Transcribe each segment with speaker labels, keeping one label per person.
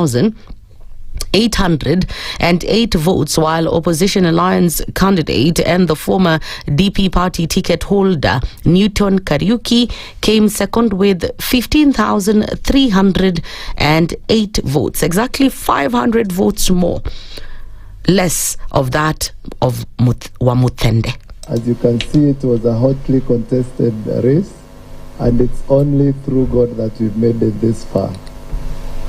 Speaker 1: 808 votes, while opposition alliance candidate and the former DP party ticket holder Newton Kariuki came second with 15,308 votes, exactly 500 votes more, less of that of Wamuthende.
Speaker 2: As you can see, it was a hotly contested race, and it's only through God that we've made it this far.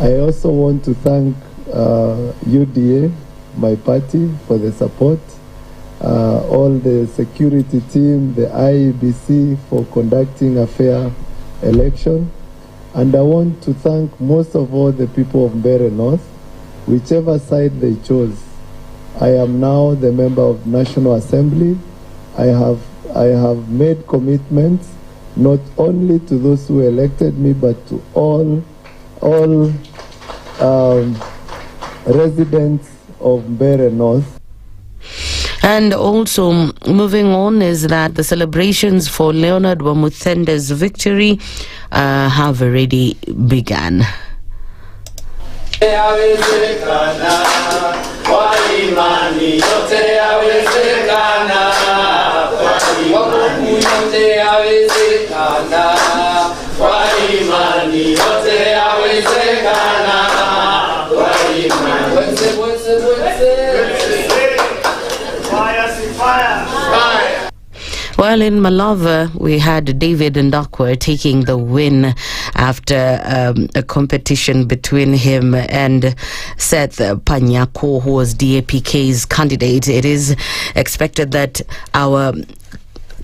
Speaker 2: I also want to thank UDA, my party, for the support, all the security team, the IEBC for conducting a fair election, and I want to thank most of all the people of Mbere North, whichever side they chose. I am now the member of National Assembly. I have made commitments not only to those who elected me, but to all residents of Mbere North.
Speaker 1: And also moving on is that the celebrations for Leonard Wamuthende's victory have already begun. Well, in Malava, we had David Ndu Okoh taking the win after a competition between him and Seth Panyako, who was DAPK's candidate. It is expected that our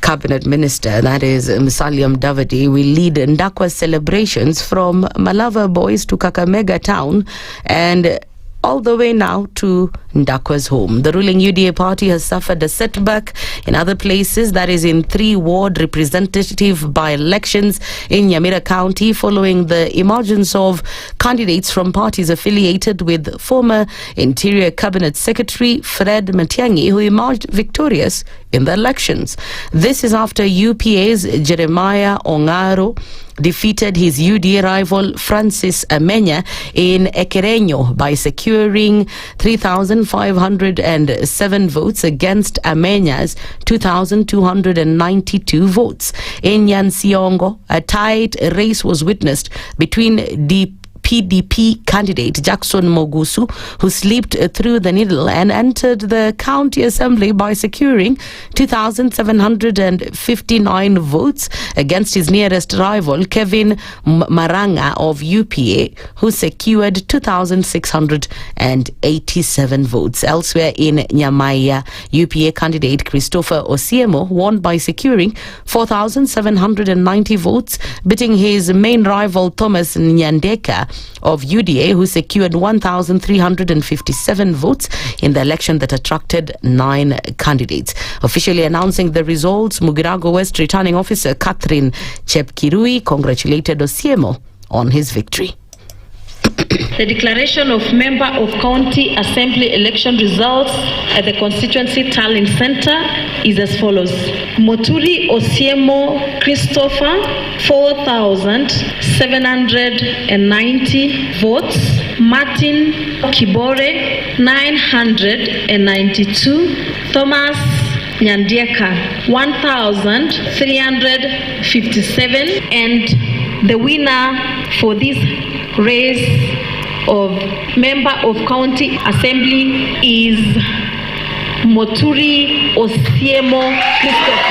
Speaker 1: cabinet minister, that is Musalia Mudavadi, will lead Ndu Okoh's celebrations from Malava Boys to Kakamega town and all the way now to Ndu Okoh's home. The ruling UDA party has suffered a setback in other places, that is in 3 ward representative by-elections in Nyamweya County, following the emergence of candidates from parties affiliated with former Interior Cabinet Secretary Fred Matiang'i, who emerged victorious in the elections. This is after UPA's Jeremiah Ongaro defeated his UDA rival Francis Kamanya in Ekerenyo by securing 3,507 votes against Amenya's 2,292 votes. In Nyansiongo, a tight race was witnessed between PDP candidate Jackson Mogusu, who slipped through the needle and entered the county assembly by securing 2,759 votes against his nearest rival Kevin Maranga of UPA, who secured 2,687 votes. Elsewhere in Nyamweya, UPA candidate Christopher Osiemo won by securing 4,790 votes, beating his main rival Thomas Nyandeka of UDA, who secured 1,357 votes in the election that attracted 9 candidates. Officially announcing the results, Mugirago West returning officer Catherine Chepkirui congratulated Osiemo on his victory.
Speaker 3: The declaration of member of county assembly election results at the constituency tallying center is as follows. Moturi Osiemo Christopher, 4,790 votes. Martin Kibore, 992. Thomas Nyandeka, 1,357. And the winner for this race of member of county assembly is Moturi Osiemo Christopher.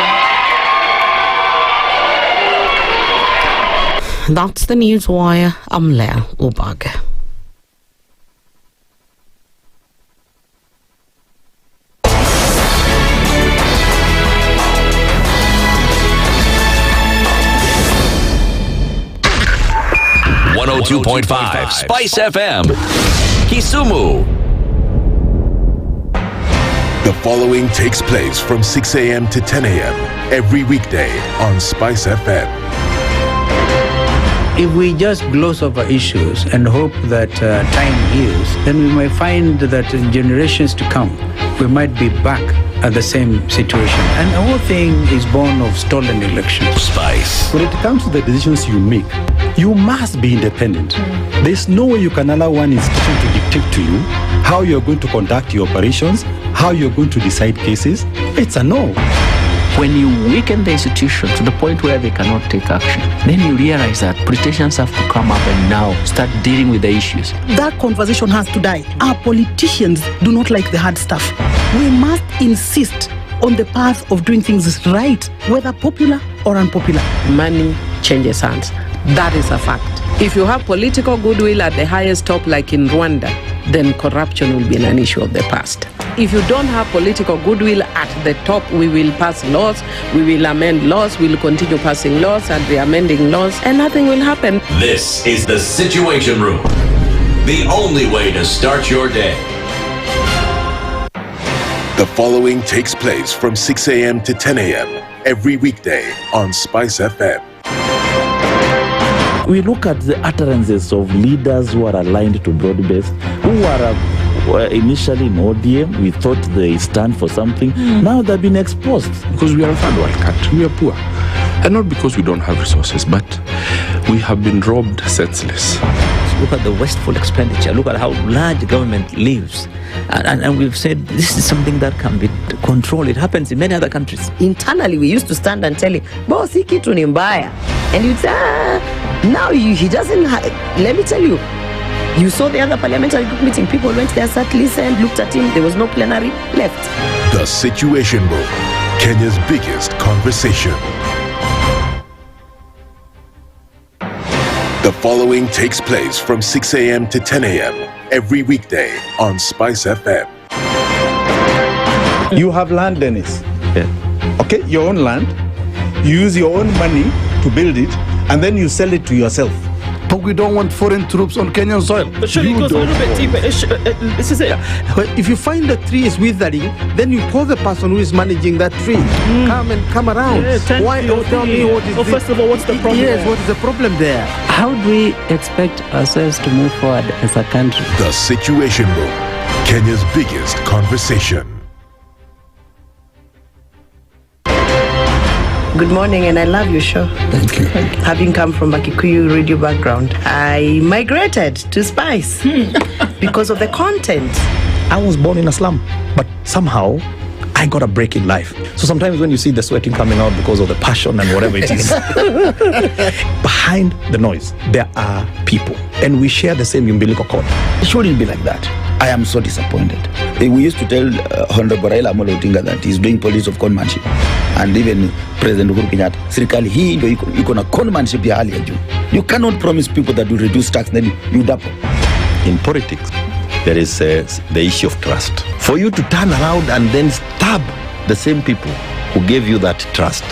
Speaker 1: That's the news wire. I'm Leah Ubag.
Speaker 4: .5 Spice FM, Kisumu.
Speaker 5: The following takes place from 6 a.m. to 10 a.m. every weekday on Spice FM.
Speaker 6: If we just gloss over issues and hope that time heals, then we might find that in generations to come, we might be back at the same situation. And the whole thing is born of stolen elections.
Speaker 4: Spice.
Speaker 7: When it comes to the decisions you make, you must be independent. There's no way you can allow one institution to dictate to you how you're going to conduct your operations, how you're going to decide cases. It's a no.
Speaker 8: When you weaken the institution to the point where they cannot take action, then you realize that politicians have to come up and now start dealing with the issues.
Speaker 9: That conversation has to die. Our politicians do not like the hard stuff. We must insist on the path of doing things right, whether popular or unpopular.
Speaker 10: Money changes hands. That is a fact. If you have political goodwill at the highest top, like in Rwanda, then corruption will be an issue of the past. If you don't have political goodwill at the top, we will pass laws, we will amend laws, we will continue passing laws and re-amending laws, and nothing will happen.
Speaker 4: This is the Situation Room. The only way to start your day.
Speaker 5: The following takes place from 6 a.m. to 10 a.m. every weekday on SpiceFM.
Speaker 11: We look at the utterances of leaders who are aligned to broad-based, who were initially in ODM. We thought they stand for something. Now they've been exposed.
Speaker 12: Because we are a third world country, we are poor. And not because we don't have resources, but we have been robbed senseless.
Speaker 13: Look at the wasteful expenditure. Look at how large government lives. And we've said this is something that can be controlled. It happens in many other countries.
Speaker 1: Internally, we used to stand and tell him, boss, hii kitu ni mbaya. And you'd say, now he doesn't, let me tell you, you saw the other parliamentary group meeting, people went there, sat, listened, looked at him, there was no plenary, left.
Speaker 5: The Situation Room, Kenya's biggest conversation. The following takes place from 6 a.m. to 10 a.m. every weekday on SpiceFM.
Speaker 14: You have land, Dennis.
Speaker 11: Yeah.
Speaker 14: Okay, your own land. You use your own money to build it, and then you sell it to yourself.
Speaker 15: But we don't want foreign troops on Kenyan soil.
Speaker 16: But surely it goes a little bit deeper. This is it.
Speaker 15: If you find the tree is withering, then you call the person who is managing that tree. Come around.
Speaker 16: Yeah,
Speaker 15: Why? Tell me what is
Speaker 16: first of all, what's the problem?
Speaker 15: Yes, what is the problem there?
Speaker 8: How do we expect ourselves to move forward as a country?
Speaker 5: The Situation Room, Kenya's biggest conversation.
Speaker 9: Good morning, and I love your show.
Speaker 15: Thank you.
Speaker 9: Having come from a Kikuyu radio background, I migrated to Spice because of the content.
Speaker 17: I was born in a slum, but somehow I got a break in life. So sometimes when you see the sweating coming out because of the passion and whatever it is, behind the noise, there are people. And we share the same umbilical cord. It shouldn't be like that. I am so disappointed.
Speaker 18: We used to tell Honorable Raila Amolo Odinga that he's doing police of conmanship. And even President Uhuru Kenyatta, serikali hii ndio iko na conmanship ya hali ya juu. You cannot promise people that will reduce tax, then you double.
Speaker 19: In politics, there is the issue of trust. For you to turn around and then stab the same people who gave you that trust,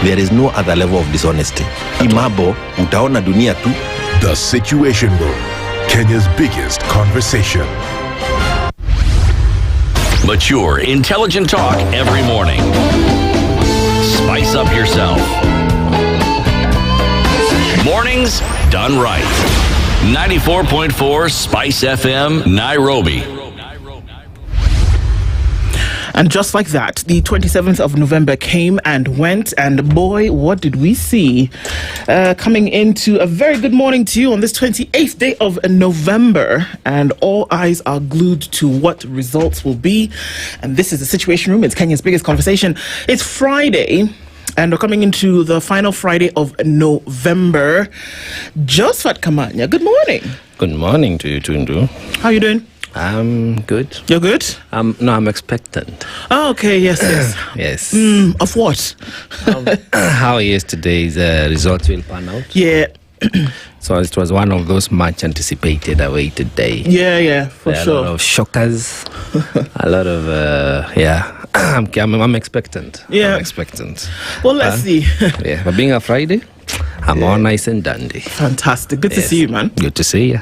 Speaker 19: there is no other level of dishonesty. Imabo, utaona dunia tu.
Speaker 5: The Situation Room, Kenya's biggest conversation.
Speaker 4: Mature, intelligent talk every morning. Spice up yourself. Mornings done right. 94.4 Spice FM, Nairobi.
Speaker 16: And just like that, the 27th of November came and went, and boy, what did we see? Coming into a very good morning to you on this 28th day of November, and all eyes are glued to what results will be. And this is the Situation Room. It's Kenya's biggest conversation. It's Friday, and we're coming into the final Friday of November. Josphat Kamanya, good morning.
Speaker 20: Good morning to you too, Ndu.
Speaker 16: How you doing?
Speaker 20: I'm good.
Speaker 16: You're good?
Speaker 20: No, I'm expectant.
Speaker 16: Oh, okay, yes.
Speaker 20: Yes.
Speaker 16: Of what?
Speaker 20: How yesterday's results will pan out?
Speaker 16: Yeah.
Speaker 20: So it was one of those much anticipated, awaited day.
Speaker 16: Yeah, for sure.
Speaker 20: A lot of shockers. A lot of, I'm expectant.
Speaker 16: Yeah.
Speaker 20: I'm expectant.
Speaker 16: Well, let's see.
Speaker 20: Yeah, but being a Friday, I'm all nice and dandy.
Speaker 16: Fantastic. Good to see you, man.
Speaker 20: Good to see you.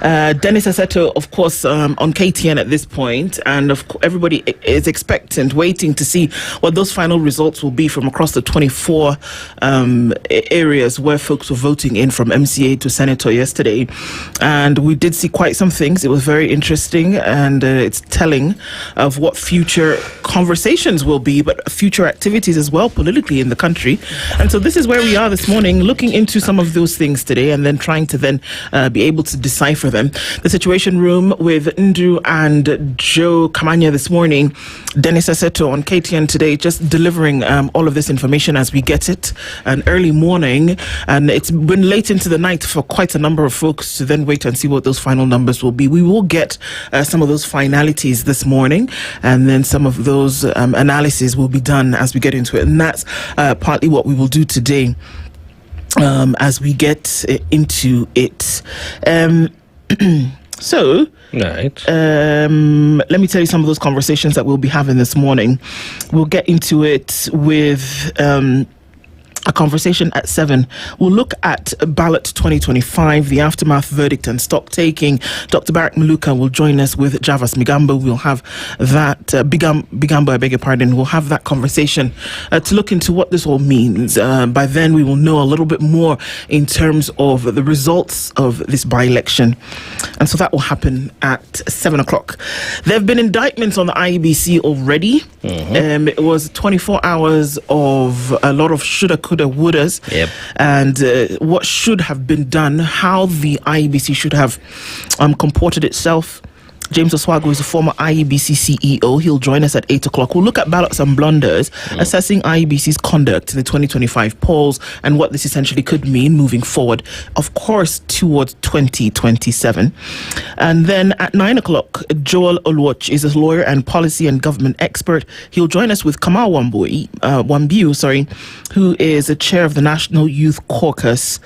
Speaker 16: Dennis Aseto, of course, on KTN at this point, and everybody is expectant, waiting to see what those final results will be from across the 24 areas where folks were voting in, from MCA to Senator yesterday. And we did see quite some things. It was very interesting, and it's telling of what future conversations will be, but future activities as well politically in the country. And so this is where we are this morning, looking into some of those things today, and then trying to then be able to decipher them. The Situation Room with Ndu and Joe Kamanya this morning. Dennis Aseto on KTN today, just delivering all of this information as we get it. An early morning, and it's been late into the night for quite a number of folks to then wait and see what those final numbers will be. We will get some of those finalities this morning, and then some of those analysis will be done as we get into it. And that's partly what we will do today as we get into it. So, right. Let me tell you some of those conversations that we'll be having this morning. We'll get into it with a conversation at 7. We'll look at ballot 2025, the aftermath, verdict and stock taking. Dr. Barrick Maluka will join us with Javas Migambo. We'll have that, Bigambo, I beg your pardon. We'll have that conversation to look into what this all means. By then, we will know a little bit more in terms of the results of this by-election. And so that will happen at 7 o'clock. There have been indictments on the IEBC already. It was 24 hours of a lot of shoulda, coulda, wouldas, and what should have been done, how the IEBC should have comported itself. James Oswago is a former IEBC CEO. He'll join us at 8 o'clock. We'll look at ballots and blunders, assessing IEBC's conduct in the 2025 polls and what this essentially could mean moving forward, of course, towards 2027. And then at 9 o'clock, Joel Oluoch is a lawyer and policy and government expert. He'll join us with Kamal Wambiu, who is a chair of the National Youth Caucus.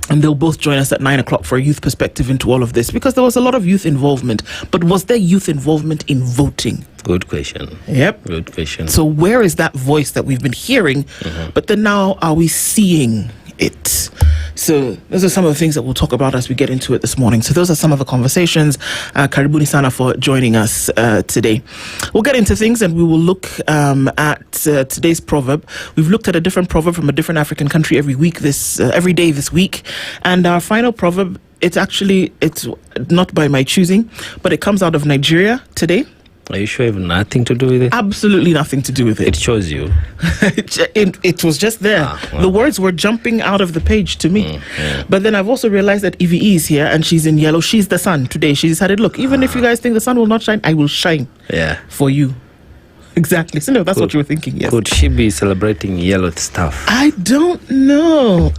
Speaker 16: And they'll both join us at 9 o'clock for a youth perspective into all of this, because there was a lot of youth involvement. But was there youth involvement in voting?
Speaker 20: Good question.
Speaker 16: Yep.
Speaker 20: Good question.
Speaker 16: So where is that voice that we've been hearing, but then now are we seeing it? So those are some of the things that we'll talk about as we get into it this morning. So those are some of the conversations. Karibuni sana for joining us today. We'll get into things, and we will look at today's proverb. We've looked at a different proverb from a different African country every day this week. And our final proverb, it's not by my choosing, but it comes out of Nigeria today.
Speaker 20: Are you sure it has nothing to do with it?
Speaker 16: Absolutely nothing to do with it.
Speaker 20: It shows you.
Speaker 16: it was just there.
Speaker 20: Well.
Speaker 16: The words were jumping out of the page to me. But then I've also realized that Evie is here, and she's in yellow. She's the sun today. She decided, look, even if you guys think the sun will not shine, I will shine for you. Exactly. So no, that's what you were thinking, yes.
Speaker 20: Could she be celebrating yellow stuff?
Speaker 16: I don't know.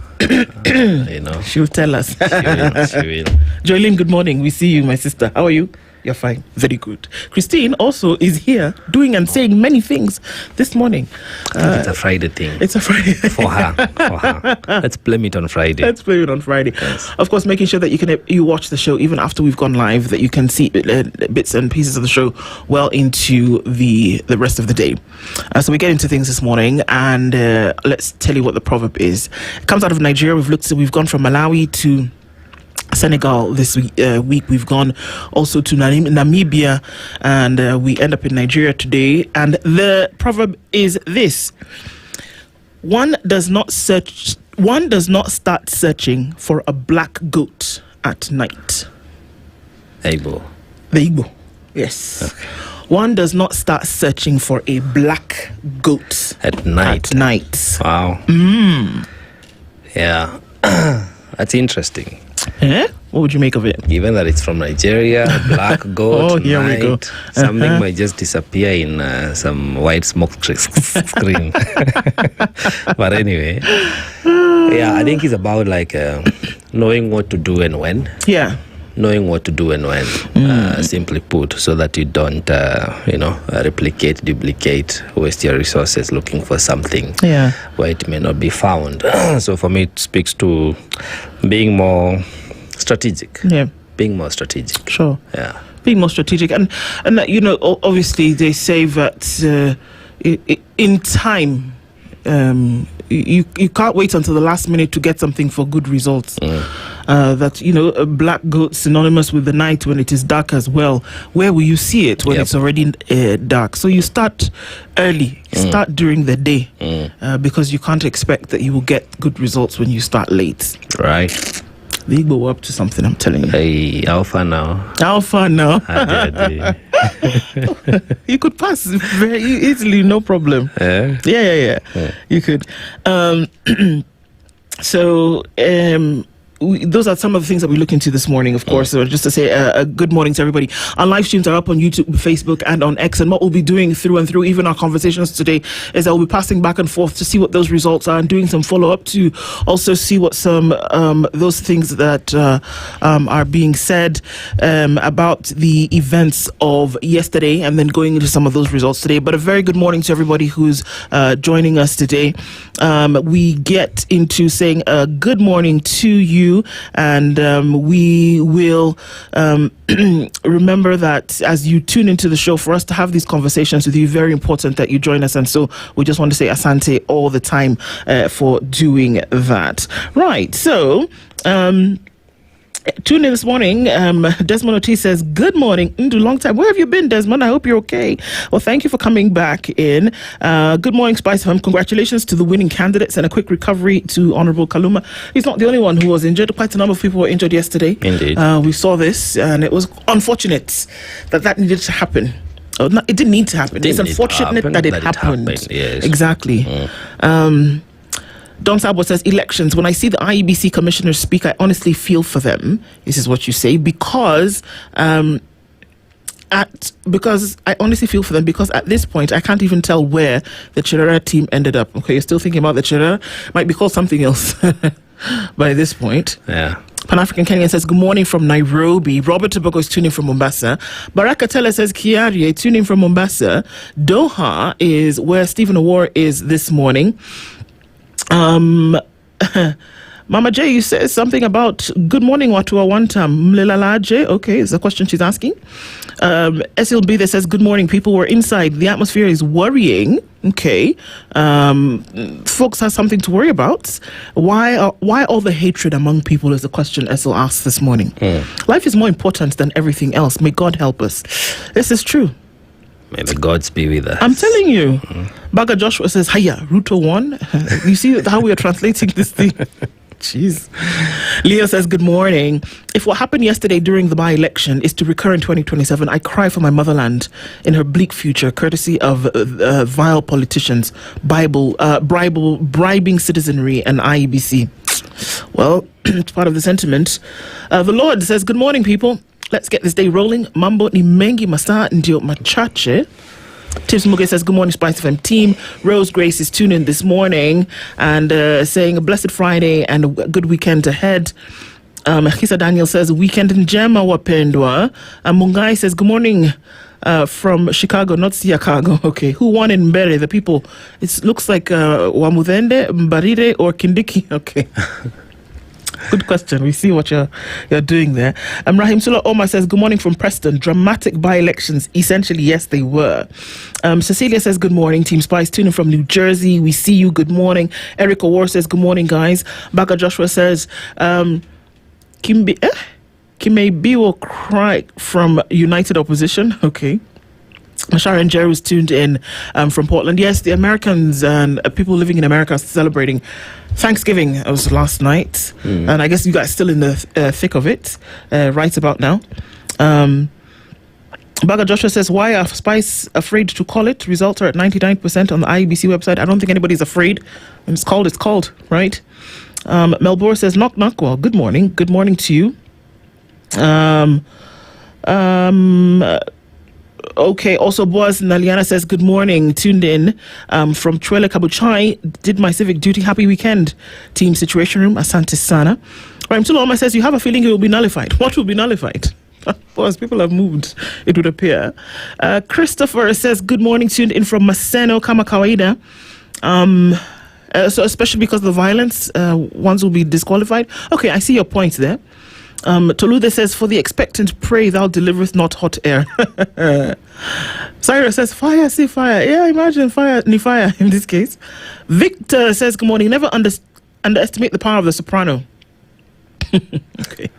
Speaker 16: She'll tell us.
Speaker 20: She will.
Speaker 16: Joyline, good morning. We see you, my sister. How are you? You're fine. Very good. Christine also is here doing and saying many things this morning.
Speaker 20: It's a Friday thing.
Speaker 16: It's a Friday
Speaker 20: for her. Let's blame it on Friday.
Speaker 16: Yes. Of course, making sure that you watch the show even after we've gone live, that you can see bits and pieces of the show well into the rest of the day. So we get into things this morning, and let's tell you what the proverb is. It comes out of Nigeria. We've gone from Malawi to Senegal this week. We've gone also to Namibia, and we end up in Nigeria today. And the proverb is this: one does not start searching for a black goat at night.
Speaker 20: The
Speaker 16: Igbo. Yes. Okay. One does not start searching for a black goat
Speaker 20: at night. Wow. Yeah. That's interesting.
Speaker 16: What would you make of it?
Speaker 20: Given that it's from Nigeria, black goat,
Speaker 16: here we go.
Speaker 20: Something might just disappear in some white smoke screen. But anyway, I think it's about knowing what to do and when.
Speaker 16: Yeah.
Speaker 20: Knowing what to do and when, simply put, so that you don't, replicate, duplicate, waste your resources looking for something where it may not be found. So for me, it speaks to being more strategic.
Speaker 16: Yeah.
Speaker 20: Being more strategic.
Speaker 16: Sure.
Speaker 20: Yeah.
Speaker 16: Being more strategic. And obviously they say that in time, you can't wait until the last minute to get something for good results. that, black goat synonymous with the night when it is dark as well. Where will you see it when it's already dark? So you start early, start during the day, because you can't expect that you will get good results when you start late.
Speaker 20: Right.
Speaker 16: They go up to something, I'm telling you.
Speaker 20: Hey, Alpha now.
Speaker 16: You could pass very easily, no problem. Yeah. You could. Those are some of the things that we look into this morning, of course. So just to say a good morning to everybody. Our live streams are up on YouTube, Facebook, and on X. And what we'll be doing through and through, even our conversations today, is that we'll be passing back and forth to see what those results are and doing some follow-up to also see what some those things that are being said about the events of yesterday, and then going into some of those results today. But a very good morning to everybody who's joining us today. We get into saying a good morning to you. And we will remember that as you tune into the show, for us to have these conversations with you, very important that you join us. And so we just want to say asante all the time for doing that. Right. So tune in this morning. Desmond Oti says, good morning, Ndu, long time. Where have you been, Desmond? I hope you're okay. Well, thank you for coming back in. Good morning, SpiceFM. Congratulations to the winning candidates and a quick recovery to Honorable Kaluma. He's not the only one who was injured. Quite a number of people were injured yesterday.
Speaker 20: Indeed.
Speaker 16: We saw this, and it was unfortunate that needed to happen. It didn't need to happen. It's unfortunate that it happened.
Speaker 20: Yes.
Speaker 16: Exactly. Don Sabo says, elections. When I see the IEBC commissioners speak, I honestly feel for them. This is what you say, because I honestly feel for them, because at this point I can't even tell where the Chirera team ended up. Okay, you're still thinking about the Chirera? Might be called something else by this point.
Speaker 20: Yeah.
Speaker 16: Pan-African Kenyan says, good morning from Nairobi. Robert Tobago is tuning from Mombasa. Baraka Tella says, Kiari, tuning from Mombasa. Doha is where Stephen Awar is this morning. Mama J, you said something about good morning, Watua Wantam. Mlelalaje, okay, is the question she's asking. SLB that says, good morning, people were inside. The atmosphere is worrying. Okay. Folks have something to worry about. Why all the hatred among people is the question SL asked this morning. Life is more important than everything else. May God help us. This is true.
Speaker 20: May the gods be with us.
Speaker 16: I'm telling you. Baga Joshua says, hiya, Ruto 1. You see how we are translating this thing? Jeez. Leo says, good morning. If what happened yesterday during the by-election is to recur in 2027, I cry for my motherland in her bleak future, courtesy of vile politicians, bribing citizenry and IEBC. Well, it's part of the sentiment. The Lord says, good morning, people. Let's get this day rolling. Mambo ni mengi masaa ndio machache. Tips Muge says, good morning, SpiceFM team. Rose Grace is tuning in this morning and saying a blessed Friday and a good weekend ahead. Kisa Daniel says, weekend njema wapendwa. Mungai says, good morning from Chicago, not Chicago. Okay, who won in Mbere? The people. It looks like Wamudende, Mbarire, or Kindiki. Okay. Good question. We see what you're doing there. Rahim Sula Omar says, good morning from Preston. Dramatic by-elections. Essentially, yes, they were. Cecilia says, good morning, Team Spice. Tuning from New Jersey. We see you. Good morning. Eric Awar says, good morning, guys. Baga Joshua says, Kimbe will cry from United Opposition. Okay. Mashara and Njeri was tuned in from Portland. Yes, the Americans and people living in America are celebrating Thanksgiving. It was last night. And I guess you guys are still in the thick of it right about now. Baga Joshua says, why are Spice afraid to call it? Results are at 99% on the IEBC website. I don't think anybody's afraid. When it's called, right? Melbourne says, knock, knock. Well, good morning. Good morning to you. Okay, also Boaz Naliana says, good morning, tuned in from Chwele Kabuchai, did my civic duty, happy weekend, team Situation Room, Asante Sana. Ramtuloma says, you have a feeling it will be nullified. What will be nullified? Boaz, people have moved, it would appear. Christopher says, good morning, tuned in from Maseno, Kama Kawaida. So especially because of the violence, ones will be disqualified. Okay, I see your point there. Tolude says, for the expectant pray thou delivereth not hot air. Cyrus says, fire, see fire. Yeah, imagine fire in this case. Victor says, good morning. Never underestimate the power of the soprano. Okay.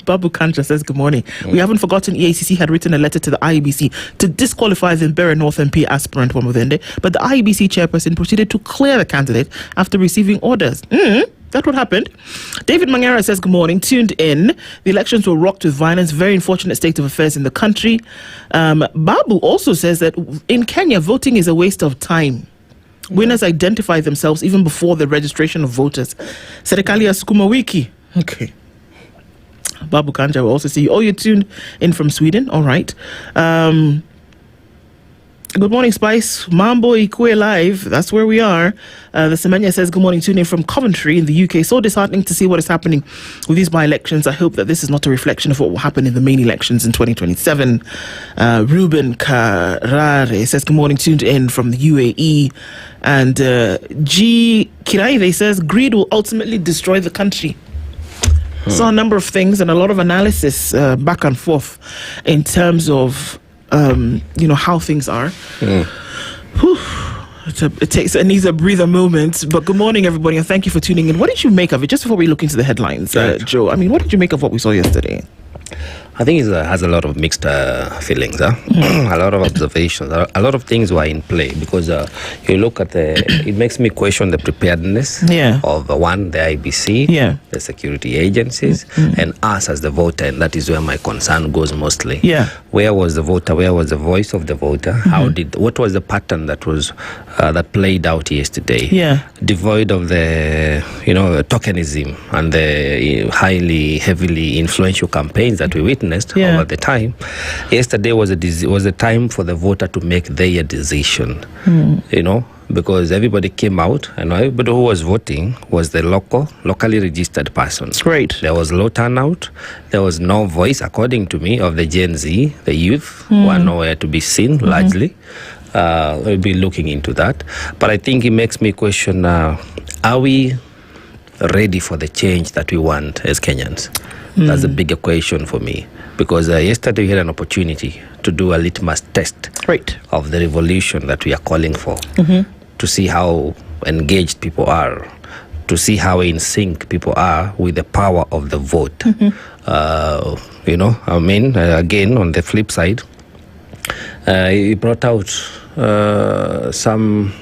Speaker 16: Babu Kanja says, good morning. We haven't forgotten EACC had written a letter to the IEBC to disqualify the Mbere North MP aspirant Wamudende, but the IEBC chairperson proceeded to clear the candidate after receiving orders. That's what happened. David Mangera says, good morning. Tuned in. The elections were rocked with violence. Very unfortunate state of affairs in the country. Babu also says that in Kenya, voting is a waste of time. Winners identify themselves even before the registration of voters. Serikali ya sukuma wiki. Okay. Babu Kanja will also see you. Oh, you're tuned in from Sweden. All right. Good morning, Spice. Mambo Ikue Live. That's where we are. The Semenya says, good morning, tuned in from Coventry in the UK. So disheartening to see what is happening with these by-elections. I hope that this is not a reflection of what will happen in the main elections in 2027. Ruben Karare says, good morning, tuned in from the UAE. And G. Kiraive says, greed will ultimately destroy the country. Saw a number of things and a lot of analysis back and forth in terms of how things are. It needs a breather moment. But good morning, everybody, and thank you for tuning in. What did you make of it? Just before we look into the headlines, Joe, I mean, what did you make of what we saw yesterday?
Speaker 20: I think it has a lot of mixed feelings, a lot of observations, a lot of things were in play, because you look at it makes me question the preparedness of the IBC, the security agencies, and us as the voter, and that is where my concern goes mostly. Where was the voter? Where was the voice of the voter? What was the pattern that was that played out yesterday? Devoid of the tokenism and the heavily influential campaigns that we witnessed over the time. Yesterday was a time for the voter to make their decision, because everybody came out, and everybody who was voting was the locally registered person.
Speaker 16: Right.
Speaker 20: There was low turnout. There was no voice, according to me, of the Gen Z, the youth, who are nowhere to be seen, largely. We'll be looking into that. But I think it makes me question, are we ready for the change that we want as Kenyans? That's a bigger question for me, because yesterday we had an opportunity to do a litmus test of the revolution that we are calling for, to see how engaged people are, to see how in sync people are with the power of the vote. Again, on the flip side, it brought out some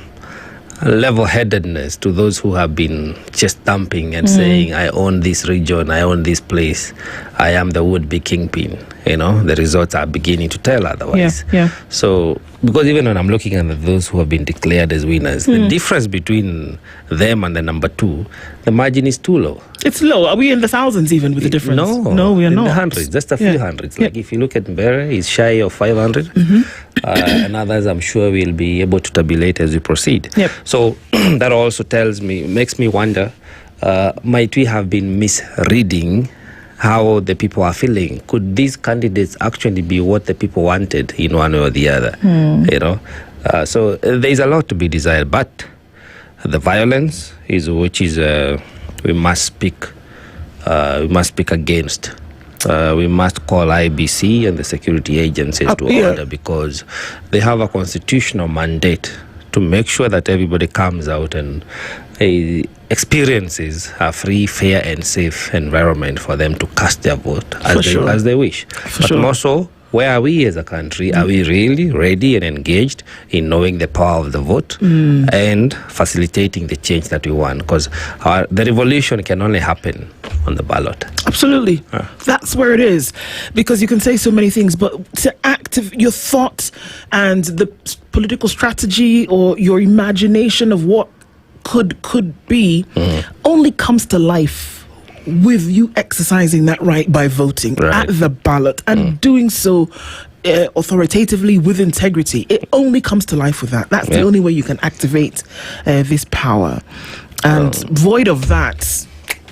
Speaker 20: level-headedness to those who have been just thumping and saying, I own this region, I own this place, I am the would-be kingpin. The results are beginning to tell otherwise. So, because even when I'm looking at those who have been declared as winners, the difference between them and the number two, the margin is too low.
Speaker 16: It's low. Are we in the thousands even with the difference?
Speaker 20: No,
Speaker 16: we are
Speaker 20: in
Speaker 16: not.
Speaker 20: the hundreds, just a few hundreds. Like if you look at Mbere, he's shy of 500. And others, I'm sure we'll be able to tabulate as we proceed. So that also makes me wonder, might we have been misreading how the people are feeling? Could these candidates actually be what the people wanted in one way or the other? So there's a lot to be desired, but the violence we must speak against. We must call IBC and the security agencies to order, because they have a constitutional mandate to make sure that everybody comes out and experiences a free, fair and safe environment for them to cast their vote as they wish. But more so, where are we as a country? Are we really ready and engaged in knowing the power of the vote and facilitating the change that we want? Because the revolution can only happen on the ballot.
Speaker 16: Absolutely. That's where it is. Because you can say so many things, but to activate your thought and the political strategy or your imagination of what could be only comes to life with you exercising that right by voting at the ballot and doing so authoritatively with integrity. It only comes to life with that. That's the only way you can activate this power. And void of that,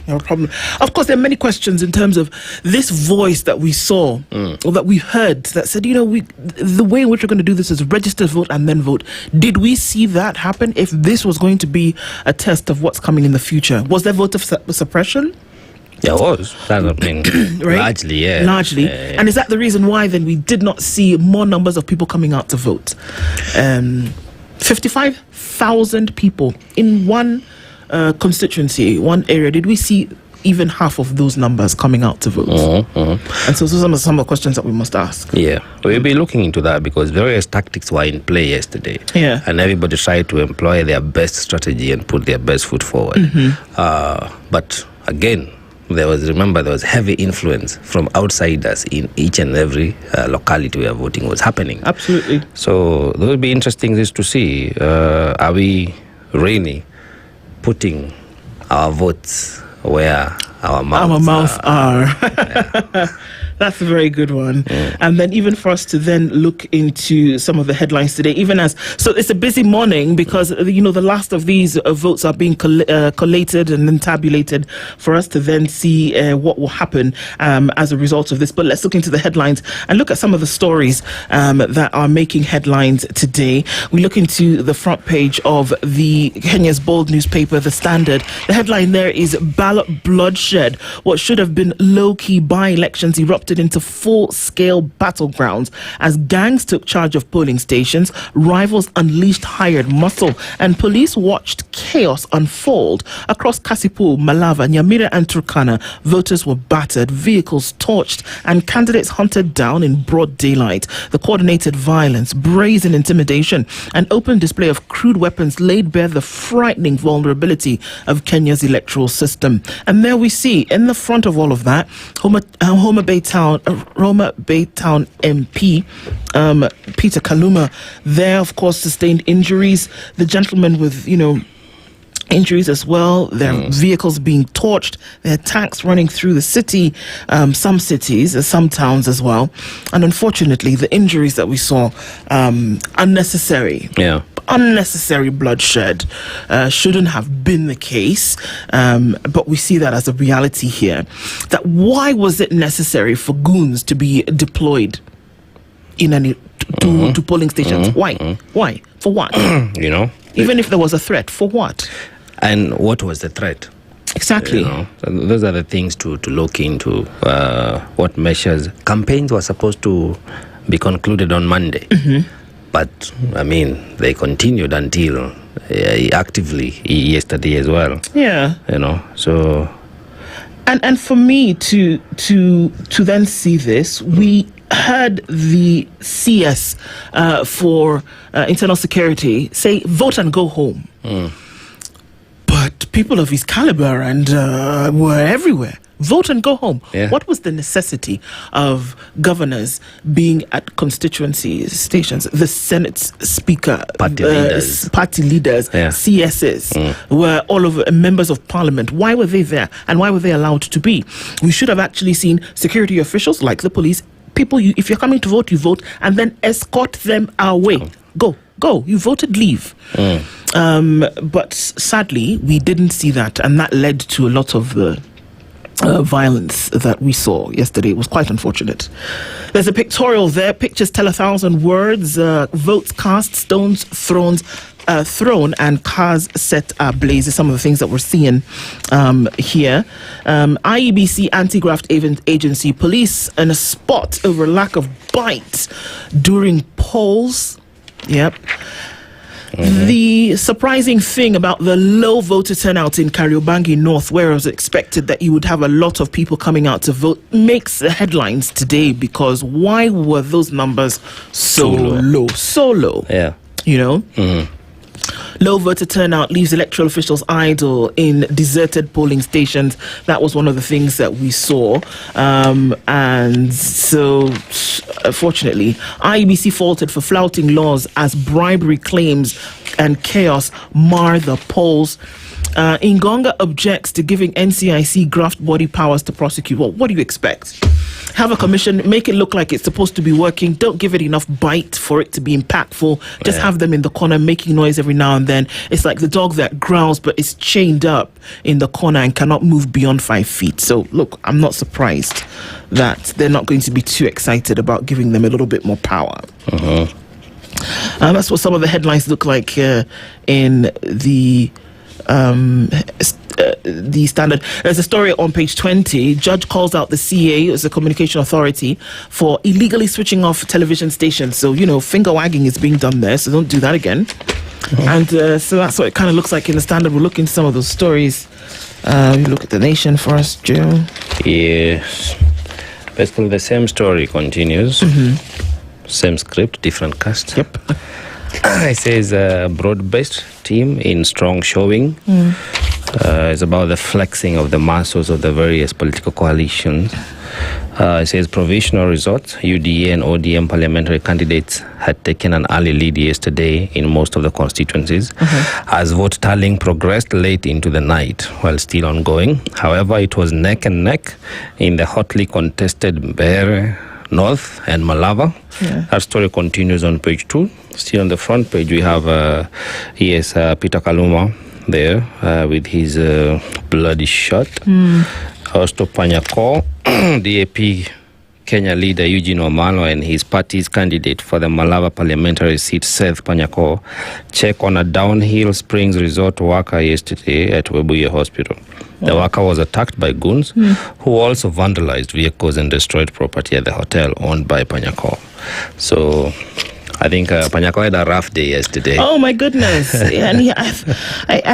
Speaker 16: no problem. Of course, there are many questions in terms of this voice that we saw or that we heard that said, the way in which we're going to do this is register, vote, and then vote. Did we see that happen? If this was going to be a test of what's coming in the future, was there voter suppression?
Speaker 20: There was. Largely, yeah.
Speaker 16: Largely. And is that the reason why then we did not see more numbers of people coming out to vote? 55,000 people in one constituency, one area. Did we see even half of those numbers coming out to vote. And so some of the questions that we must ask.
Speaker 20: Yeah, we'll be looking into that because various tactics were in play yesterday.
Speaker 16: Yeah.
Speaker 20: And everybody tried to employ their best strategy and put their best foot forward. But again, there was heavy influence from outsiders in each and every locality where voting was happening.
Speaker 16: Absolutely.
Speaker 20: So that will be interesting to see, are we really putting our votes where our mouths
Speaker 16: are. That's a very good one. And then even for us to then look into some of the headlines today, so it's a busy morning because, the last of these votes are being collated and then tabulated for us to then see what will happen as a result of this. But let's look into the headlines and look at some of the stories that are making headlines today. We look into the front page of the Kenya's bold newspaper, The Standard. The headline there is ballot bloodshed. What should have been low-key by-elections erupted into full-scale battlegrounds as gangs took charge of polling stations, rivals unleashed hired muscle, and police watched chaos unfold across Kasipul, Malava, Nyamweya and Turkana. Voters were battered, vehicles torched, and candidates hunted down in broad daylight. The coordinated violence, brazen intimidation, and open display of crude weapons laid bare the frightening vulnerability of Kenya's electoral system. And there we see, in the front of all of that, Homa Bay Town MP Peter Kaluma there, of course, sustained injuries. The gentleman with, injuries as well. Their vehicles being torched. There are tanks running through the city, some cities, some towns as well. And unfortunately, the injuries that we saw, unnecessary.
Speaker 20: Yeah.
Speaker 16: Unnecessary bloodshed shouldn't have been the case, but we see that as a reality here. That why was it necessary for goons to be deployed in to polling stations? Why? Why? For what? Even if there was a threat, for what?
Speaker 20: And what was the threat?
Speaker 16: Exactly.
Speaker 20: Those are the things to look into. What measures? Campaigns were supposed to be concluded on Monday. But, they continued until actively yesterday as well.
Speaker 16: Yeah.
Speaker 20: So...
Speaker 16: And for me to then see this, we heard the CS for internal security say, vote and go home. But people of his caliber and were everywhere. Vote and go home.
Speaker 20: Yeah.
Speaker 16: What was the necessity of governors being at constituency stations? The Senate Speaker, party leaders, CSs, were all of members of parliament. Why were they there? And why were they allowed to be? We should have actually seen security officials like the police. People, if you're coming to vote, you vote, and then escort them away. Go. You voted, leave. But sadly, we didn't see that, and that led to a lot of the violence that we saw yesterday. It was quite unfortunate. There's a pictorial there. Pictures tell 1,000 words. Votes cast, stones thrown, and cars set ablaze. Is some of the things that we're seeing here. IEBC Anti-Graft Agency police in a spot over lack of bite during polls. Yep. The surprising thing about the low voter turnout in Kariobangi North, where it was expected that you would have a lot of people coming out to vote, makes the headlines today, because why were those numbers so low? So low.
Speaker 20: Yeah.
Speaker 16: Low voter turnout leaves electoral officials idle in deserted polling stations. That was one of the things that we saw. And so, fortunately, IEBC faulted for flouting laws as bribery claims and chaos mar the polls. Ngonga objects to giving NCIC graft body powers to prosecute. Well, what do you expect? Have a commission, make it look like it's supposed to be working. Don't give it enough bite for it to be impactful. Just have them in the corner making noise every now and then. It's like the dog that growls but is chained up in the corner and cannot move beyond 5 feet. So look, I'm not surprised that they're not going to be too excited about giving them a little bit more power. That's what some of the headlines look like in the Standard. There's a story on page 20. Judge calls out the CA, as a communication authority, for illegally switching off television stations. So, finger wagging is being done there, so don't do that again. And so that's what it kind of looks like in the Standard. We'll look into some of those stories We look at the nation first, Joe.
Speaker 20: Yes. Basically, the same story continues. Same script, different cast.
Speaker 16: Yep.
Speaker 20: It says broad-based team in strong showing. It's about the flexing of the muscles of the various political coalitions. It says provisional results. UDA and ODM parliamentary candidates had taken an early lead yesterday in most of the constituencies. As vote tallying progressed late into the night while still ongoing. However, it was neck and neck in the hotly contested Mbere North and Malava. That story continues on page 2. Still on the front page, we have Peter Kaluma there with his bloody shot. Also Panyako, DAP Kenya leader Eugene Wamalwa and his party's candidate for the Malava parliamentary seat, Seth Panyako, check on a downhill Springs resort worker yesterday at Webuye Hospital. The worker was attacked by goons who also vandalized vehicles and destroyed property at the hotel owned by Panyako. So I think Panyako had a rough day yesterday.
Speaker 16: Oh my goodness! And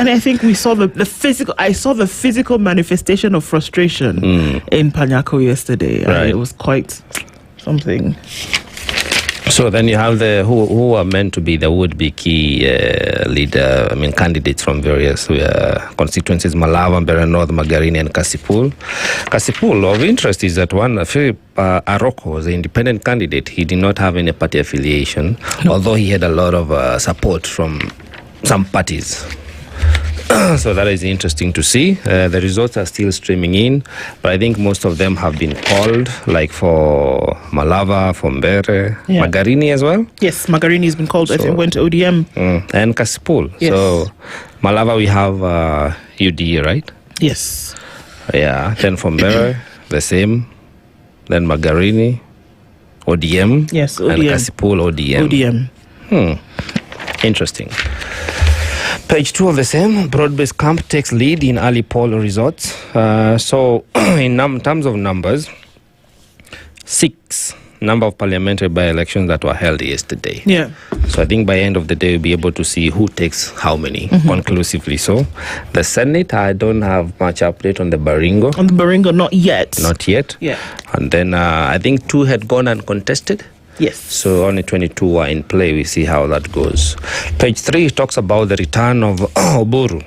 Speaker 16: I think we saw the physical. I saw the physical manifestation of frustration in Panyako yesterday.
Speaker 20: Right.
Speaker 16: It was quite something.
Speaker 20: So then you have the who are meant to be the would-be key leader. I mean, candidates from various constituencies: Malava, Mbere North, Magarini, and Kasipul. Kasipul, of interest is that one Philip Aroko was an independent candidate. He did not have any party affiliation, although he had a lot of support from some parties. So that is interesting to see. The results are still streaming in, but I think most of them have been called, like for Malava, for Mbere, Magarini as well.
Speaker 16: Yes, Magarini has been called. So, I think went to ODM.
Speaker 20: And Kasipul. Yes. So Malava we have UDA, right?
Speaker 16: Yes.
Speaker 20: Yeah. Then for Mbere, the same. Then Magarini, ODM.
Speaker 16: Yes, ODM.
Speaker 20: And Kasipul, ODM. Interesting. Page 2 of the same, broad-based camp takes lead in early poll results. So in terms of numbers, 6 number of parliamentary by-elections that were held yesterday.
Speaker 16: Yeah.
Speaker 20: So I think by end of the day, we'll be able to see who takes how many, conclusively so. The Senate, I don't have much update on the Baringo.
Speaker 16: On the Baringo, not yet.
Speaker 20: Not yet.
Speaker 16: Yeah.
Speaker 20: And then I think 2 had gone uncontested.
Speaker 16: Yes.
Speaker 20: So only 22 are in play. We see how that goes. Page 3 talks about the return of Oburu,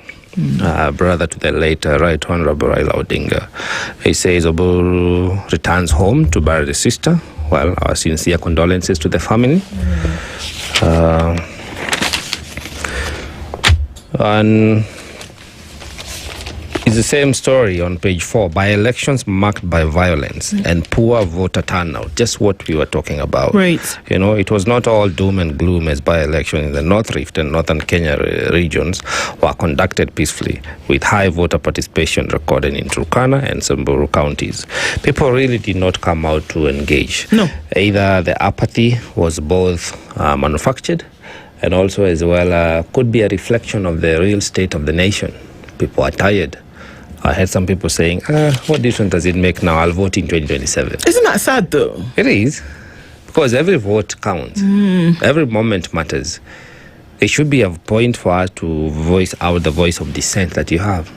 Speaker 20: brother to the late Right Honorable Raila Odinga. He says Oburu returns home to bury the sister. Well, our sincere condolences to the family. And it's the same story on page 4. By-elections marked by violence and poor voter turnout. Just what we were talking about.
Speaker 16: Right.
Speaker 20: You know, it was not all doom and gloom as by-elections in the North Rift and Northern Kenya regions were conducted peacefully, with high voter participation recorded in Turkana and Samburu counties. People really did not come out to engage.
Speaker 16: No.
Speaker 20: Either the apathy was both manufactured and also as well could be a reflection of the real state of the nation. People are tired. I heard some people saying, what difference does it make now? I'll vote in 2027.
Speaker 16: Isn't that sad though?
Speaker 20: It is. Because every vote counts. Every moment matters. It should be a point for us to voice out the voice of dissent that you have.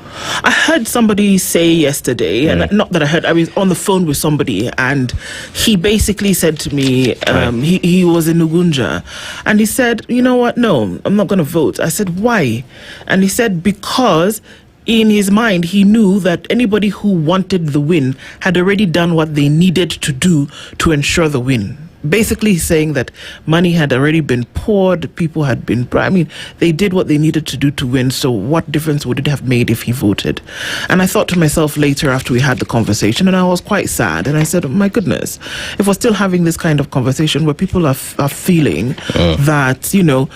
Speaker 16: I heard somebody say yesterday, and not that I heard, I was on the phone with somebody, and he basically said to me, he was in Ugunja, and he said, you know what, no, I'm not going to vote. I said, why? And he said, because in his mind, he knew that anybody who wanted the win had already done what they needed to do to ensure the win. Basically, he's saying that money had already been poured, people had been, I mean, they did what they needed to do to win, so what difference would it have made if he voted? And I thought to myself later after we had the conversation, and I was quite sad, and I said, oh my goodness, if we're still having this kind of conversation where people are feeling that, you know,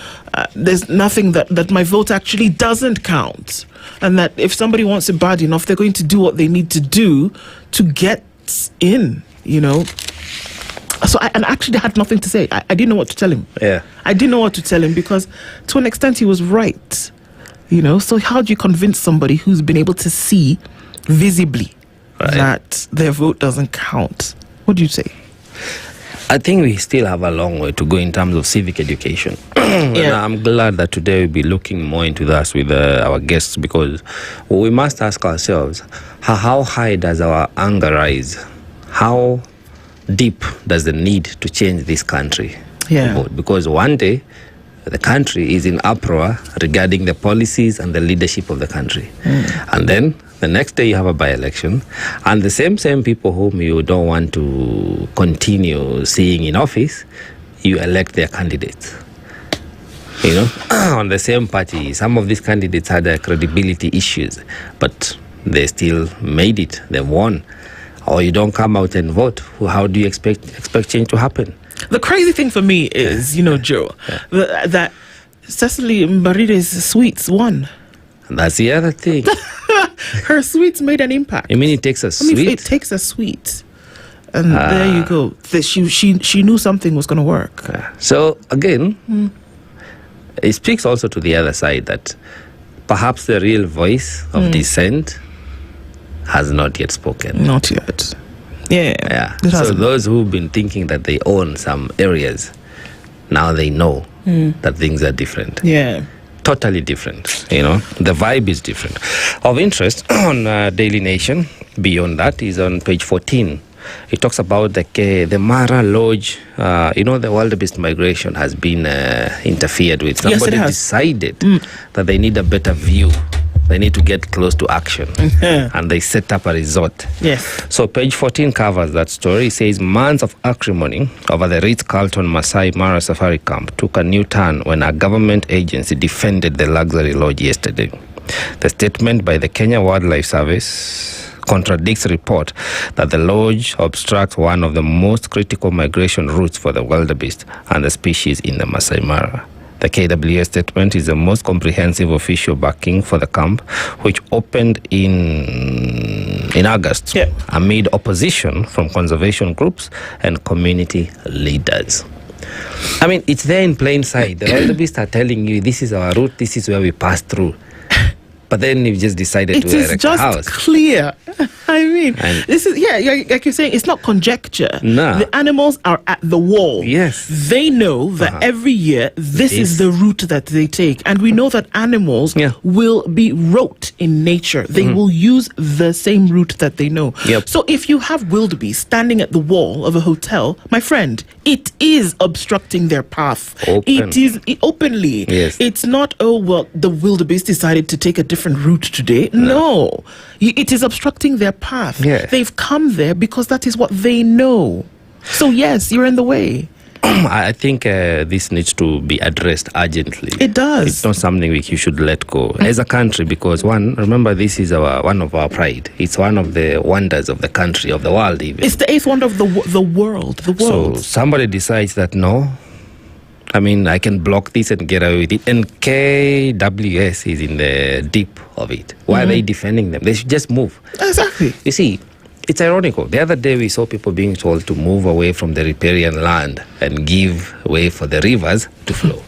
Speaker 16: there's nothing that my vote actually doesn't count, and that if somebody wants it bad enough, they're going to do what they need to do to get in, you know. So I actually had nothing to say. I didn't know what to tell him.
Speaker 20: Yeah.
Speaker 16: I didn't know what to tell him because to an extent he was right. You know, so how do you convince somebody who's been able to see visibly that their vote doesn't count? What do you say?
Speaker 20: I think we still have a long way to go in terms of civic education. I'm glad that today we'll be looking more into this with our guests, because we must ask ourselves, how high does our anger rise? How deep does the need to change this country?
Speaker 16: Yeah.
Speaker 20: Because one day, the country is in uproar regarding the policies and the leadership of the country. And then the next day you have a by-election, and the same people whom you don't want to continue seeing in office, you elect their candidates. You know, on the same party, some of these candidates had credibility issues, but they still made it. They won. Or you don't come out and vote. How do you expect change to happen?
Speaker 16: The crazy thing for me is, Joe, that Cecily Mbarire's sweets won.
Speaker 20: That's the other thing.
Speaker 16: Her sweets made an impact.
Speaker 20: You mean it takes a sweet?
Speaker 16: It takes a sweet. And there you go. She knew something was going to work.
Speaker 20: So, again, it speaks also to the other side that perhaps the real voice of dissent has not yet spoken.
Speaker 16: Not yet. Yeah.
Speaker 20: So those who've been thinking that they own some areas, now they know that things are different.
Speaker 16: Yeah.
Speaker 20: Totally different. The vibe is different. Of interest on Daily Nation, beyond that, is on page 14. It talks about the Mara Lodge. The wildebeest migration has been interfered with. Somebody decided that they need a better view. They need to get close to action. And they set up a resort.
Speaker 16: Yes.
Speaker 20: So page 14 covers that story. It says months of acrimony over the Ritz-Carlton Masai Mara Safari Camp took a new turn when a government agency defended the luxury lodge yesterday. The statement by the Kenya Wildlife Service contradicts report that the lodge obstructs one of the most critical migration routes for the wildebeest and the species in the Masai Mara. The KWS statement is the most comprehensive official backing for the camp, which opened in August amid opposition from conservation groups and community leaders. I mean, it's there in plain sight. The wildebeest are telling you, this is our route, this is where we pass through. But then you've just decided to erect a house.
Speaker 16: It is just clear. I mean, this is, like you're saying, it's not conjecture.
Speaker 20: No.
Speaker 16: The animals are at the wall.
Speaker 20: Yes.
Speaker 16: They know that every year this is the route that they take. And we know that animals will be rote in nature. They will use the same route that they know.
Speaker 20: Yep.
Speaker 16: So if you have wildebeest standing at the wall of a hotel, my friend, it is obstructing their path. It is openly.
Speaker 20: Yes.
Speaker 16: It's not, the wildebeest decided to take a different route today. No. It is obstructing their path.
Speaker 20: Yeah.
Speaker 16: They've come there because that is what they know. So yes, you're in the way.
Speaker 20: I think this needs to be addressed urgently.
Speaker 16: It does.
Speaker 20: It's not something you should let go as a country, because remember, this is one of our pride. It's one of the wonders of the country, of the world even.
Speaker 16: It's the eighth wonder of the world.
Speaker 20: So somebody decides that no, I mean, I can block this and get away with it. And KWS is in the deep of it. Why are they defending them? They should just move.
Speaker 16: Exactly.
Speaker 20: You see, it's ironical. The other day we saw people being told to move away from the riparian land and give way for the rivers to flow.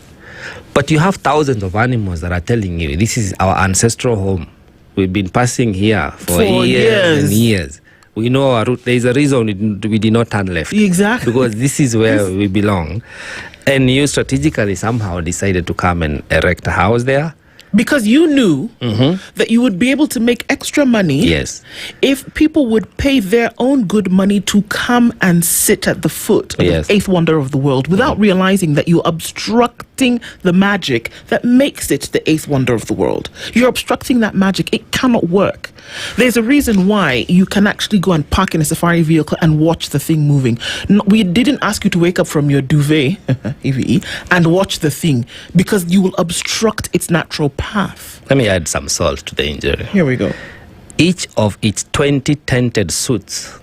Speaker 20: But you have thousands of animals that are telling you, this is our ancestral home. We've been passing here for years and years. We know our route. There is a reason we did not turn left.
Speaker 16: Exactly.
Speaker 20: Because this is where we belong. And you strategically somehow decided to come and erect a house there.
Speaker 16: Because you knew that you would be able to make extra money if people would pay their own good money to come and sit at the foot of the eighth wonder of the world without realizing that you're obstructing the magic that makes it the eighth wonder of the world. You're obstructing that magic. It cannot work. There's a reason why you can actually go and park in a safari vehicle and watch the thing moving. No, we didn't ask you to wake up from your duvet and watch the thing, because you will obstruct its natural path.
Speaker 20: Let me add some salt to the injury.
Speaker 16: Here we go.
Speaker 20: Each of its 20 tented suites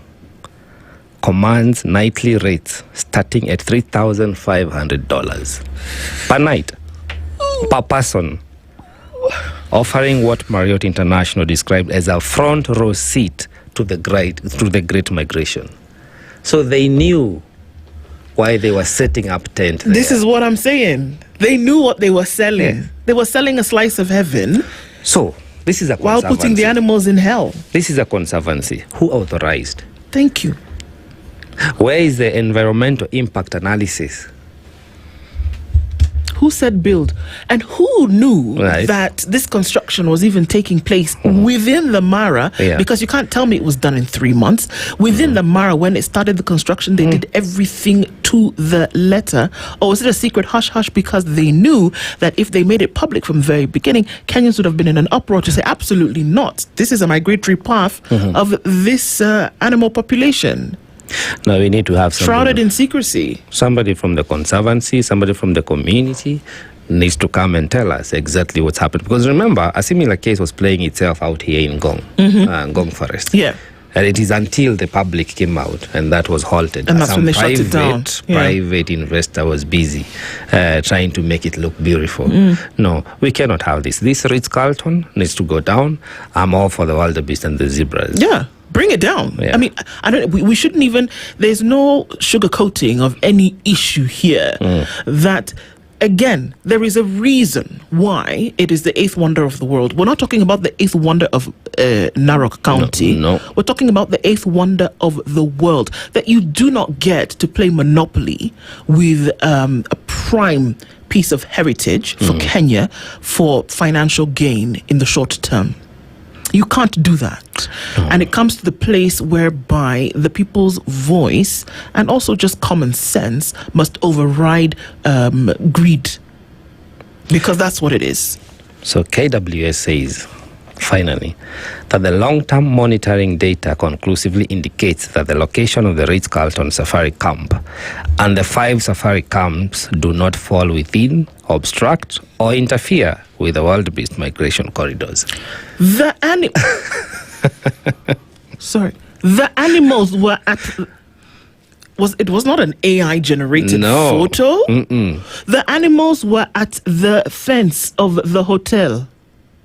Speaker 20: commands nightly rates starting at $3,500 per night, per person, offering what Marriott International described as a front row seat to the Great Migration. So they knew why they were setting up tent there.
Speaker 16: This is what I'm saying. They knew what they were selling. Yeah. They were selling a slice of heaven.
Speaker 20: So this is a
Speaker 16: while putting the animals in hell.
Speaker 20: This is a conservancy. Who authorized?
Speaker 16: Thank you.
Speaker 20: Where is the environmental impact analysis?
Speaker 16: Who said build? And who knew that this construction was even taking place within the Mara?
Speaker 20: Yeah.
Speaker 16: Because you can't tell me it was done in 3 months. Within the Mara, when it started the construction, they did everything to the letter. Or was it a secret hush-hush because they knew that if they made it public from the very beginning, Kenyans would have been in an uproar to say, absolutely not. This is a migratory path of this animal population.
Speaker 20: No, we need to have
Speaker 16: shrouded in secrecy.
Speaker 20: Somebody from the Conservancy, somebody from the community needs to come and tell us exactly what's happened. Because remember, a similar case was playing itself out here in Ngong Forest.
Speaker 16: Yeah.
Speaker 20: And it is until the public came out and that was halted.
Speaker 16: And that's when they shut it down.
Speaker 20: Private investor was busy trying to make it look beautiful. No, we cannot have this. This Ritz-Carlton needs to go down. I'm all for the wildebeest and the zebras.
Speaker 16: Yeah. Bring it down.
Speaker 20: Yeah.
Speaker 16: I mean, we shouldn't even, there's no sugarcoating of any issue here. That, again, there is a reason why it is the 8th wonder of the world. We're not talking about the 8th wonder of Narok County.
Speaker 20: No.
Speaker 16: We're talking about the 8th wonder of the world. That you do not get to play Monopoly with a prime piece of heritage for Kenya for financial gain in the short term. You can't do that. And it comes to the place whereby the people's voice and also just common sense must override greed. Because that's what it is.
Speaker 20: So KWS says, finally, that the long-term monitoring data conclusively indicates that the location of the Ritz-Carlton Safari Camp and the 5 safari camps do not fall within, obstruct, or interfere with the wildebeest migration corridors.
Speaker 16: The animals were at... It was not an AI-generated photo? The animals were at the fence of the hotel.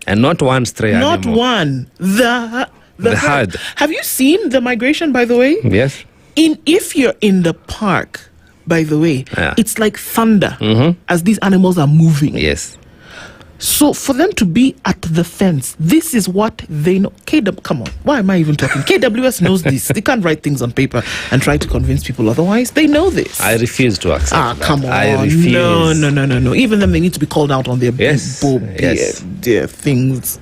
Speaker 20: And not one stray animal.
Speaker 16: Not one. The
Speaker 20: herd.
Speaker 16: Have you seen the migration, by the way?
Speaker 20: Yes.
Speaker 16: If you're in the park, by the way, it's like thunder as these animals are moving.
Speaker 20: Yes.
Speaker 16: So for them to be at the fence, this is what they know. Come on, why am I even talking? KWS knows this. They can't write things on paper and try to convince people otherwise. They know this.
Speaker 20: I refuse to accept that.
Speaker 16: Come on.
Speaker 20: I refuse.
Speaker 16: No. Even them, they need to be called out on their their things.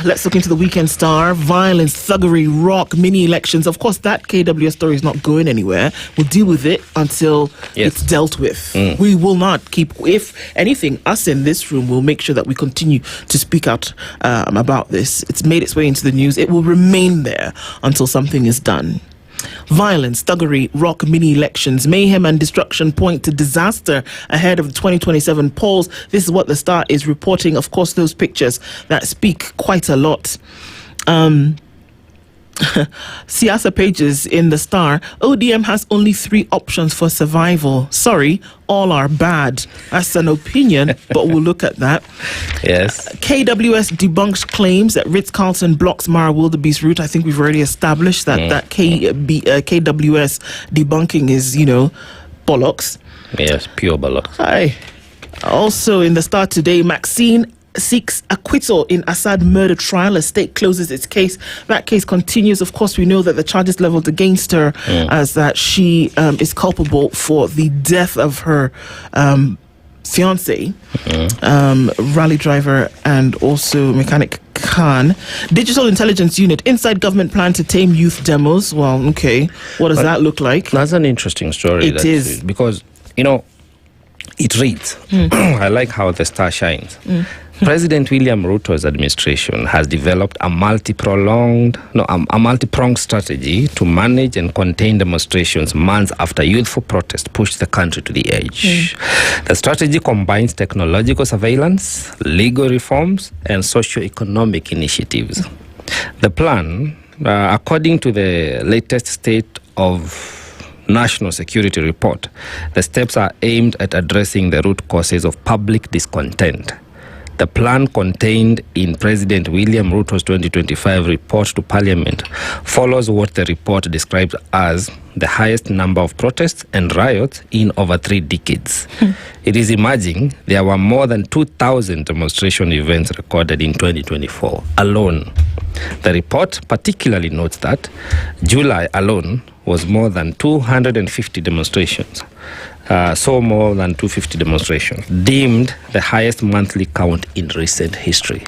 Speaker 16: Let's look into the Weekend Star. Violence, thuggery, rock, mini elections. Of course, that KWS story is not going anywhere. We'll deal with it until it's dealt with. We will not keep, if anything, us in this room will make sure that we continue to speak out about this. It's made its way into the news. It will remain there until something is done. Violence, thuggery, rock mini elections, mayhem and destruction point to disaster ahead of the 2027 polls. This is what the Star is reporting. Of course, those pictures that speak quite a lot. Siasa pages in the Star. ODM has only 3 options for survival. Sorry, all are bad. That's an opinion, but we'll look at that.
Speaker 20: Yes.
Speaker 16: KWS debunks claims that Ritz-Carlton blocks Mara wildebeest route. I think we've already established that KWS debunking is, bollocks.
Speaker 20: Yes, pure bollocks.
Speaker 16: Hi. Also in the Star today, Maxine seeks acquittal in Assad murder trial as state closes its case. That case continues. Of course, we know that the charges leveled against her as that she is culpable for the death of her fiance, rally driver and also mechanic Khan. Digital Intelligence Unit, inside government plan to tame youth demos. Well, okay. What does that look like?
Speaker 20: That's an interesting story.
Speaker 16: It is.
Speaker 20: Because, it reads, I like how the Star shines. President William Ruto's administration has developed a multi-pronged strategy to manage and contain demonstrations months after youthful protest pushed the country to the edge. The strategy combines technological surveillance, legal reforms, and socio-economic initiatives. The plan, according to the latest State of National Security Report, the steps are aimed at addressing the root causes of public discontent. The plan contained in President William Ruto's 2025 report to Parliament follows what the report describes as the highest number of protests and riots in over 3 decades. It is emerging there were more than 2,000 demonstration events recorded in 2024 alone. The report particularly notes that July alone was more than 250 demonstrations. saw more than 250 demonstrations, deemed the highest monthly count in recent history.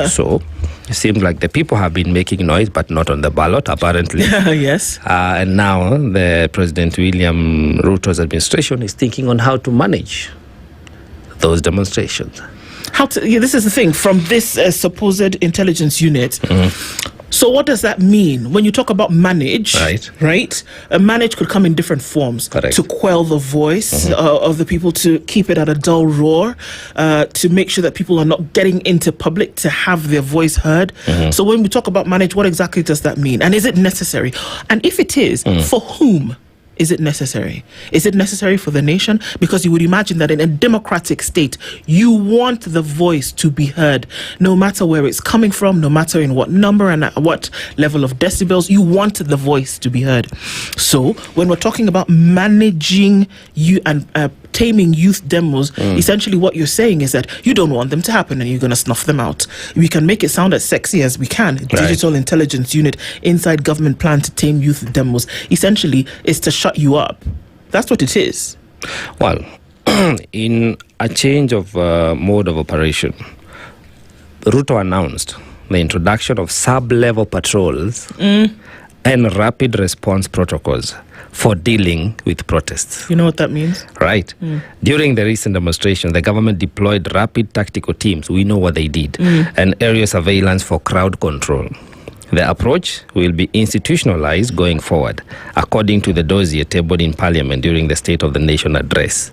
Speaker 20: So it seems like the people have been making noise, but not on the ballot, apparently.
Speaker 16: Yes.
Speaker 20: And now the President William Ruto's administration is thinking on how to manage those demonstrations.
Speaker 16: This is the thing, from this supposed intelligence unit. So what does that mean when you talk about manage? Right. Manage could come in different forms.
Speaker 20: Correct.
Speaker 16: To quell the voice of the people, to keep it at a dull roar, to make sure that people are not getting into public to have their voice heard. So when we talk about manage, what exactly does that mean? And is it necessary? And if it is, for whom is it necessary? Is it necessary for the nation? Because you would imagine that in a democratic state, you want the voice to be heard, no matter where it's coming from, no matter in what number and at what level of decibels, you want the voice to be heard. So when we're talking about managing you and taming youth demos, essentially what you're saying is that you don't want them to happen and you're going to snuff them out. We can make it sound as sexy as we can. Digital intelligence unit inside government plan to tame youth demos essentially is to shut you up. That's what it is.
Speaker 20: Well, in a change of mode of operation, Ruto announced the introduction of sub-level patrols and rapid response protocols for dealing with protests.
Speaker 16: You know what that means?
Speaker 20: Right. During the recent demonstration, the government deployed rapid tactical teams. We know what they did. And area surveillance for crowd control. The approach will be institutionalized going forward, according to the dossier tabled in Parliament during the State of the Nation address.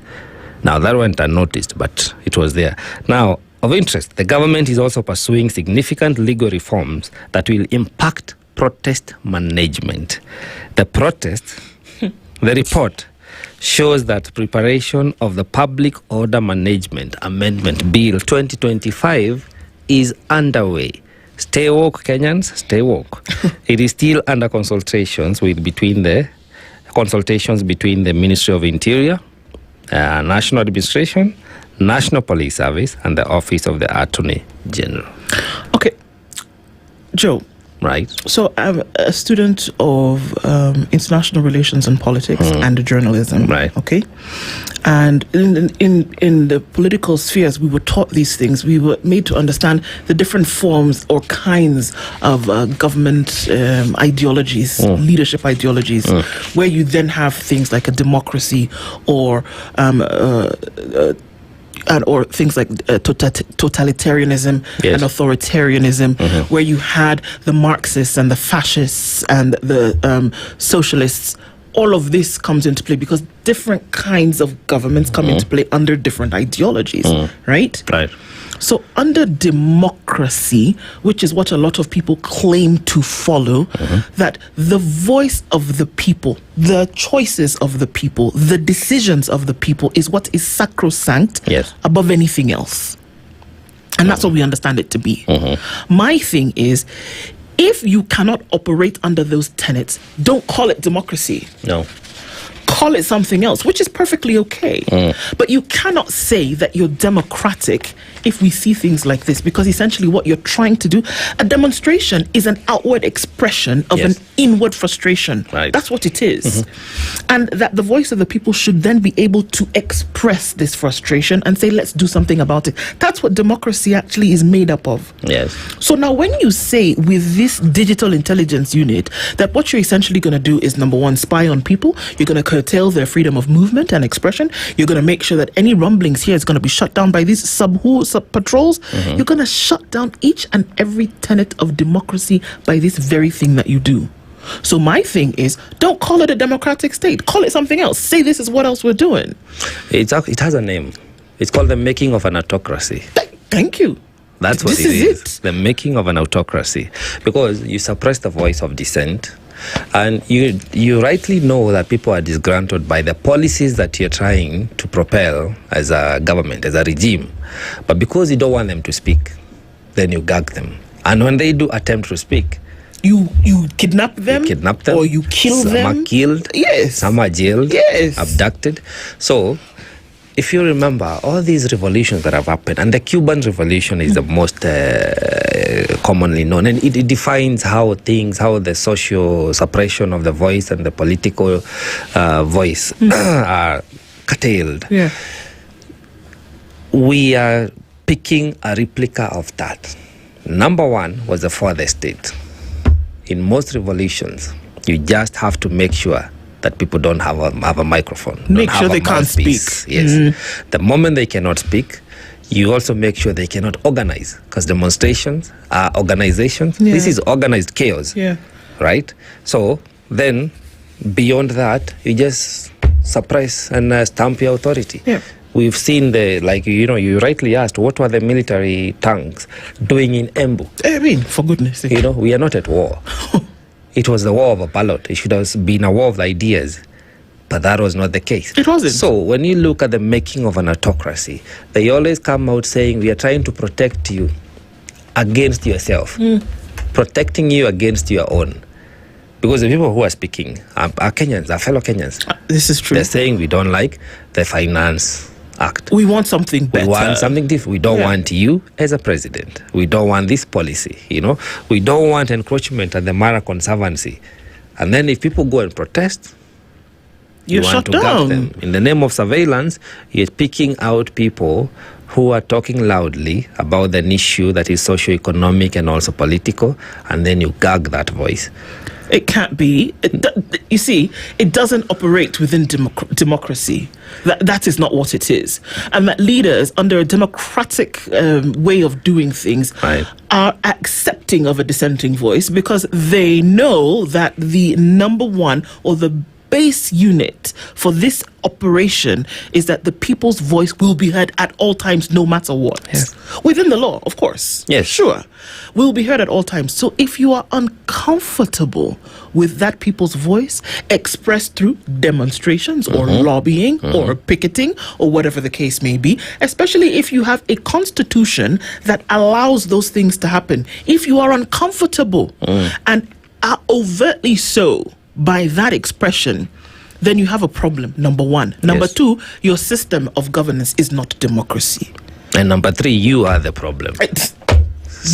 Speaker 20: Now, that went unnoticed, but it was there. Now, of interest, the government is also pursuing significant legal reforms that will impact protest management. The report shows that preparation of the Public Order Management Amendment Bill 2025 is underway. Stay woke, Kenyans, stay woke. It is still under consultations between the Ministry of Interior, National Administration, National Police Service, and the Office of the Attorney General.
Speaker 16: Okay, Joe.
Speaker 20: Right.
Speaker 16: So I'm a student of international relations and politics and journalism.
Speaker 20: Right.
Speaker 16: Okay. And in the political spheres, we were taught these things. We were made to understand the different forms or kinds of government ideologies, leadership ideologies, where you then have things like a democracy or things like totalitarianism and authoritarianism, where you had the Marxists and the fascists and the socialists. All of this comes into play because different kinds of governments come into play under different ideologies, right?
Speaker 20: Right.
Speaker 16: So under democracy, which is what a lot of people claim to follow, that the voice of the people, the choices of the people, the decisions of the people is what is sacrosanct above anything else. And that's what we understand it to be. My thing is, if you cannot operate under those tenets, don't call it democracy.
Speaker 20: No.
Speaker 16: Call it something else, which is perfectly okay. But you cannot say that you're democratic if we see things like this, because essentially what you're trying to do, a demonstration is an outward expression of an inward frustration.
Speaker 20: Right.
Speaker 16: That's what it is. And that the voice of the people should then be able to express this frustration and say, let's do something about it. That's what democracy actually is made up of.
Speaker 20: Yes.
Speaker 16: So now when you say with this digital intelligence unit that what you're essentially going to do is, number one, spy on people, you're going to curtail their freedom of movement and expression, you're going to make sure that any rumblings here is going to be shut down by these sub patrols, you're going to shut down each and every tenet of democracy by this very thing that you do. So my thing is, don't call it a democratic state. Call it something else. Say this is what else we're doing.
Speaker 20: It has a name. It's called the making of an autocracy.
Speaker 16: Thank you.
Speaker 20: That's what
Speaker 16: This
Speaker 20: it
Speaker 16: is
Speaker 20: is. The making of an autocracy. Because you suppress the voice of dissent. And you rightly know that people are disgruntled by the policies that you're trying to propel as a government, as a regime. But because you don't want them to speak, then you gag them. And when they do attempt to speak,
Speaker 16: you kidnap them, or you kill them.
Speaker 20: Some are killed.
Speaker 16: Yes.
Speaker 20: Some are jailed.
Speaker 16: Yes.
Speaker 20: Abducted. So, if you remember, all these revolutions that have happened, and the Cuban Revolution is the most commonly known, and it defines how the social suppression of the voice and the political voice are curtailed.
Speaker 16: Yeah.
Speaker 20: We are picking a replica of that. Number one was the fourth estate. In most revolutions, you just have to make sure that people don't have a microphone.
Speaker 16: Make sure they can't speak.
Speaker 20: Yes. The moment they cannot speak, you also make sure they cannot organize, because demonstrations are organizations.
Speaker 16: Yeah.
Speaker 20: This is organized chaos.
Speaker 16: Yeah.
Speaker 20: Right? So then, beyond that, you just suppress and stamp your authority.
Speaker 16: Yeah.
Speaker 20: We've seen you rightly asked, what were the military tanks doing in Embu?
Speaker 16: I mean, for goodness sake.
Speaker 20: We are not at war. It was the war of a ballot. It should have been a war of ideas. But that was not the case.
Speaker 16: It wasn't.
Speaker 20: So when you look at the making of an autocracy, they always come out saying, we are trying to protect you against yourself. Protecting you against your own. Because the people who are speaking are Kenyans, are fellow Kenyans.
Speaker 16: This is true.
Speaker 20: They're saying we don't like the Finance Act.
Speaker 16: We want something better.
Speaker 20: We want something different. We don't want you as a president. We don't want this policy, We don't want encroachment at the Mara Conservancy. And then if people go and protest,
Speaker 16: you're
Speaker 20: want
Speaker 16: shut
Speaker 20: to gag
Speaker 16: down.
Speaker 20: them. In the name of surveillance, you're picking out people who are talking loudly about an issue that is socio-economic and also political, and then you gag that voice.
Speaker 16: It can't be. You see, it doesn't operate within democracy. That is not what it is. And that leaders, under a democratic way of doing things, are accepting of a dissenting voice because they know that the number one or the base unit for this operation is that the people's voice will be heard at all times, no matter what.
Speaker 20: Yes.
Speaker 16: Within the law, of course.
Speaker 20: Yes.
Speaker 16: Sure. Will be heard at all times. So if you are uncomfortable with that people's voice expressed through demonstrations or lobbying or picketing or whatever the case may be, especially if you have a constitution that allows those things to happen, if you are uncomfortable and are overtly so by that expression, then you have a problem, number one. Number two, your system of governance is not democracy.
Speaker 20: And number three, you are the problem.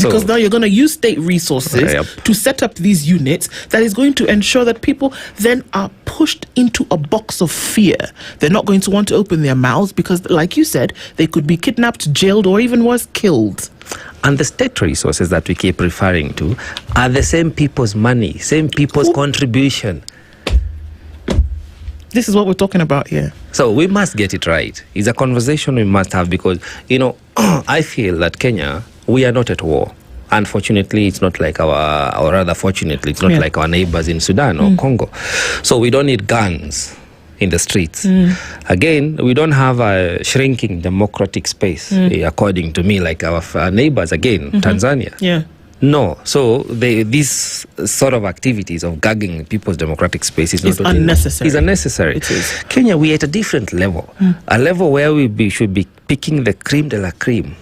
Speaker 16: Because now you're going to use state resources to set up these units that is going to ensure that people then are pushed into a box of fear. They're not going to want to open their mouths because, like you said, they could be kidnapped, jailed, or even worse, killed.
Speaker 20: And the state resources that we keep referring to are the same people's money, same people's contribution.
Speaker 16: This is what we're talking about here.
Speaker 20: So we must get it right. It's a conversation we must have because, I feel that Kenya, we are not at war. Unfortunately, it's not like or rather fortunately, it's not like our neighbors in Sudan or Congo. So we don't need guns in the streets. Again, we don't have a shrinking democratic space, according to me, like our neighbors, again, Tanzania.
Speaker 16: Yeah.
Speaker 20: No. So these sort of activities of gagging people's democratic space is not
Speaker 16: unnecessary.
Speaker 20: It's unnecessary.
Speaker 16: It is.
Speaker 20: Kenya, we're at a different level. A level where we should be picking the creme de la creme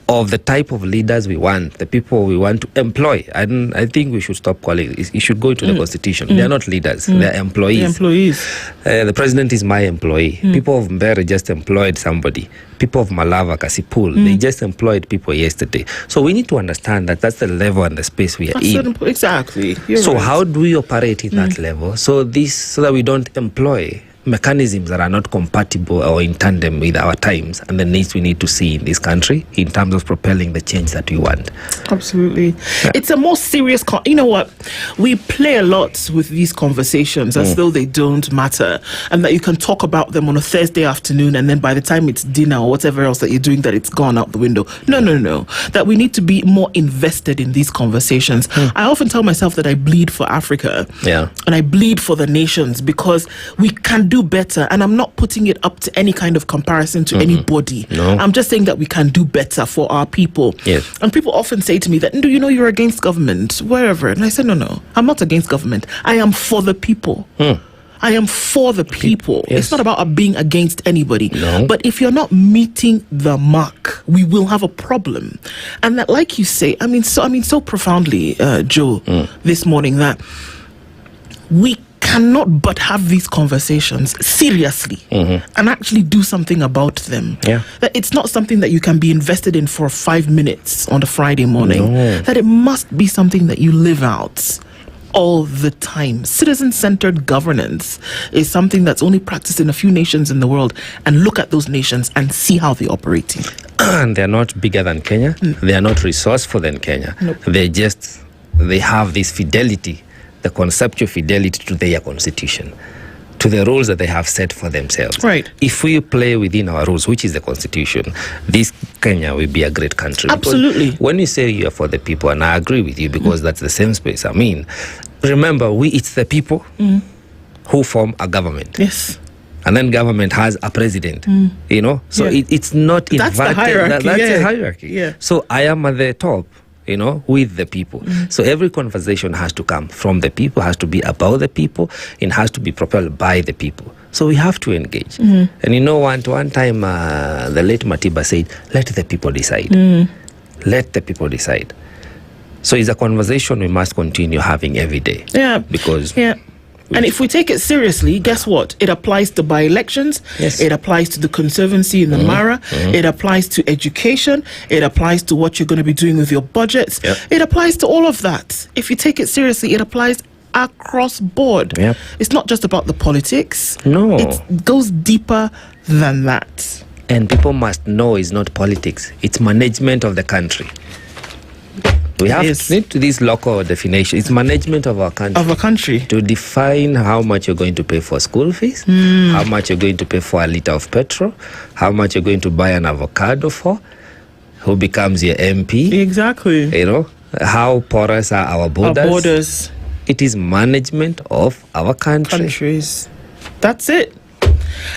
Speaker 20: of the type of leaders we want, the people we want to employ. And I think we should stop calling it. It should go into the constitution. They are not leaders. They are employees. The president is my employee. People of Mbere just employed somebody. People of Malava, Kasipul, they just employed people yesterday. So we need to understand that that's the level and the space we are in.
Speaker 16: Exactly.
Speaker 20: So how do we operate in that level? So that we don't employ mechanisms that are not compatible or in tandem with our times and the needs we need to see in this country in terms of propelling the change that we want.
Speaker 16: Absolutely. Yeah. It's a more serious... you know what? We play a lot with these conversations as though they don't matter and that you can talk about them on a Thursday afternoon and then by the time it's dinner or whatever else that you're doing, that it's gone out the window. No. That we need to be more invested in these conversations. I often tell myself that I bleed for Africa and I bleed for the nations because we can do better, and I'm not putting it up to any kind of comparison to anybody.
Speaker 20: No.
Speaker 16: I'm just saying that we can do better for our people.
Speaker 20: Yes.
Speaker 16: And people often say to me that, Ndu, you're against government, wherever. And I said, no, I'm not against government. I am for the people. I am for the people.
Speaker 20: Yes.
Speaker 16: It's not about being against anybody.
Speaker 20: No.
Speaker 16: But if you're not meeting the mark, we will have a problem. And that, like you say, so profoundly, Joe, this morning, that we cannot but have these conversations seriously and actually do something about them. That it's not something that you can be invested in for 5 minutes on a Friday morning. That it must be something that you live out all the time. Citizen-centered governance is something that's only practiced in a few nations in the world. And look at those nations and see how they're operating.
Speaker 20: And they're not bigger than Kenya. They are not resourceful than Kenya.
Speaker 16: Nope.
Speaker 20: They have this fidelity, the conceptual fidelity to their constitution, to the rules that they have set for themselves.
Speaker 16: Right.
Speaker 20: If we play within our rules, which is the constitution, this Kenya will be a great country.
Speaker 16: Absolutely.
Speaker 20: Because when you say you are for the people, and I agree with you because that's the same space. I mean, remember, it's the people who form a government.
Speaker 16: Yes.
Speaker 20: And then government has a president, you know? So it's not inverted.
Speaker 16: That's the hierarchy.
Speaker 20: That's a hierarchy.
Speaker 16: Yeah.
Speaker 20: So I am at the top, you know, with the people. So every conversation has to come from the people, has to be about the people, and has to be propelled by the people. So we have to engage. And you know, one time the late Matiba said, let the people decide. Let the people decide. So it's a conversation we must continue having every day.
Speaker 16: Yeah.
Speaker 20: Because...
Speaker 16: And if we take it seriously, guess what? It applies to by-elections.
Speaker 20: Yes.
Speaker 16: It applies to the Conservancy in the Mara. It applies to education. It applies to what you're going to be doing with your budgets.
Speaker 20: Yep.
Speaker 16: It applies to all of that. If you take it seriously, it applies across board.
Speaker 20: Yep.
Speaker 16: It's not just about the politics.
Speaker 20: No.
Speaker 16: It goes deeper than that.
Speaker 20: And people must know it's not politics. It's management of the country. We have to need to this local definition. It's management of our country.
Speaker 16: Of a country.
Speaker 20: To define how much you're going to pay for school fees, how much you're going to pay for a liter of petrol, how much you're going to buy an avocado for, who becomes your MP.
Speaker 16: Exactly.
Speaker 20: You know, how porous are our borders.
Speaker 16: Our borders.
Speaker 20: It is management of our
Speaker 16: countries. That's it.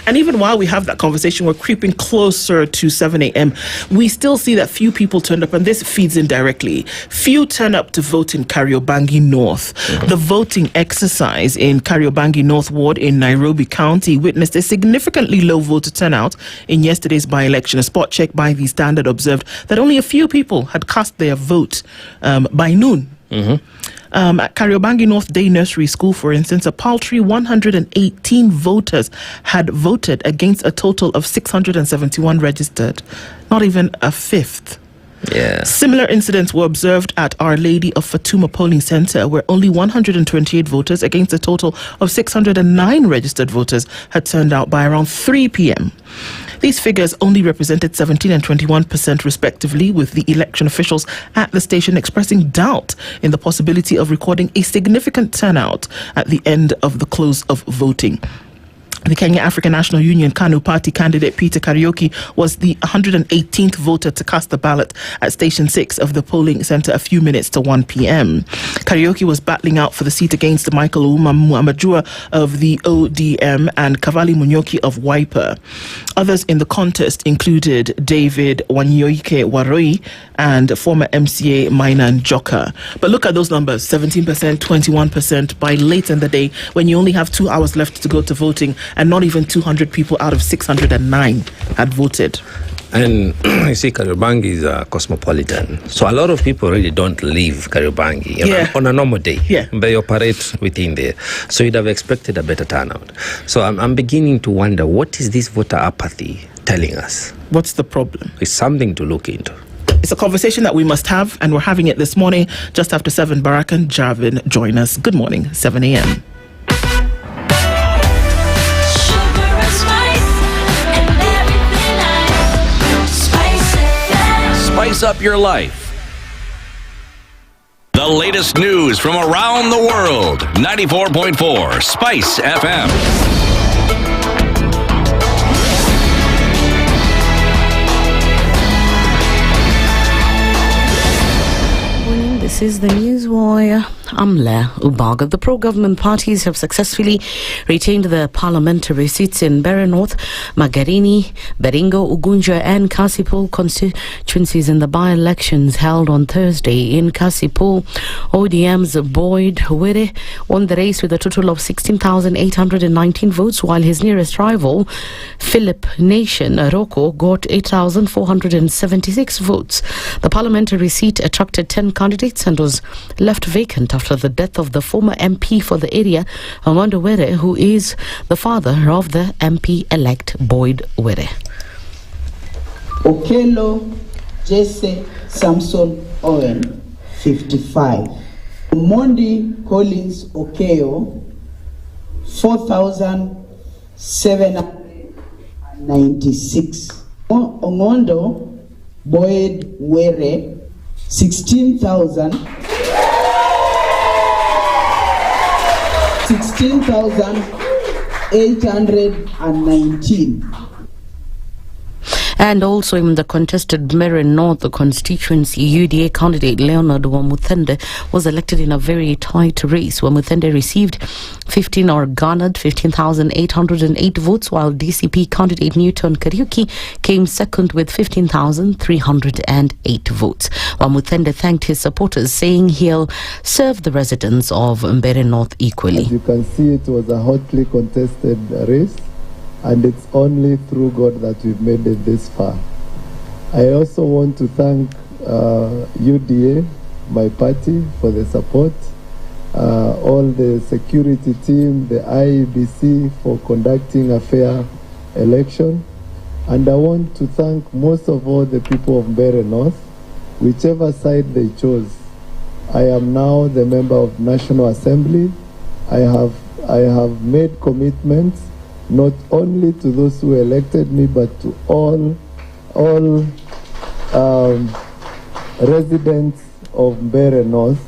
Speaker 16: And even while we have that conversation, we're creeping closer to 7 a.m. We still see that few people turned up, and this feeds in directly. Few turn up to vote in Kariobangi North. The voting exercise in Kariobangi North Ward in Nairobi County witnessed a significantly low voter turnout in yesterday's by-election. A spot check by the Standard observed that only a few people had cast their vote by noon. At Kariobangi North Day Nursery School, for instance, a paltry 118 voters had voted against a total of 671 registered. Not even a fifth.
Speaker 20: Yeah.
Speaker 16: Similar incidents were observed at Our Lady of Fatuma polling center, where only 128 voters against a total of 609 registered voters had turned out by around 3 p.m. These figures only represented 17% and 21% respectively, with the election officials at the station expressing doubt in the possibility of recording a significant turnout at the end of the close of voting. The Kenya African National Union KANU party candidate Peter Kariuki was the 118th voter to cast the ballot at Station 6 of the polling centre a few minutes to 1 p.m. Kariuki was battling out for the seat against Michael Amajua of the ODM and Kavali Munyoki of Wiper. Others in the contest included David Wanyoike Waroi and former MCA Maina Njoka. But look at those numbers, 17%, 21% by late in the day, when you only have 2 hours left to go to voting, and not even 200 people out of 609 had voted.
Speaker 20: And you see, Kariobangi is cosmopolitan. So a lot of people really don't leave Kariobangi on a normal day. They operate within there. So you'd have expected a better turnout. So I'm beginning to wonder, what is this voter apathy telling us?
Speaker 16: What's the problem?
Speaker 20: It's something to look into.
Speaker 16: It's a conversation that we must have, and we're having it this morning just after 7. Barak and Javin join us. Good morning, 7 a.m.
Speaker 4: Spice up your life. The latest news from around the world. 94.4 Spice FM.
Speaker 1: This is the Newswire. I'm Le Ubaga. The pro-government parties have successfully retained the parliamentary seats in Bere North, Magarini, Baringo, Ugunja and Kasipul constituencies in the by-elections held on Thursday. In Kasipul, ODM's Boyd Were won the race with a total of 16,819 votes, while his nearest rival, Philip Nation Roko, got 8,476 votes. The parliamentary seat attracted 10 candidates and was left vacant after the death of the former MP for the area, Ndu Okoh, who is the father of the MP-elect Boyd Were.
Speaker 21: Okello Jesse Samson Owen, 55. Mondi Collins Okoh, 4,796. Ongondo Boyd Were, 16,819.
Speaker 1: And also in the contested Mary North constituency, UDA candidate Leonard Wamuthende was elected in a very tight race. Wamuthende received garnered 15,808 votes, while DCP candidate Newton Kariuki came second with 15,308 votes. Wamuthende thanked his supporters, saying he'll serve the residents of Mbeere North equally.
Speaker 2: As you can see, it was a hotly contested race, and it's only through God that we've made it this far. I also want to thank UDA, my party, for the support, all the security team, the IEBC for conducting a fair election, and I want to thank most of all the people of Mbeere North, whichever side they chose. I am now the member of National Assembly. I have made commitments not only to those who elected me, but to all residents of Mbeere North.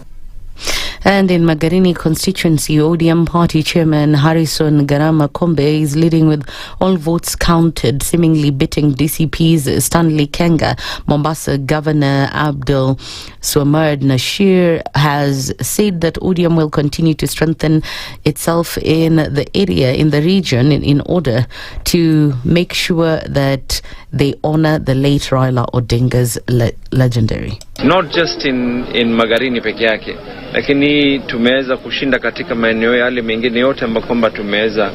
Speaker 1: And in Magarini constituency, ODM party chairman Harrison Garama Kombe is leading with all votes counted, seemingly beating DCP's Stanley Kenga. Mombasa Governor Abdul Swamard Nashir has said that ODM will continue to strengthen itself in the area, in the region, in order to make sure that they honor the late Raila Odinga's legendary.
Speaker 22: Not just in Magarini peke yake, lakini tumeweza kushinda katika maeneo yale mengine yote ambapo kwamba tumeweza.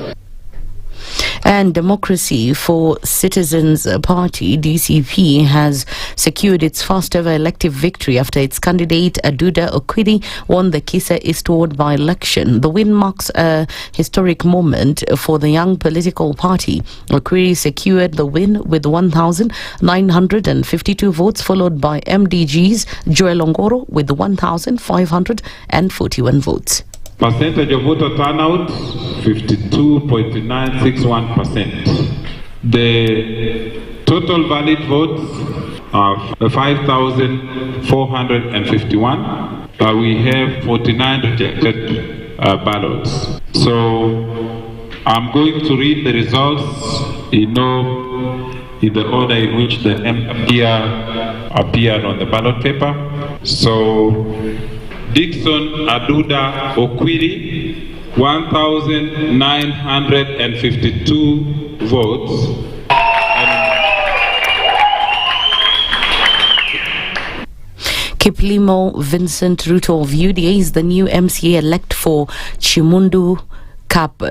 Speaker 1: And Democracy for Citizens Party, DCP, has secured its first ever elective victory after its candidate Ndu Okoh won the Kisa Eastward by-election. The win marks a historic moment for the young political party. Okoh secured the win with 1,952 votes, followed by MDG's Joel Ongoro with 1,541 votes.
Speaker 23: Percentage of voter turnout, 52.961%. The total valid votes are 5,451. We have 49 rejected ballots. So I'm going to read the results in the order in which the appeared on the ballot paper. So Dixon Aduda Okwiri, 1,952 votes.
Speaker 1: Kiplimo Vincent Ruto of UDA is the new MCA elect for Chimundu Kap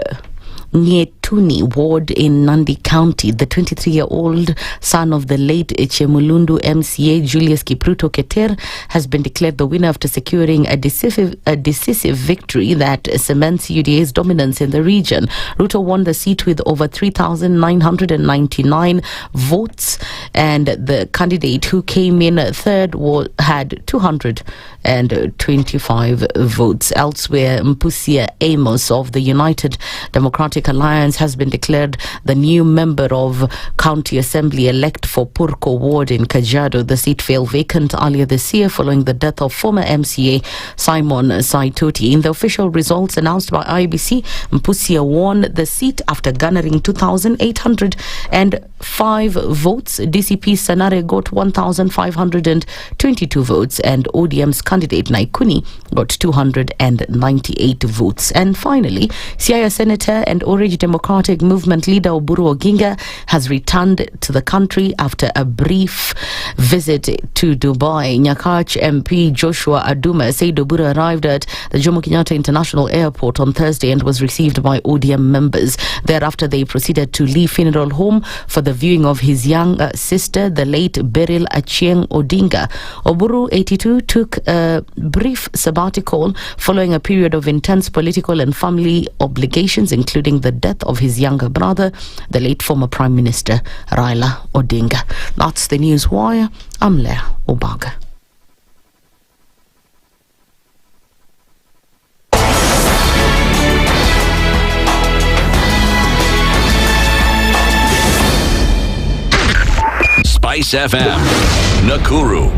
Speaker 1: Nyetuni ward in Nandi County. The 23-year-old son of the late Chemulundu MCA Julius Kipruto Keter has been declared the winner after securing a decisive victory that cements UDA's dominance in the region. Ruto won the seat with over 3,999 votes, and the candidate who came in third had 225 votes. Elsewhere, Mpusia Amos of the United Democratic Alliance has been declared the new member of County Assembly elect for Purko ward in Kajiado. The seat fell vacant earlier this year following the death of former MCA Simon Saitoti. In the official results announced by IBC, Mpusia won the seat after garnering 2,805 votes. DCP Sanare got 1,522 votes, and ODM's candidate Naikuni got 298 votes. And finally, Siaya Senator and Orange Democratic Movement leader Oburu Oginga has returned to the country after a brief visit to Dubai. Nyakach MP Joshua Aduma said Oburu arrived at the Jomo Kenyatta International Airport on Thursday and was received by ODM members. Thereafter, they proceeded to Lee Funeral Home for the viewing of his young sister, the late Beryl Achieng Odinga. Oburu, 82, took a brief sabbatical following a period of intense political and family obligations, including the death of his younger brother, the late former Prime Minister Raila Odinga. That's the News Wire. I'm Leah Obaga.
Speaker 4: Spice FM. Nakuru.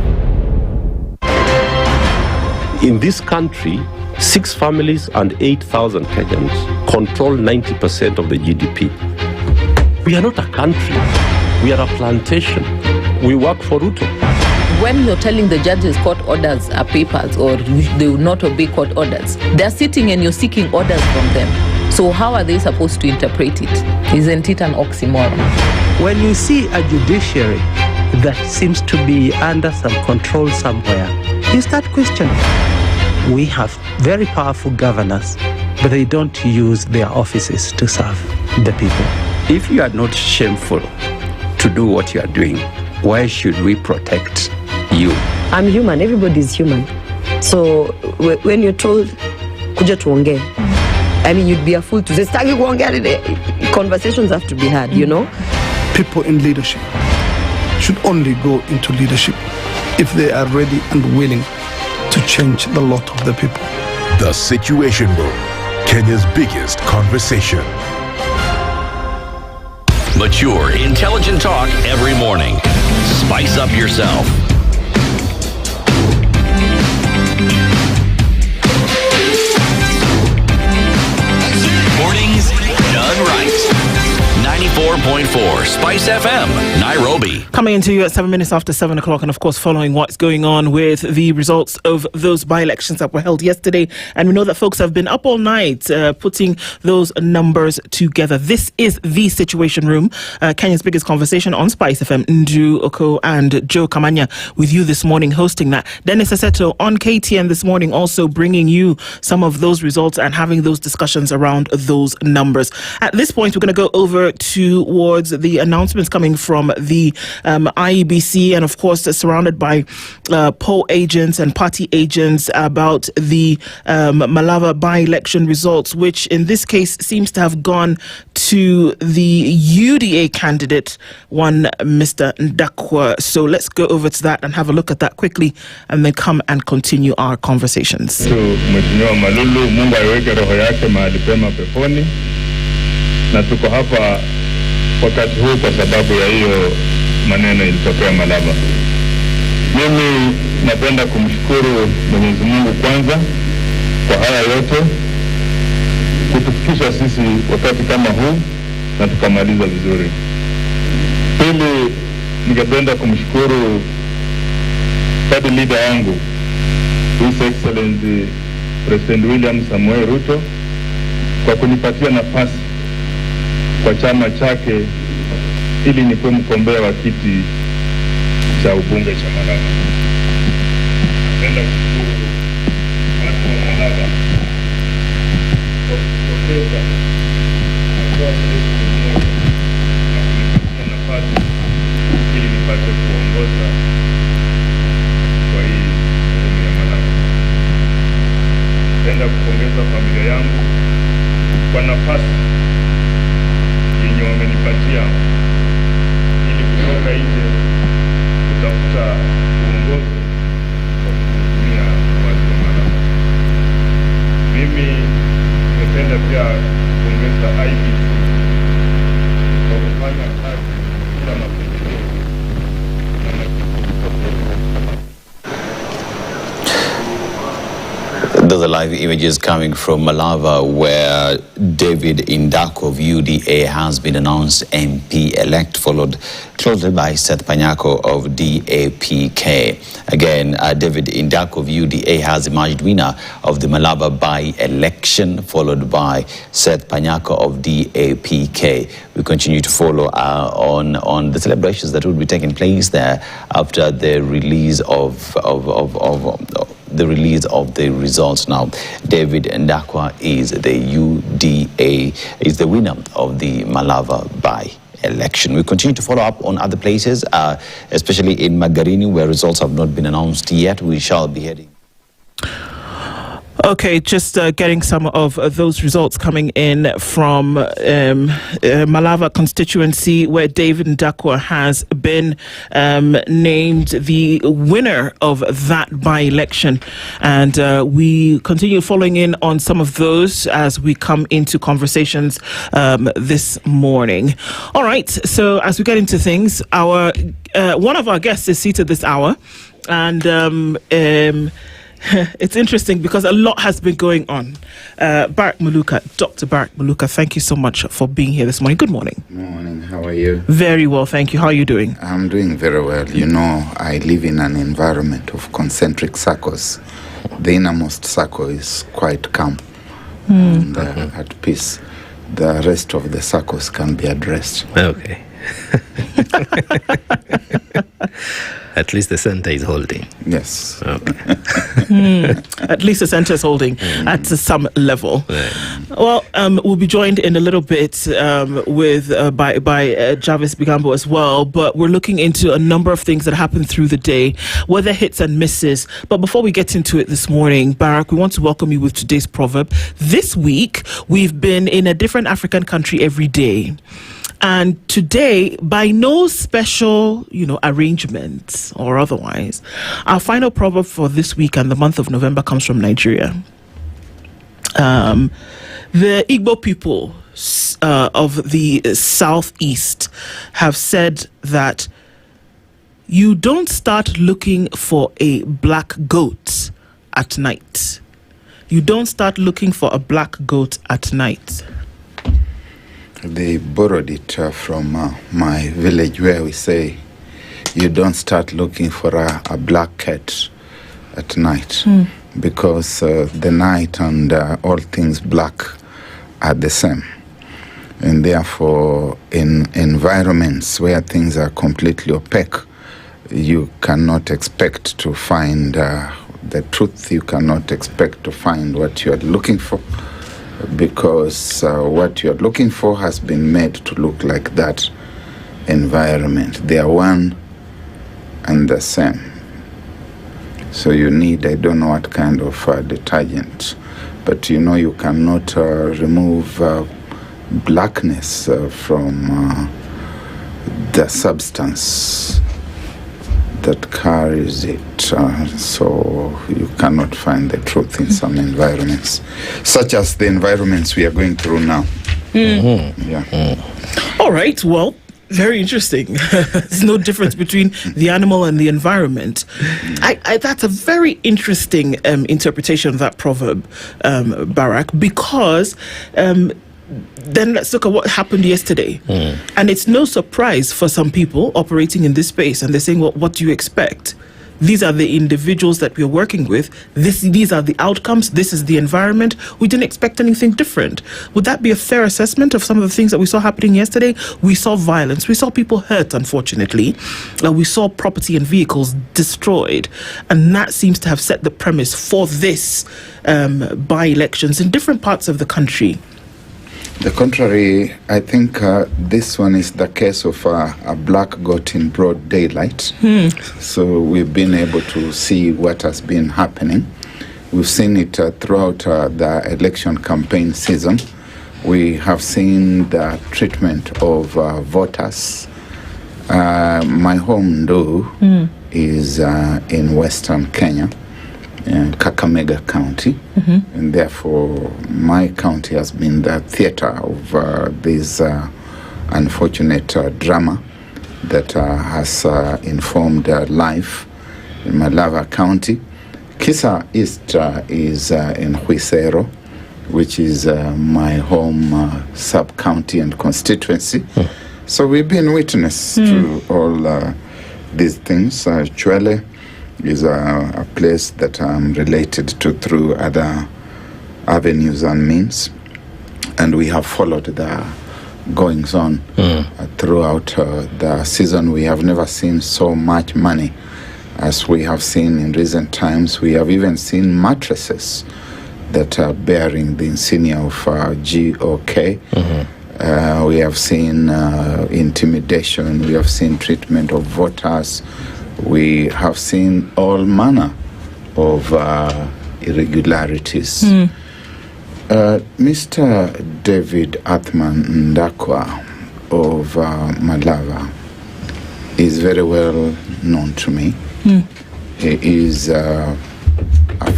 Speaker 3: In this country, 6 families and 8,000 Kenyans control 90% of the GDP. We are not a country. We are a plantation. We work for Ruto.
Speaker 10: When you're telling the judges court orders are papers or they will not obey court orders, they're sitting and you're seeking orders from them. So how are they supposed to interpret it? Isn't it an oxymoron?
Speaker 6: When you see a judiciary that seems to be under some control somewhere, you start questioning. We have very powerful governors, but they don't use their offices to serve the people.
Speaker 7: If you are not shameful to do what you are doing, why should we protect you?
Speaker 24: I'm human. Everybody's human. So when you're told, kuja tuongee, I mean, you'd be a fool to say, stagi kuongea. Conversations have to be had, you know?
Speaker 15: People in leadership should only go into leadership if they are ready and willing to change the lot of the people.
Speaker 5: The Situation Room, Kenya's biggest conversation.
Speaker 4: Mature, intelligent talk every morning. Spice up yourself. Mornings done right. 94.4 Spice FM, Nairobi.
Speaker 16: Coming into you at 7 minutes after 7 o'clock, and of course following what's going on with the results of those by-elections that were held yesterday. And we know that folks have been up all night putting those numbers together. This is the Situation Room, Kenya's biggest conversation on Spice FM. Ndu Okoh and Joe Kamanya with you this morning hosting that. Dennis Aseto on KTN this morning also bringing you some of those results and having those discussions around those numbers. At this point, we're going to go over towards the announcements coming from the IEBC and of course surrounded by poll agents and party agents about the Malava by-election results, which in this case seems to have gone to the UDA candidate, one Mr. Ndu Okoh. So let's go over to that and have a look at that quickly and then come and continue our conversations.
Speaker 25: Mheshimiwa Malulu, Mungu aiweke roho yake mahali pema peponi. Na tuko hapa wakati huu kwa sababu ya hiyo maneno ilitokea Malava. Mimi napenda kumshukuru Mwenyezi Mungu kwanza kwa haya yote, kutufikisha sisi wakati kama huu na tukamaliza vizuri. Pili, ningependa kumshukuru party leader yangu, His Excellency President William Samoei Ruto, kwa kunipatia nafasi kwa chama chake ili nikuwe mgombea wa kiti cha ubunge cha Malava. Napenda kushukuru watu wa Malava kwa kupoteza kwa kunipatia nafasi ili nipate kuongoza kwa hii sehemu ya Malava. Napenda kupongeza familia yangu kwa nafasi yenye wamenipatia ili kutoka nje kutafuta uongozi kwa kuhudumia watu wa Malava. Mimi nimependa pia kupongeza IEBC kwa kufanya kazi bila mapendeleo na
Speaker 26: Those are live images coming from Malava, where David Ndu Okoh of UDA has been announced MP-elect, followed closely by Seth Panyako of DAPK. Again, David Ndu Okoh of UDA has emerged winner of the Malava by-election, followed by Seth Panyako of DAPK. We continue to follow on the celebrations that will be taking place there after the release of the results. Now, David Ndu Okoh is the UDA, is the winner of the Malava by-election. We continue to follow up on other places, especially in Magarini, where results have not been announced yet. We shall be heading.
Speaker 16: Okay, just getting some of those results coming in from Malava constituency, where David Ndu Okoh has been named the winner of that by-election. And we continue following in on some of those as we come into conversations this morning. All right, so as we get into things, our one of our guests is seated this hour, and it's interesting because a lot has been going on. Barak Muluka, Dr. Barak Muluka, thank you so much for being here this morning. Good morning.
Speaker 8: Morning, how are you?
Speaker 16: Very well, thank you. How are you doing?
Speaker 8: I'm doing very well. You know, I live in an environment of concentric circles. The innermost circle is quite calm and at peace. The rest of the circles can be addressed.
Speaker 20: Okay. At least the center is holding.
Speaker 8: Yes.
Speaker 20: Okay.
Speaker 16: At least the center is holding at some level. Well, we'll be joined in a little bit with by Jarvis Bigambo as well, but we're looking into a number of things that happened through the day, whether hits and misses. But before we get into it this morning, Barak, we want to welcome you with today's proverb. This week, we've been in a different African country every day. And today, by no special, arrangements or otherwise, our final proverb for this week and the month of November comes from Nigeria. The Igbo people of the southeast have said that you don't start looking for a black goat at night. You don't start looking for a black goat at night.
Speaker 8: They borrowed it from my village, where we say you don't start looking for a black cat at night, because the night and all things black are the same. And therefore, in environments where things are completely opaque, you cannot expect to find the truth. You cannot expect to find what you are looking for, because what you're looking for has been made to look like that environment. They are one and the same. So you need, I don't know what kind of detergent, but you cannot remove blackness from the substance that carries it, so you cannot find the truth in some environments, such as the environments we are going through now.
Speaker 16: All right, well, very interesting. There's no difference between the animal and the environment. That's a very interesting interpretation of that proverb, Barak, because then let's look at what happened yesterday. And it's no surprise for some people operating in this space, and they're saying, well, what do you expect? These are the individuals that we're working with. These are the outcomes. This is the environment. We didn't expect anything different. Would that be a fair assessment of some of the things that we saw happening yesterday? We saw violence. We saw people hurt, unfortunately. We saw property and vehicles destroyed. And that seems to have set the premise for this by-elections in different parts of the country.
Speaker 8: The contrary, I think this one is the case of a black goat in broad daylight. So we've been able to see what has been happening. We've seen it throughout the election campaign season. We have seen the treatment of voters. My home, Ndu, is in Western Kenya, Kakamega County, and therefore my county has been the theater of this unfortunate drama that has informed life in Malava County. Kisa East is in Huisero, which is my home sub-county and constituency. So we've been witness to all these things. Chwele is a place that I'm related to through other avenues and means, and we have followed the goings on throughout the season. We have never seen so much money as we have seen in recent times. We have even seen mattresses that are bearing the insignia of GOK. We have seen intimidation. We have seen treatment of voters. We have seen all manner of irregularities. Mr. David Athman Ndakwa of Malava is very well known to me. He is a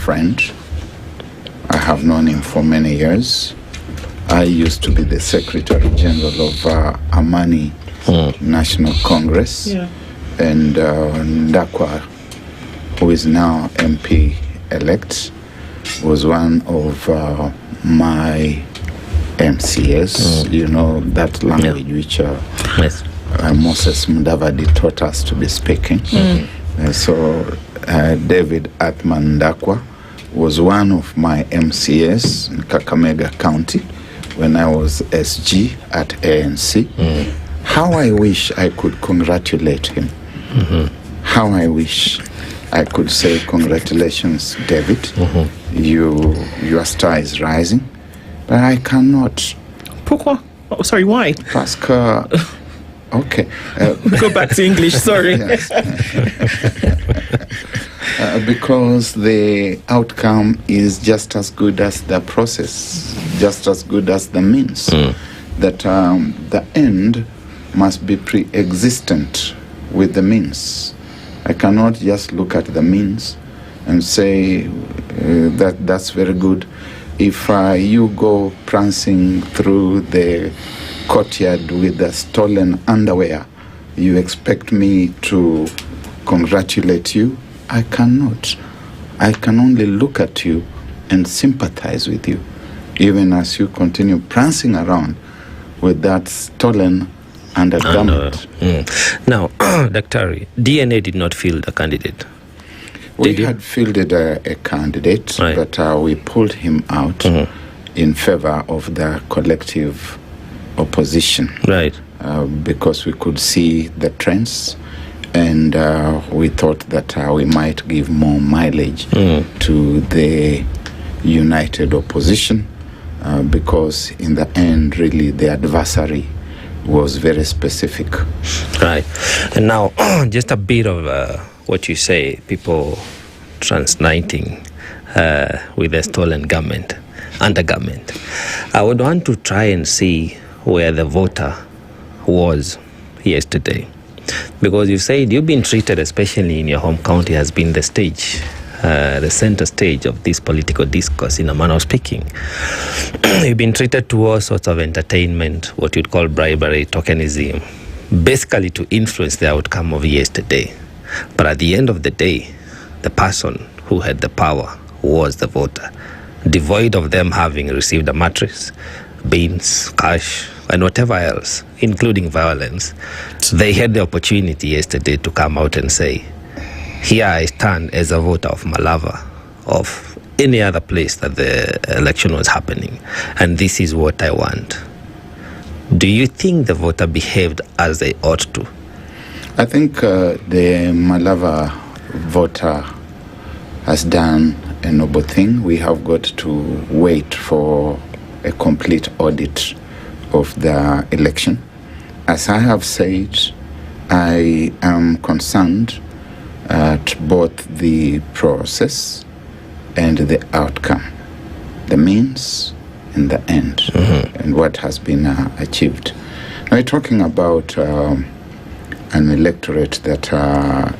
Speaker 8: friend. I have known him for many years. I used to be the Secretary General of Amani National Congress. And Ndakwa, who is now MP-elect, was one of my MCS, you know, that language which Moses Mudavadi taught us to be speaking. So David Athman Ndakwa was one of my MCS in Kakamega County when I was SG at ANC. How I wish I could congratulate him. How I wish I could say, congratulations, David. Your star is rising. But I cannot.
Speaker 16: Pourquoi? Oh, sorry, why?
Speaker 8: Parce que... Okay.
Speaker 16: Go back to English, sorry.
Speaker 8: Because the outcome is just as good as the process, just as good as the means. That the end must be pre-existent with the means. I cannot just look at the means and say that's very good. If you go prancing through the courtyard with the stolen underwear, you expect me to congratulate you? I cannot. I can only look at you and sympathize with you, even as you continue prancing around with that stolen undergarment.
Speaker 20: Now, Dr. DNA did not field a candidate.
Speaker 8: We had fielded a candidate, but we pulled him out in favor of the collective opposition. Because we could see the trends, and we thought that we might give more mileage to the united opposition, because in the end, really, the adversary was very specific.
Speaker 20: And now, just a bit of what you say, people transniting with a stolen undergarment. I would want to try and see where the voter was yesterday. Because you said you've been treated, especially in your home county, has been the stage, the center stage of this political discourse, in a manner of speaking. You've been treated to all sorts of entertainment, what you'd call bribery, tokenism, basically to influence the outcome of yesterday. But at the end of the day, the person who had the power was the voter, devoid of them having received a mattress, beans, cash, and whatever else, including violence. They had the opportunity yesterday to come out and say, here I stand as a voter of Malava, of any other place that the election was happening, and this is what I want. Do you think the voter behaved as they ought to?
Speaker 8: I think the Malava voter has done a noble thing. We have got to wait for a complete audit of the election. As I have said, I am concerned at both the process and the outcome, the means and the end, and what has been achieved. Now, we're talking about an electorate that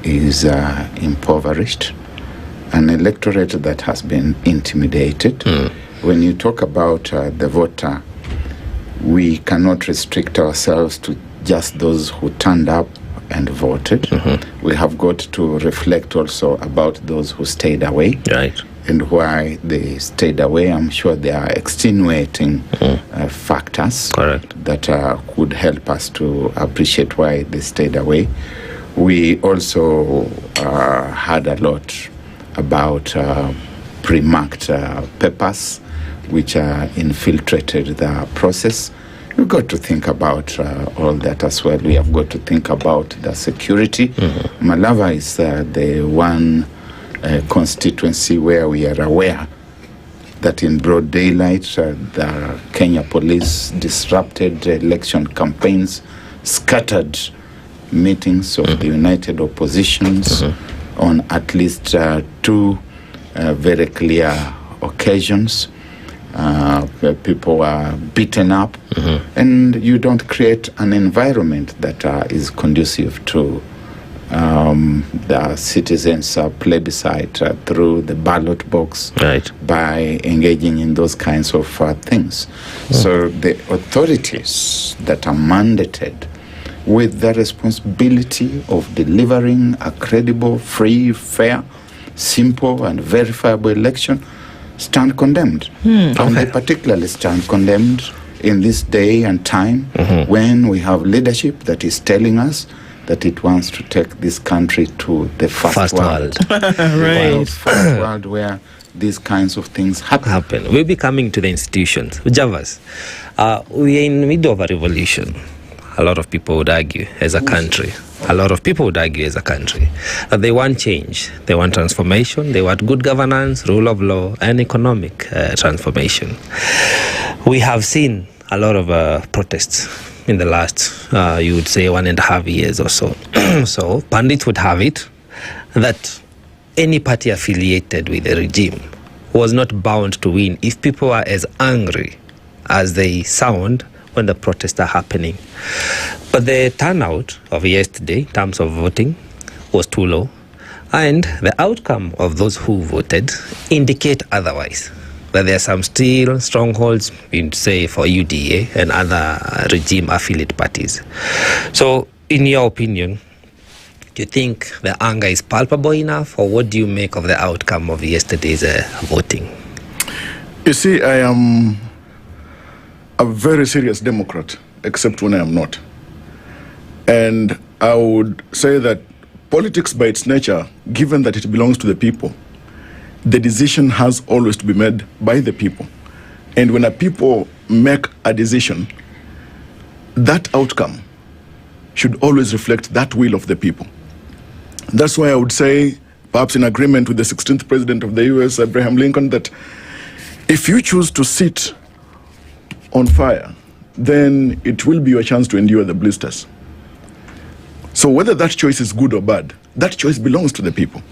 Speaker 8: is impoverished, an electorate that has been intimidated. When you talk about the voter, we cannot restrict ourselves to just those who turned up and voted. We have got to reflect also about those who stayed away. And why they stayed away. I'm sure there are extenuating factors that could help us to appreciate why they stayed away. We also heard a lot about pre-marked papers which infiltrated the process. We've got to think about all that as well. We have got to think about the security. Malava is the one constituency where we are aware that in broad daylight the Kenya police disrupted election campaigns, scattered meetings of the united oppositions on at least two very clear occasions where people are beaten up, and you don't create an environment that is conducive to the citizens' plebiscite through the ballot box, by engaging in those kinds of things. So the authorities that are mandated with the responsibility of delivering a credible, free, fair, simple and verifiable election stand condemned. And they particularly stand condemned in this day and time when we have leadership that is telling us that it wants to take this country to the first world. First world where these kinds of things happen.
Speaker 20: We'll be coming to the institutions. Javas, we are in the middle of a revolution. A lot of people would argue as a country. That they want change. They want transformation. They want good governance, rule of law, and economic transformation. We have seen a lot of protests in the last, you would say, 1.5 years or so. So pundits would have it that any party affiliated with the regime was not bound to win if people are as angry as they sound when the protests are happening. But the turnout of yesterday in terms of voting was too low, and the outcome of those who voted indicate otherwise. That there are some still strongholds, you'd say, for UDA and other regime affiliate parties. So, in your opinion, do you think the anger is palpable enough, or what do you make of the outcome of yesterday's voting?
Speaker 15: You see, I am a very serious Democrat, except when I am not. And I would say that politics by its nature, given that it belongs to the people, the decision has always to be made by the people. And when a people make a decision, that outcome should always reflect that will of the people. That's why I would say, perhaps in agreement with the 16th President of the US, Abraham Lincoln, that if you choose to sit on fire, then it will be your chance to endure the blisters. So whether that choice is good or bad, that choice belongs to the people.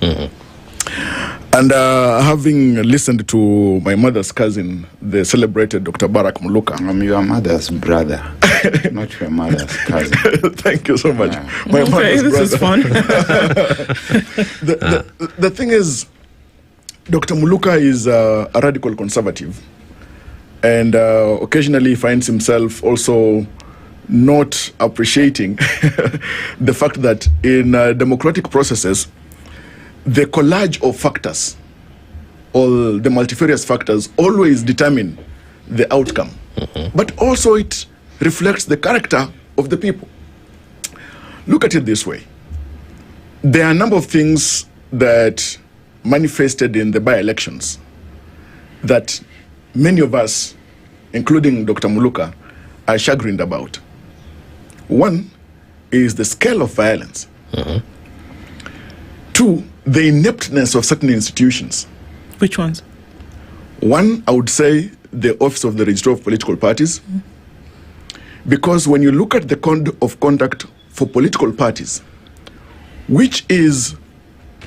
Speaker 15: And having listened to my mother's cousin, the celebrated Dr. Barak Muluka.
Speaker 8: I'm your mother's brother, not your mother's cousin.
Speaker 15: Thank you so much. My mother's
Speaker 16: this
Speaker 15: brother.
Speaker 16: is fun.
Speaker 15: The thing is, Dr. Muluka is a radical conservative, and occasionally finds himself also not appreciating the fact that in democratic processes, the collage of factors, or the multifarious factors, always determine the outcome. But also it reflects the character of the people. Look at it this way. There are a number of things that manifested in the by-elections that many of us, including Dr. Muluka, are chagrined about. One is the scale of violence. Two, the ineptness of certain institutions.
Speaker 16: Which ones?
Speaker 15: One, I would say the Office of the Registrar of Political Parties. Because when you look at the code of conduct for political parties, which is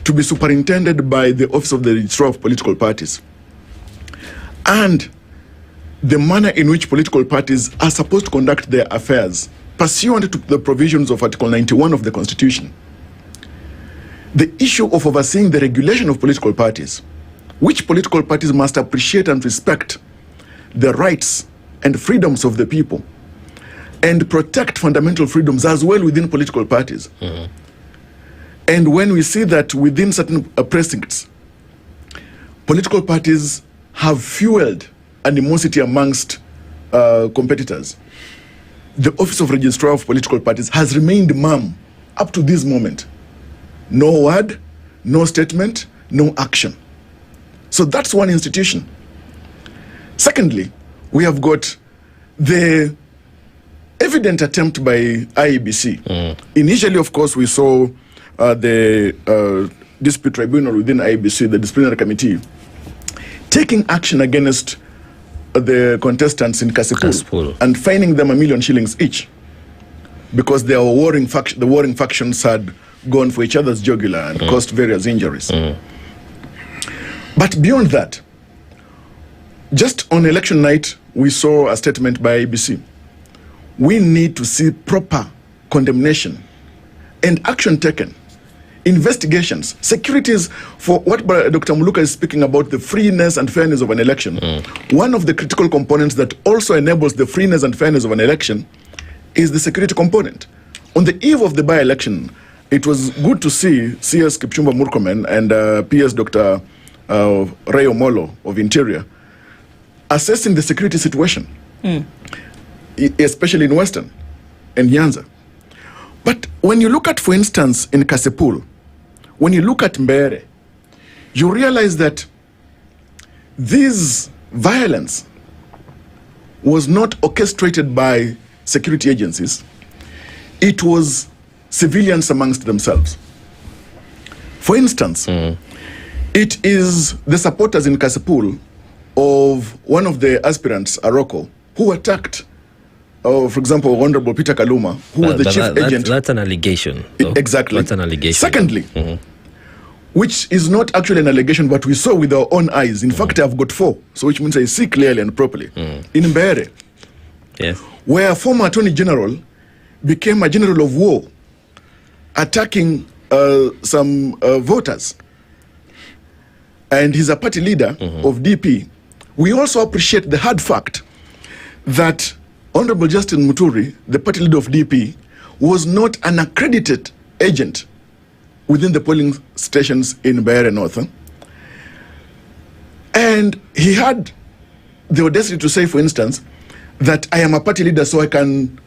Speaker 15: to be superintended by the Office of the Registrar of Political Parties, and the manner in which political parties are supposed to conduct their affairs, pursuant to the provisions of Article 91 of the Constitution, the issue of overseeing the regulation of political parties, which political parties must appreciate and respect the rights and freedoms of the people, and protect fundamental freedoms as well within political parties. And when we see that within certain precincts, political parties have fueled animosity amongst competitors, the Office of Registrar of Political Parties has remained mum up to this moment. No word, no statement, no action. So that's one institution. Secondly, we have got the evident attempt by IEBC. Initially, of course, we saw the dispute tribunal within IEBC, the disciplinary committee, taking action against the contestants in Kasipul and fining them $1 million shillings each, because the warring factions had gone for each other's jugular and caused various injuries. But beyond that, just on election night, we saw a statement by ABC. We need to see proper condemnation and action taken, investigations, securities for what Dr. Muluka is speaking about, the freeness and fairness of an election. One of the critical components that also enables the freeness and fairness of an election is the security component. On the eve of the by-election, it was good to see CS Kipchumba Murkomen and PS Dr. Ray Omolo of Interior assessing the security situation, especially in Western and Nyanza. But when you look at, for instance, in Kasipul, when you look at Mbere, you realize that this violence was not orchestrated by security agencies. It was civilians amongst themselves. For instance, it is the supporters in Kasipul of one of the aspirants, Aroko, who attacked, for example, Honorable Peter Kaluma, who was the chief agent.
Speaker 20: That's an allegation.
Speaker 15: Exactly.
Speaker 20: That's an allegation.
Speaker 15: Secondly, which is not actually an allegation, but we saw with our own eyes. In fact, I've got 4, so which means I see clearly and properly. In Mbere, where a former Attorney General became a general of war, attacking some voters, and he's a party leader of DP. We also appreciate the hard fact that Honorable Justin Muturi, the party leader of DP, was not an accredited agent within the polling stations in Mbeere North. And he had the audacity to say, for instance, that I am a party leader, so I can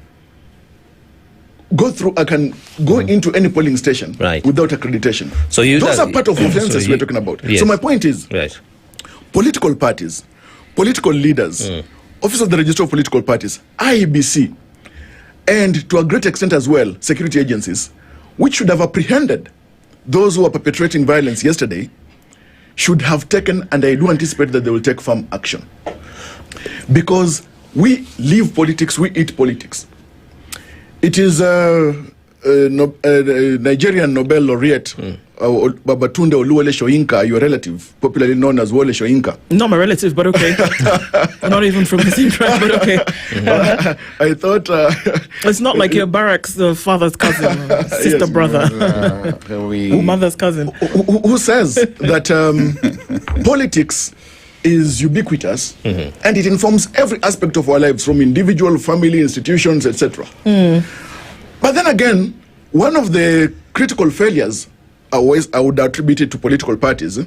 Speaker 15: go into any polling station without accreditation.
Speaker 20: So
Speaker 15: those are part of offenses we're talking about.
Speaker 20: Yes.
Speaker 15: So my point is, political parties, political leaders, Office of the Registrar of Political Parties, IEBC, and to a great extent as well, security agencies, which should have apprehended those who are perpetrating violence yesterday, should have taken, and I do anticipate that they will take firm action. Because we live politics, we eat politics. It is Nigerian Nobel laureate, Babatunde Oluwole Soyinka, your relative, popularly known as Wole Soyinka.
Speaker 16: Not my relative, but okay. Not even from the same tribe, but okay.
Speaker 15: I thought...
Speaker 16: it's not like your Barack's father's cousin, sister, brother, mother's cousin.
Speaker 15: Who says that politics is ubiquitous and it informs every aspect of our lives, from individual, family, institutions, etc. But then again, one of the critical failures I would attribute it to political parties,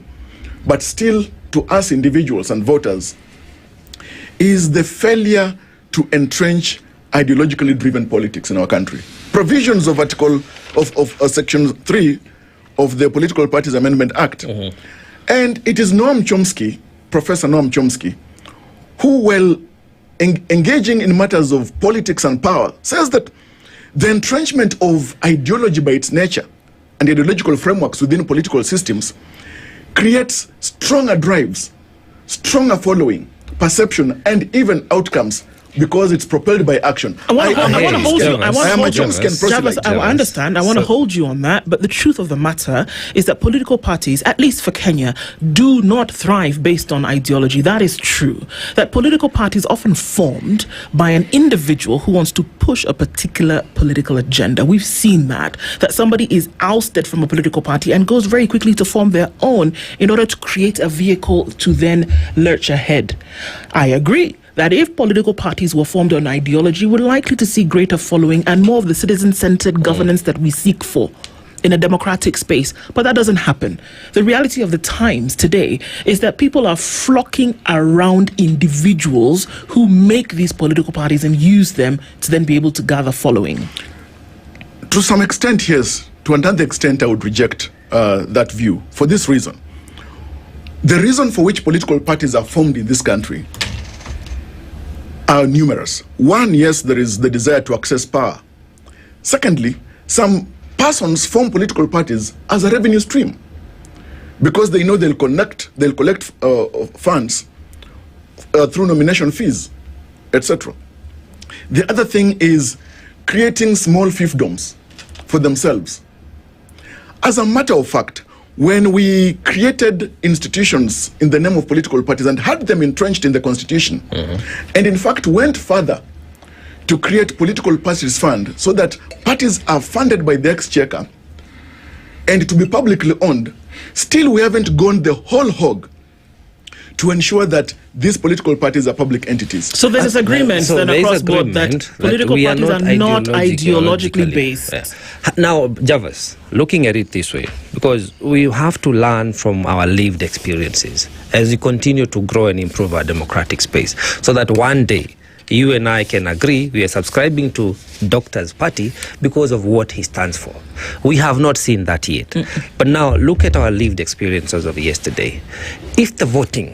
Speaker 15: but still to us individuals and voters, is the failure to entrench ideologically driven politics in our country. Provisions of Section 3 of the Political Parties Amendment Act. And it is Noam Chomsky, Professor Noam Chomsky, who, while engaging in matters of politics and power, says that the entrenchment of ideology by its nature and ideological frameworks within political systems creates stronger drives, stronger following, perception, and even outcomes, because it's propelled by action.
Speaker 16: I want to hold you. I understand. I want to hold you on that. But the truth of the matter is that political parties, at least for Kenya, do not thrive based on ideology. That is true. That political parties often formed by an individual who wants to push a particular political agenda. We've seen that somebody is ousted from a political party and goes very quickly to form their own in order to create a vehicle to then lurch ahead. I agree that if political parties were formed on ideology, we're likely to see greater following and more of the citizen-centered governance that we seek for in a democratic space. But that doesn't happen. The reality of the times today is that people are flocking around individuals who make these political parties and use them to then be able to gather following.
Speaker 15: To some extent, yes. To another extent, I would reject that view for this reason. The reason for which political parties are formed in this country are numerous. One, yes, there is the desire to access power. Secondly, some persons form political parties as a revenue stream because they know they'll collect funds through nomination fees, etc. The other thing is creating small fiefdoms for themselves. As a matter of fact, when we created institutions in the name of political parties and had them entrenched in the constitution, and in fact went further to create political parties fund so that parties are funded by the exchequer and to be publicly owned, still we haven't gone the whole hog to ensure that these political parties are public entities.
Speaker 16: So there is agreement then across board that political parties are not ideologically based.
Speaker 20: Now, Javas, looking at it this way, because we have to learn from our lived experiences as we continue to grow and improve our democratic space, so that one day you and I can agree we are subscribing to Doctor's Party because of what he stands for. We have not seen that yet. But now look at our lived experiences of yesterday. If the voting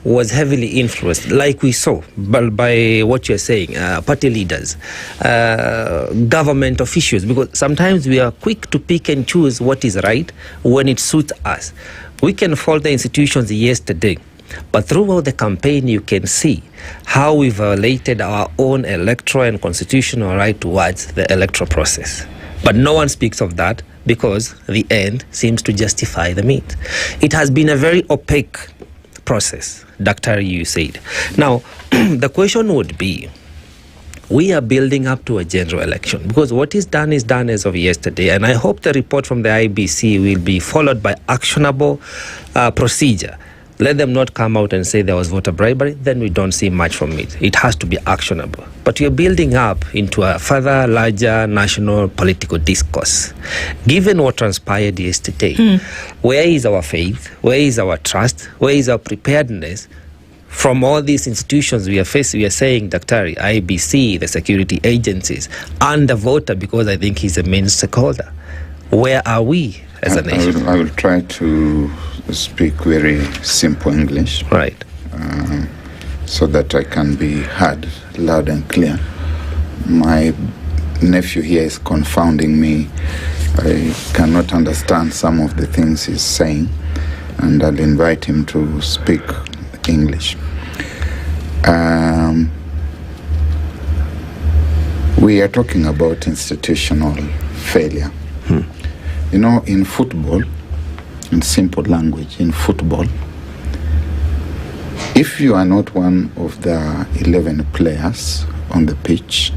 Speaker 20: was heavily influenced, like we saw, by what you're saying, party leaders, government officials, because sometimes we are quick to pick and choose what is right when it suits us. We can fault the institutions yesterday, but throughout the campaign you can see how we violated our own electoral and constitutional right towards the electoral process. But no one speaks of that because the end seems to justify the means. It has been a very opaque process, Dr. You said. Now, the question would be, we are building up to a general election because what is done as of yesterday, and I hope the report from the IBC will be followed by actionable procedure. Let them not come out and say there was voter bribery, then we don't see much from it. It has to be actionable. But we are building up into a further larger national political discourse. Given what transpired yesterday, where is our faith? Where is our trust? Where is our preparedness from all these institutions we are facing? We are saying, Daktari, IBC, the security agencies, and the voter, because I think he's the main stakeholder. Where are we as a nation?
Speaker 8: I will try to speak very simple English,
Speaker 20: right?
Speaker 8: So that I can be heard loud and clear. My nephew here is confounding me. I cannot understand some of the things he's saying, and I'll invite him to speak English. We are talking about institutional failure. You know, in football, in simple language, in football, if you are not one of the 11 players on the pitch,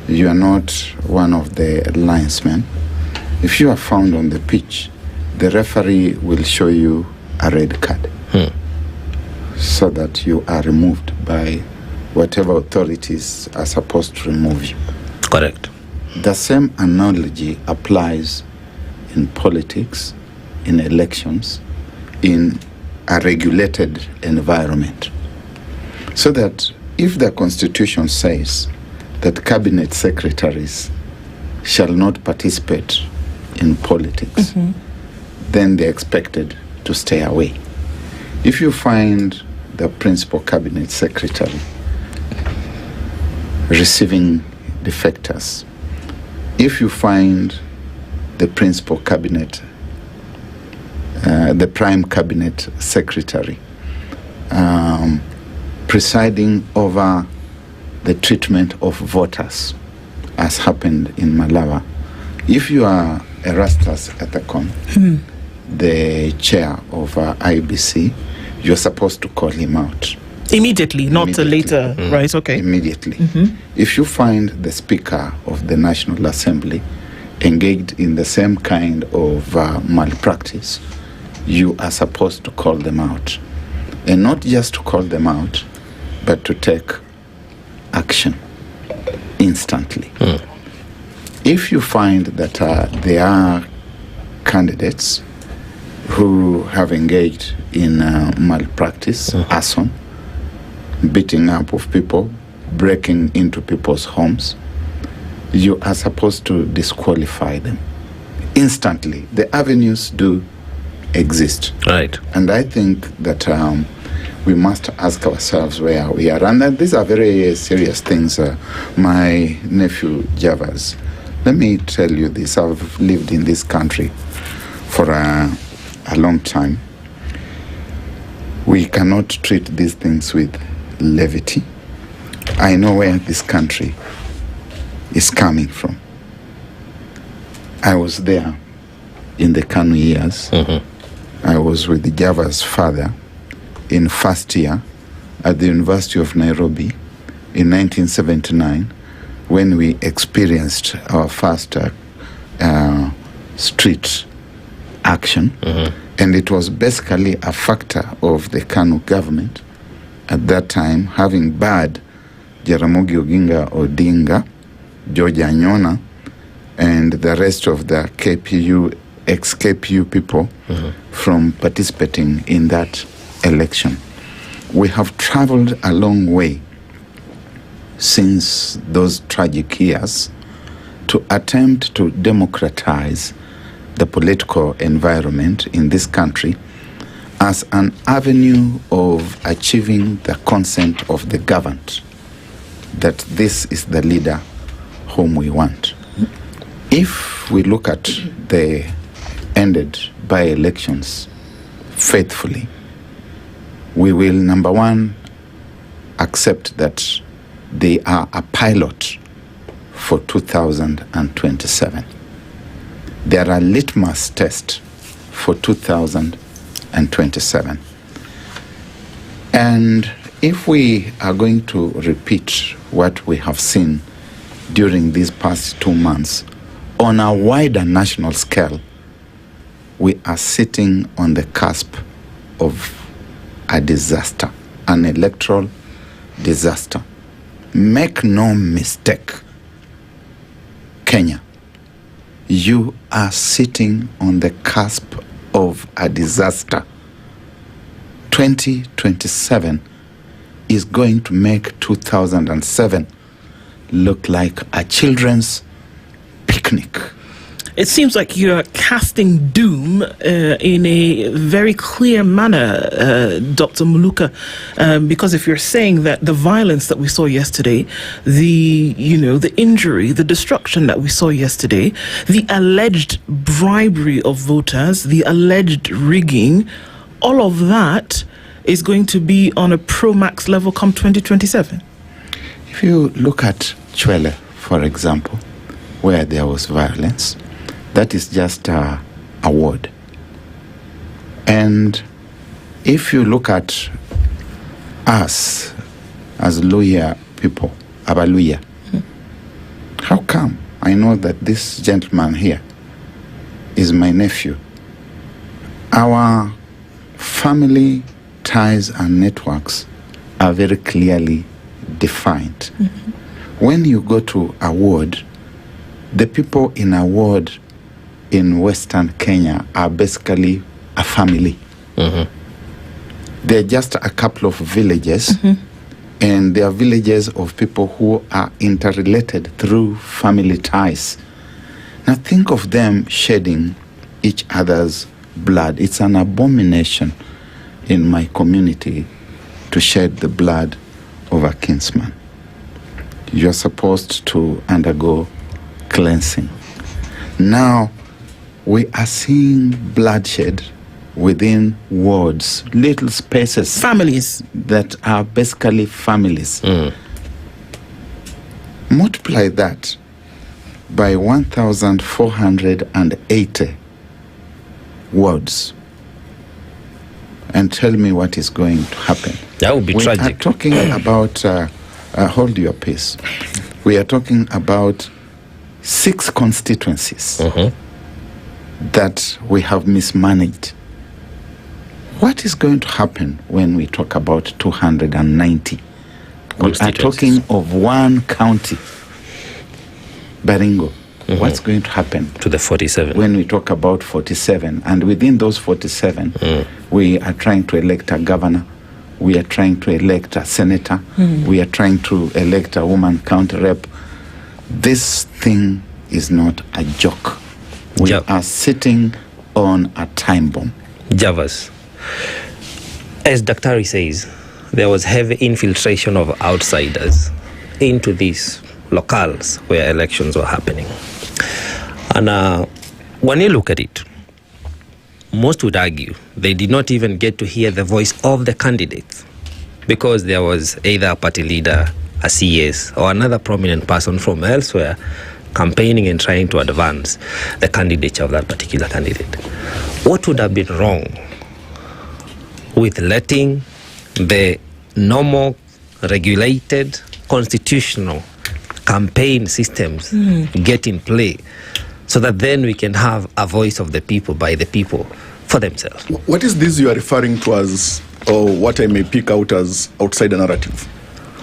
Speaker 8: you are not one of the linesmen, if you are found on the pitch, the referee will show you a red card so that you are removed by whatever authorities are supposed to remove you.
Speaker 20: Correct.
Speaker 8: The same analogy applies in politics, in elections, in a regulated environment. So that if the Constitution says that cabinet secretaries shall not participate in politics, then they're expected to stay away. If you find the principal cabinet secretary receiving defectors, if you find the principal cabinet, the prime cabinet secretary, presiding over the treatment of voters, as happened in Malawi, if you are Erastus Ethekon, the chair of IBC, you're supposed to call him out.
Speaker 16: Immediately, not later, right? Okay.
Speaker 8: Immediately. If you find the Speaker of the National Assembly engaged in the same kind of malpractice, you are supposed to call them out. And not just to call them out, but to take action instantly. If you find that there are candidates who have engaged in malpractice, arson, beating up of people, breaking into people's homes, you are supposed to disqualify them instantly. The avenues do exist.
Speaker 20: Right.
Speaker 8: And I think that we must ask ourselves where we are. And these are very serious things. My nephew Javas, let me tell you this. I've lived in this country for a long time. We cannot treat these things with levity. I know where this country is coming from. I was there in the KANU years. I was with Java's father in first year at the University of Nairobi in 1979 when we experienced our first street action. And it was basically a factor of the KANU government at that time, having barred Jaramogi Oginga Odinga, George Anyona, and the rest of the KPU, ex-KPU people from participating in that election. We have traveled a long way since those tragic years to attempt to democratize the political environment in this country as an avenue of achieving the consent of the governed that this is the leader whom we want. If we look at the ended by-elections faithfully, we will, number one, accept that they are a pilot for 2027. They are a litmus test for 2027. And if we are going to repeat what we have seen during these past 2 months on a wider national scale, we are sitting on the cusp of a disaster, an electoral disaster. Make no mistake, Kenya, you are sitting on the cusp of a disaster. 2027 is going to make 2007 look like a children's picnic.
Speaker 16: It seems like you're casting doom in a very clear manner, Dr. Muluka, because if you're saying that the violence that we saw yesterday, the injury, the destruction that we saw yesterday, the alleged bribery of voters, the alleged rigging, all of that is going to be on a pro-max level come 2027.
Speaker 8: If you look at Chwele, for example, where there was violence, that is just a word. And if you look at us as Luhya people, Abaluhya, how come I know that this gentleman here is my nephew? Our family ties and networks are very clearly defined. When you go to a ward, the people in a ward in Western Kenya are basically a family. They're just a couple of villages, and they are villages of people who are interrelated through family ties. Now think of them shedding each other's blood. It's an abomination in my community to shed the blood of a kinsman. You're supposed to undergo cleansing. Now, we are seeing bloodshed within wards, little spaces.
Speaker 16: Families.
Speaker 8: That are basically families. Multiply that by 1,480 wards and tell me what is going to happen.
Speaker 20: That would be tragic.
Speaker 8: We are talking about, hold your peace. We are talking about 6 constituencies that we have mismanaged. What is going to happen when we talk about 290? We are talking of one county, Baringo. What's going to happen
Speaker 20: to the 47
Speaker 8: when we talk about 47? And within those 47, we are trying to elect a governor, we are trying to elect a senator, we are trying to elect a woman county rep. This thing is not a joke. We are sitting on a time bomb.
Speaker 20: Javas, as Daktari says, there was heavy infiltration of outsiders into these locales where elections were happening. And when you look at it, most would argue they did not even get to hear the voice of the candidates because there was either a party leader, a CS, or another prominent person from elsewhere campaigning and trying to advance the candidature of that particular candidate. What would have been wrong with letting the normal, regulated, constitutional campaign systems get in play, so that then we can have a voice of the people, by the people, for themselves?
Speaker 15: What is this you are referring to as, or what I may pick out as outsider narrative?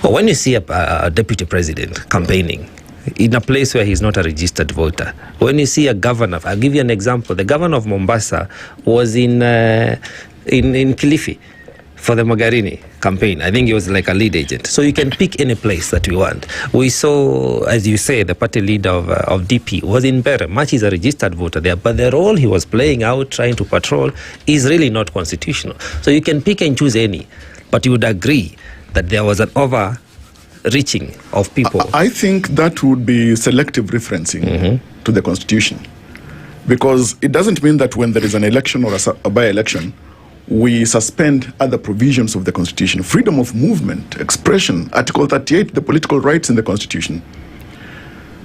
Speaker 20: Well, when you see a deputy president campaigning in a place where he's not a registered voter, when you see a governor, I'll give you an example. The governor of Mombasa was in Kilifi for the Magarini campaign. I think he was like a lead agent. So you can pick any place that we want. We saw, as you say, the party leader of DP was in Bere. Much is a registered voter there, but the role he was playing out, trying to patrol, is really not constitutional. So you can pick and choose any, but you would agree that there was an overreaching of people.
Speaker 15: I think that would be selective referencing to the Constitution, because it doesn't mean that when there is an election or a by-election, we suspend other provisions of the Constitution. Freedom of movement, expression, Article 38, the political rights in the Constitution.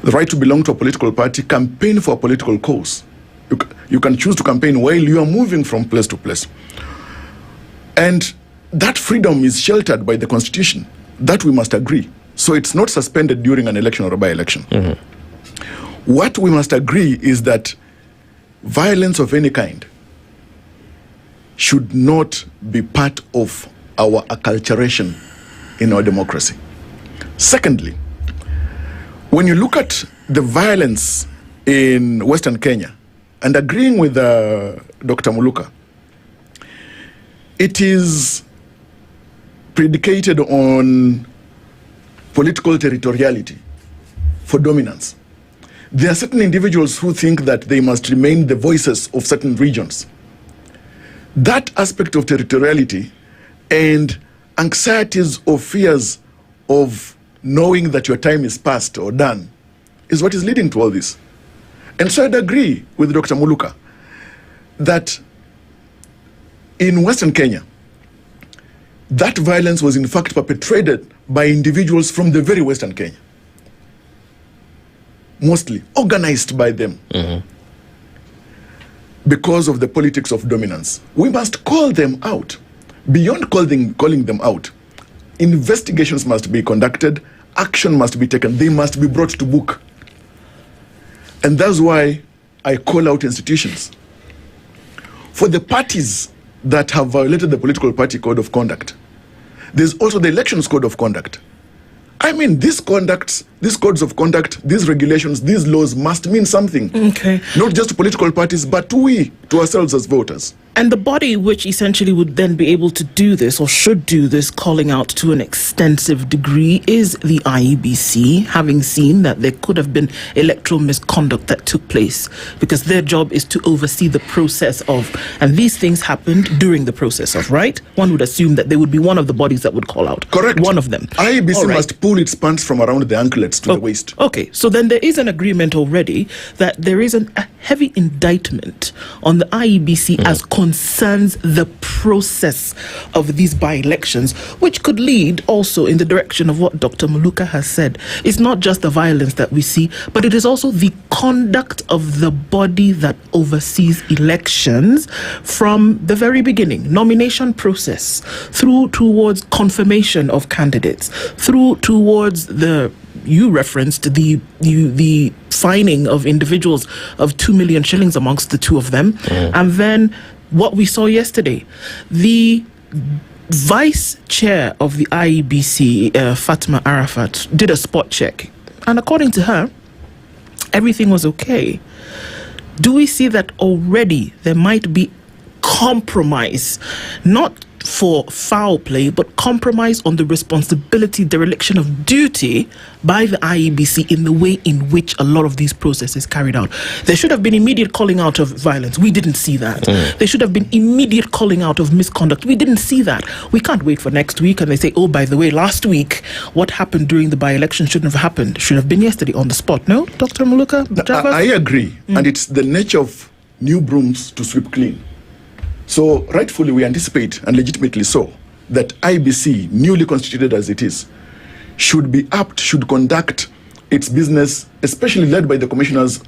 Speaker 15: The right to belong to a political party, campaign for a political cause. You can choose to campaign while you are moving from place to place. And that freedom is sheltered by the Constitution. That we must agree. So it's not suspended during an election or a by-election. What we must agree is that violence of any kind should not be part of our acculturation in our democracy. Secondly, when you look at the violence in Western Kenya, and agreeing with Dr. Muluka, it is predicated on political territoriality for dominance. There are certain individuals who think that they must remain the voices of certain regions. That aspect of territoriality and anxieties or fears of knowing that your time is past or done is what is leading to all this. And so I'd agree with Dr. Muluka that in Western Kenya, that violence was in fact perpetrated by individuals from the very Western Kenya. Mostly organized by them. Because of the politics of dominance. We must call them out. Beyond calling them out, investigations must be conducted, action must be taken, they must be brought to book. And that's why I call out institutions. For the parties that have violated the political party code of conduct, there's also the elections code of conduct. I mean, these codes of conduct, these regulations, these laws must mean something.
Speaker 16: Okay.
Speaker 15: Not just to political parties, but to ourselves as voters.
Speaker 16: And the body which essentially would then be able to do this, or should do this, calling out to an extensive degree, is the IEBC, having seen that there could have been electoral misconduct that took place, because their job is to oversee the process of, and these things happened during the process of, right? One would assume that they would be one of the bodies that would call out.
Speaker 15: Correct.
Speaker 16: One of them.
Speaker 15: IEBC must pull its pants from around the anklets to the waist.
Speaker 16: Okay, so then there is an agreement already that there is a heavy indictment on the IEBC as concerns the process of these by-elections, which could lead also in the direction of what Dr. Muluka has said. It's not just the violence that we see, but it is also the conduct of the body that oversees elections from the very beginning, nomination process, through towards confirmation of candidates, through towards you referenced the fining of individuals of 2 million shillings amongst the two of them. And then what we saw yesterday, the vice chair of the IEBC, Fatima Arafat, did a spot check. And according to her, everything was okay. Do we see that already there might be compromise, not for foul play, but compromise on the responsibility, dereliction of duty by the IEBC in the way in which a lot of these processes carried out? There should have been immediate calling out of violence. We didn't see that. There should have been immediate calling out of misconduct. We didn't see that. We can't wait for next week and they say, oh, by the way, last week, what happened during the by-election shouldn't have happened. Should have been yesterday on the spot. No, Dr. Muluka?
Speaker 15: I agree. And it's the nature of new brooms to sweep clean. So rightfully we anticipate, and legitimately so, that IBC, newly constituted as it is, should conduct its business, especially led by the commissioners,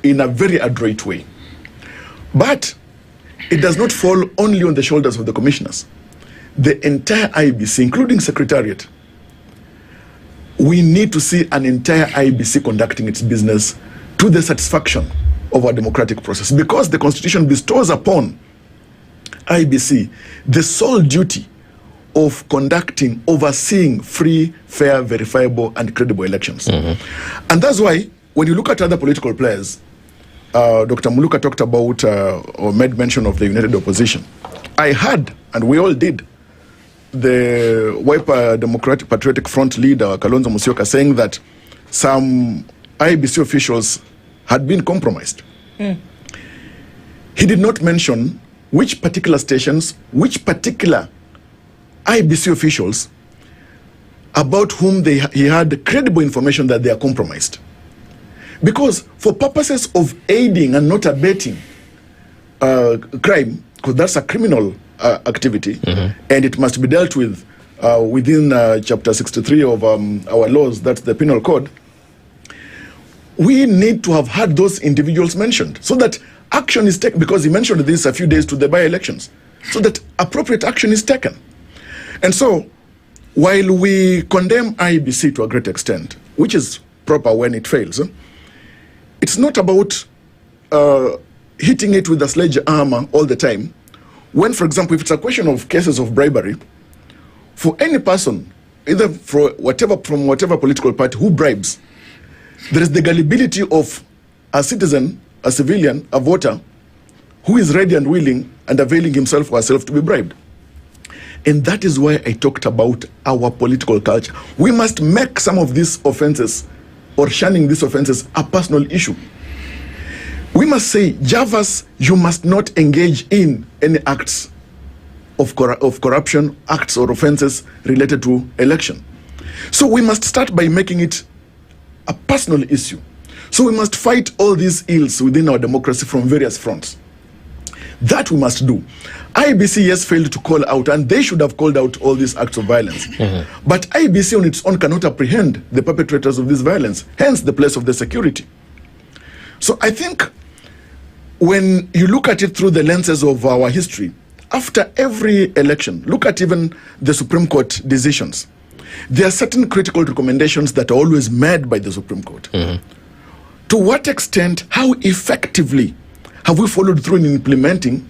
Speaker 15: in a very adroit way. But it does not fall only on the shoulders of the commissioners. The entire IBC, including Secretariat, we need to see an entire IBC conducting its business to the satisfaction of our democratic process, because the Constitution bestows upon IBC the sole duty of conducting, overseeing free, fair, verifiable, and credible elections. And that's why, when you look at other political players, Dr. Muluka talked about or made mention of the United Opposition. I heard, and we all did, the Wiper Democratic Patriotic Front leader, Kalonzo Musyoka, saying that some IBC officials had been compromised. He did not mention which particular stations, which particular IBC officials about whom he had credible information that they are compromised. Because for purposes of aiding and not abetting crime, because that's a criminal activity, and it must be dealt with within Chapter 63 of our laws, that's the Penal Code, we need to have had those individuals mentioned so that action is taken, because he mentioned this a few days to the by-elections, so that appropriate action is taken. And so, while we condemn IBC to a great extent, which is proper when it fails, it's not about hitting it with a sledgehammer all the time. When, for example, if it's a question of cases of bribery, for any person, either from whatever political party who bribes, there is the gullibility of a citizen, a civilian, a voter, who is ready and willing and availing himself or herself to be bribed. And that is why I talked about our political culture. We must make some of these offenses, or shunning these offenses, a personal issue. We must say, Javas, you must not engage in any acts of corruption, acts or offenses related to election. So we must start by making it a personal issue. So we must fight all these ills within our democracy from various fronts. That we must do. IBC has failed to call out, and they should have called out all these acts of violence. But IBC on its own cannot apprehend the perpetrators of this violence, hence the place of the security. So I think when you look at it through the lenses of our history, after every election, look at even the Supreme Court decisions. There are certain critical recommendations that are always made by the Supreme Court. To what extent, how effectively have we followed through in implementing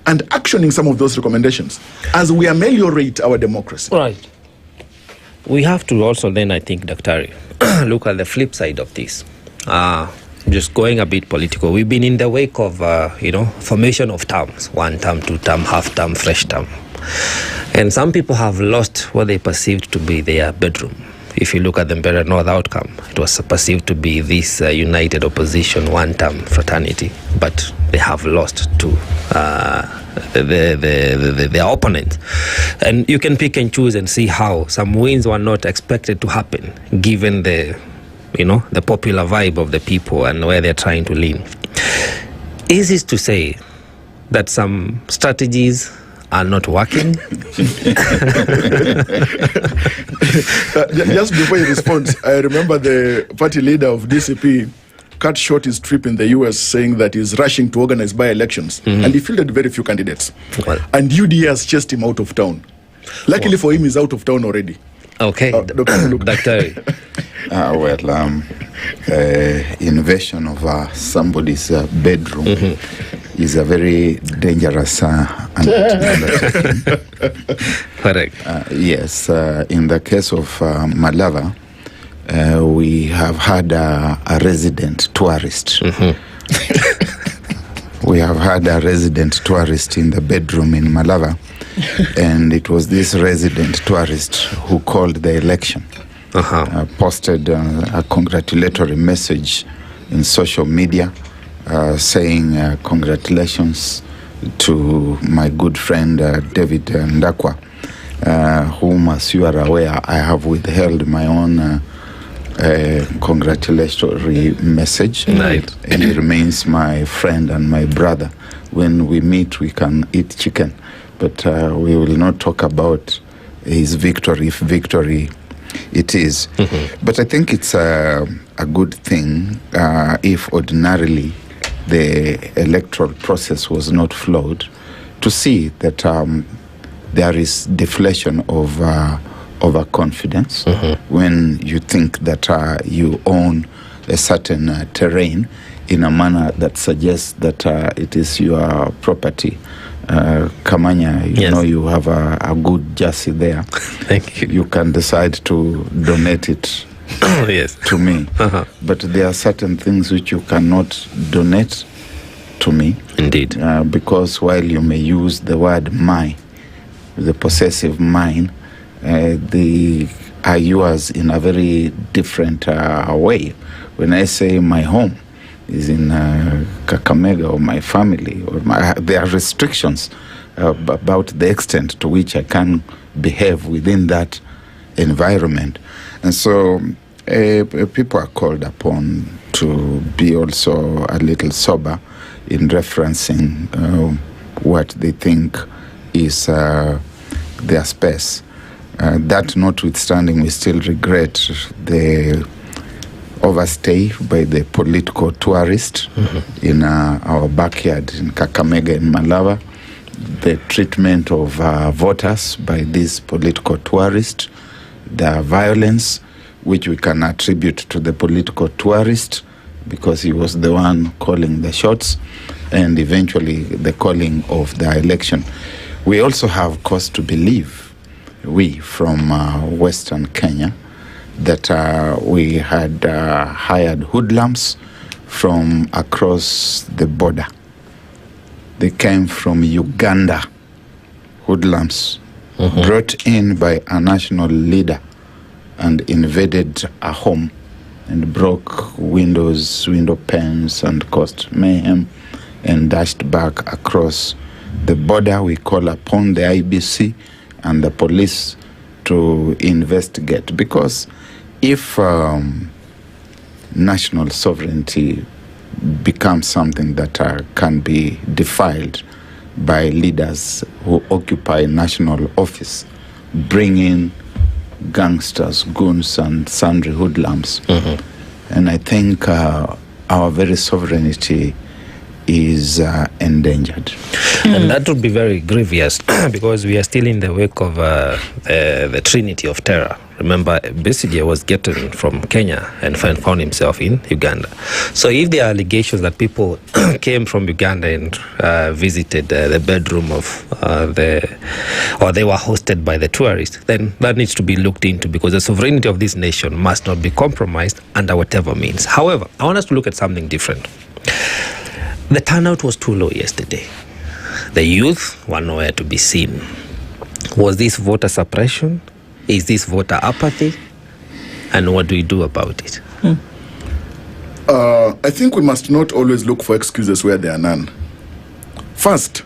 Speaker 15: and actioning some of those recommendations as we ameliorate our democracy?
Speaker 20: Right. We have to also then, I think, Dr. look at the flip side of this. Just going a bit political, we've been in the wake of, formation of terms, 1 term, 2 term, half term, fresh term. And some people have lost what they perceived to be their bedroom. If you look at the Mbere North outcome, it was perceived to be this united opposition, 1-term fraternity, but they have lost to their opponent. And you can pick and choose and see how some wins were not expected to happen, given the popular vibe of the people and where they're trying to lean. Is it to say that some strategies are not working?
Speaker 15: Just before you respond, I remember the party leader of DCP cut short his trip in the US, saying that he's rushing to organize by-elections, and he fielded very few candidates. Well, and UDA has chased him out of town. Luckily for him, he's out of town already.
Speaker 20: Okay, Dr.
Speaker 8: Invasion of somebody's bedroom is a very dangerous undertaking.
Speaker 20: Correct.
Speaker 8: Yes, in the case of Malava, we have had a resident tourist. We have had a resident tourist in the bedroom in Malava, and it was this resident tourist who called the election. Posted a congratulatory message in social media saying congratulations to my good friend David Ndakwa, whom, as you are aware, I have withheld my own congratulatory message.
Speaker 20: Right.
Speaker 8: And he remains my friend and my brother. When we meet, we can eat chicken, but we will not talk about his victory if victory it is. But I think it's a good thing if ordinarily the electoral process was not flawed, to see that there is deflation of overconfidence when you think that you own a certain terrain in a manner that suggests that it is your property. Kamanya, you know you have a good jersey there.
Speaker 20: Thank you.
Speaker 8: You can decide to donate it to me. But there are certain things which you cannot donate to me.
Speaker 20: Indeed.
Speaker 8: Because while you may use the word my, the possessive mine, they are yours in a very different way. When I say my home is in Kakamega, or my family, or there are restrictions about the extent to which I can behave within that environment. And so people are called upon to be also a little sober in referencing what they think is their space. That notwithstanding, we still regret the overstay by the political tourist in our backyard in Kakamega and Malava, the treatment of voters by this political tourist, the violence which we can attribute to the political tourist because he was the one calling the shots, and eventually the calling of the election. We also have cause to believe, we from Western Kenya, that we had hired hoodlums from across the border. They came from Uganda, hoodlums, brought in by a national leader and invaded a home and broke windows, window panes, and caused mayhem and dashed back across the border. We call upon the IBC and the police to investigate, because if national sovereignty becomes something that can be defiled by leaders who occupy national office, bring in gangsters, goons, and sundry hoodlums, and I think our very sovereignty is endangered.
Speaker 20: And that would be very grievous because we are still in the wake of the trinity of terror. Remember, Besigye was getting from Kenya and found himself in Uganda. So if there are allegations that people came from Uganda and visited the bedroom of or they were hosted by the tourists, then that needs to be looked into, because the sovereignty of this nation must not be compromised under whatever means. However, I want us to look at something different. The turnout was too low yesterday. The youth were nowhere to be seen. Was this voter suppression? Is this voter apathy? And what do we do about it?
Speaker 15: I think we must not always look for excuses where there are none. First,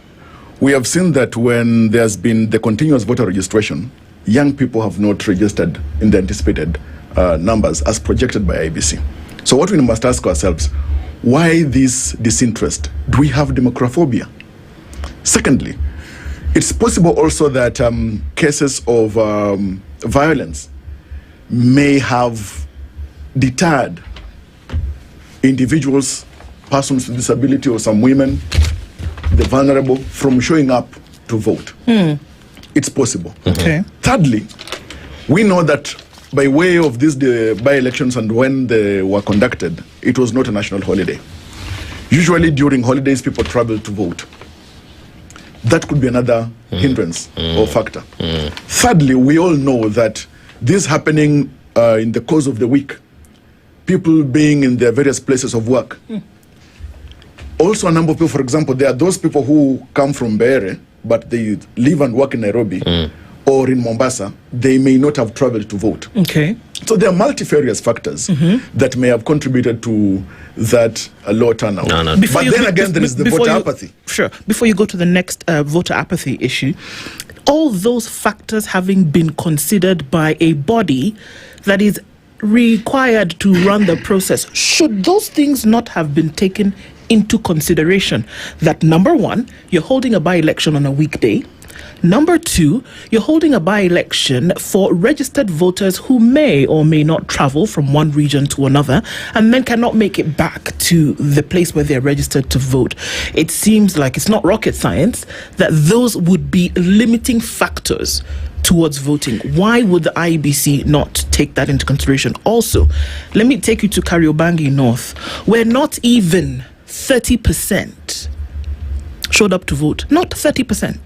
Speaker 15: we have seen that when there's been the continuous voter registration, young people have not registered in the anticipated numbers as projected by IBC. So what we must ask ourselves, why this disinterest? Do we have demographobia? Secondly, it's possible also that cases of violence may have deterred individuals, persons with disability, or some women, the vulnerable, from showing up to vote. It's possible.
Speaker 16: Okay.
Speaker 15: Thirdly, we know that by way of these by-elections and when they were conducted, it was not a national holiday. Usually during holidays, people travel to vote. That could be another hindrance or factor. Thirdly, we all know that this happening in the course of the week, people being in their various places of work. Also, a number of people, for example, there are those people who come from Beere, but they live and work in Nairobi or in Mombasa. They may not have traveled to vote.
Speaker 16: Okay.
Speaker 15: So there are multifarious factors that may have contributed to that low turnout. But then again, there is the voter apathy.
Speaker 16: Sure. Before you go to the next voter apathy issue, all those factors having been considered by a body that is required to run the process, should those things not have been taken into consideration? That number one, you're holding a by-election on a weekday. Number 2, you're holding a by-election for registered voters who may or may not travel from one region to another and then cannot make it back to the place where they're registered to vote. It seems like it's not rocket science that those would be limiting factors towards voting. Why would the IEBC not take that into consideration? Also, let me take you to Kariobangi North, where not even 30% showed up to vote. Not 30%.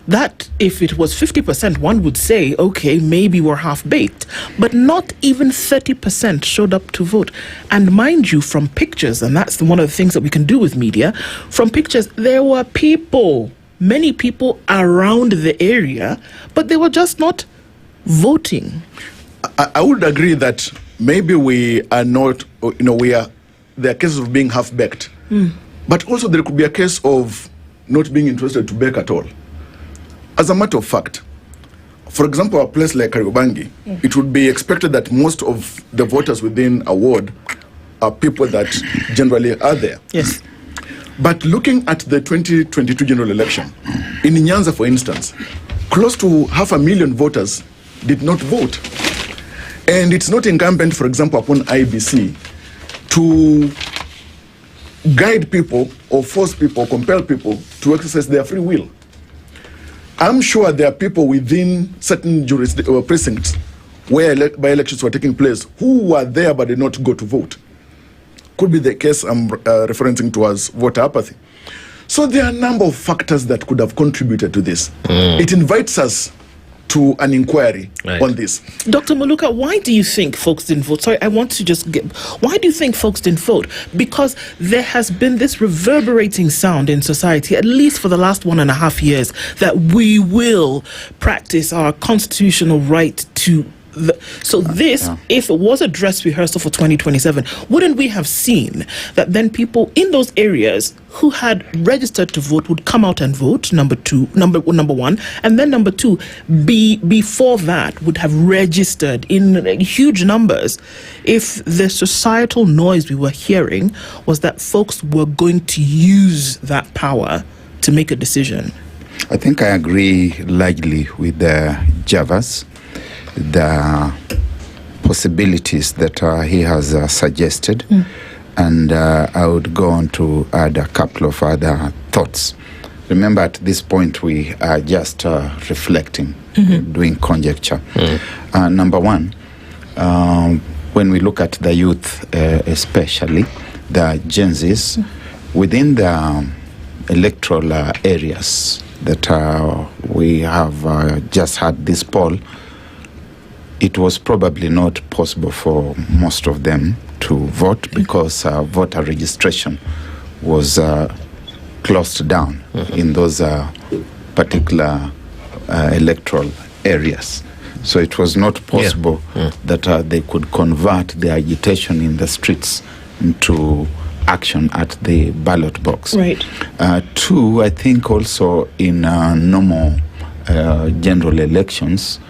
Speaker 16: That, if it was 50%, one would say, okay, maybe we're half-baked. But not even 30% showed up to vote. And mind you, from pictures, and that's one of the things that we can do with media, from pictures, there were people, many people around the area, but they were just not voting.
Speaker 15: I would agree that maybe we are not, there are cases of being half-baked. But also there could be a case of not being interested to bake at all. As a matter of fact, for example, a place like Kariobangi, it would be expected that most of the voters within a ward are people that generally are there.
Speaker 16: Yes.
Speaker 15: But looking at the 2022 general election, in Nyanza, for instance, close to 500,000 voters did not vote. And it's not incumbent, for example, upon IBC to guide people or force people, compel people to exercise their free will. I'm sure there are people within certain precincts where by-elections were taking place who were there but did not go to vote. Could be the case I'm referencing to as voter apathy. So there are a number of factors that could have contributed to this. It invites us to an inquiry on this.
Speaker 16: Dr. Maluka, why do you think folks didn't vote? Sorry, I want to just get... Why do you think folks didn't vote? Because there has been this reverberating sound in society, at least for the last 1.5 years, that we will practice our constitutional right to... if it was a dress rehearsal for 2027, wouldn't we have seen that then people in those areas who had registered to vote would come out and vote, number one, and then number 2, before that would have registered in huge numbers if the societal noise we were hearing was that folks were going to use that power to make a decision?
Speaker 8: I think I agree largely with Javas. The possibilities that he has suggested, and I would go on to add a couple of other thoughts. Remember, at this point we are just reflecting, doing conjecture. Number one, when we look at the youth, especially the Gen Zs, within the electoral areas that we have just had this poll, it was probably not possible for most of them to vote because voter registration was closed down in those particular electoral areas. So it was not possible that they could convert the agitation in the streets into action at the ballot box.
Speaker 16: Right.
Speaker 8: 2, I think also in normal general elections,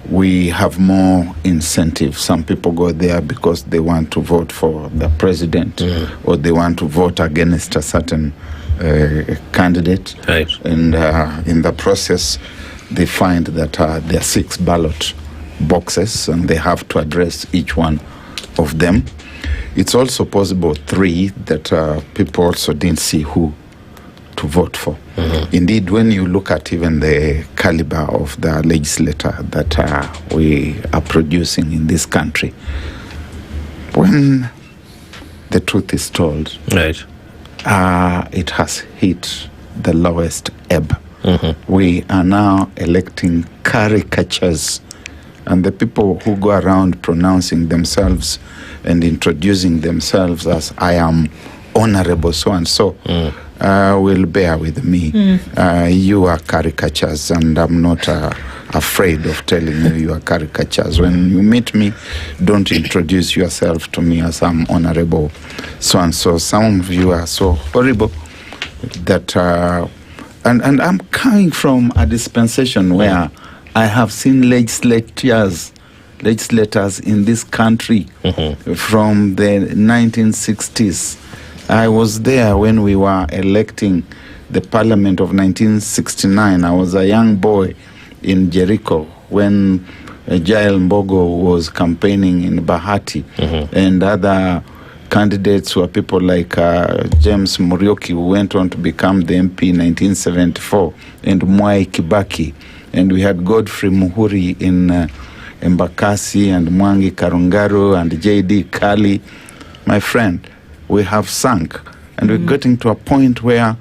Speaker 8: we have more incentive. Some people go there because they want to vote for the president or they want to vote against a certain candidate.
Speaker 20: Right.
Speaker 8: And in the process, they find that there are 6 ballot boxes and they have to address each one of them. It's also possible, 3, that people also didn't see who to vote for. Indeed, when you look at even the caliber of the legislator that we are producing in this country, when the truth is told,
Speaker 20: right,
Speaker 8: it has hit the lowest ebb. We are now electing caricatures, and the people who go around pronouncing themselves and introducing themselves as I am honorable so and so will bear with me. You are caricatures, and I'm not afraid of telling you are caricatures. When you meet me, don't introduce yourself to me as I'm honorable so and so. Some of you are so horrible that and I'm coming from a dispensation where I have seen legislators in this country from the 1960s. I was there when we were electing the parliament of 1969. I was a young boy in Jericho when Jael Mbogo was campaigning in Bahati, and other candidates were people like James Murioki, who went on to become the MP in 1974, and Mwai Kibaki. And we had Godfrey Muhuri in Embakasi, and Mwangi Karungaro, and J.D. Kali. My friend, we have sunk, and we're getting to a point where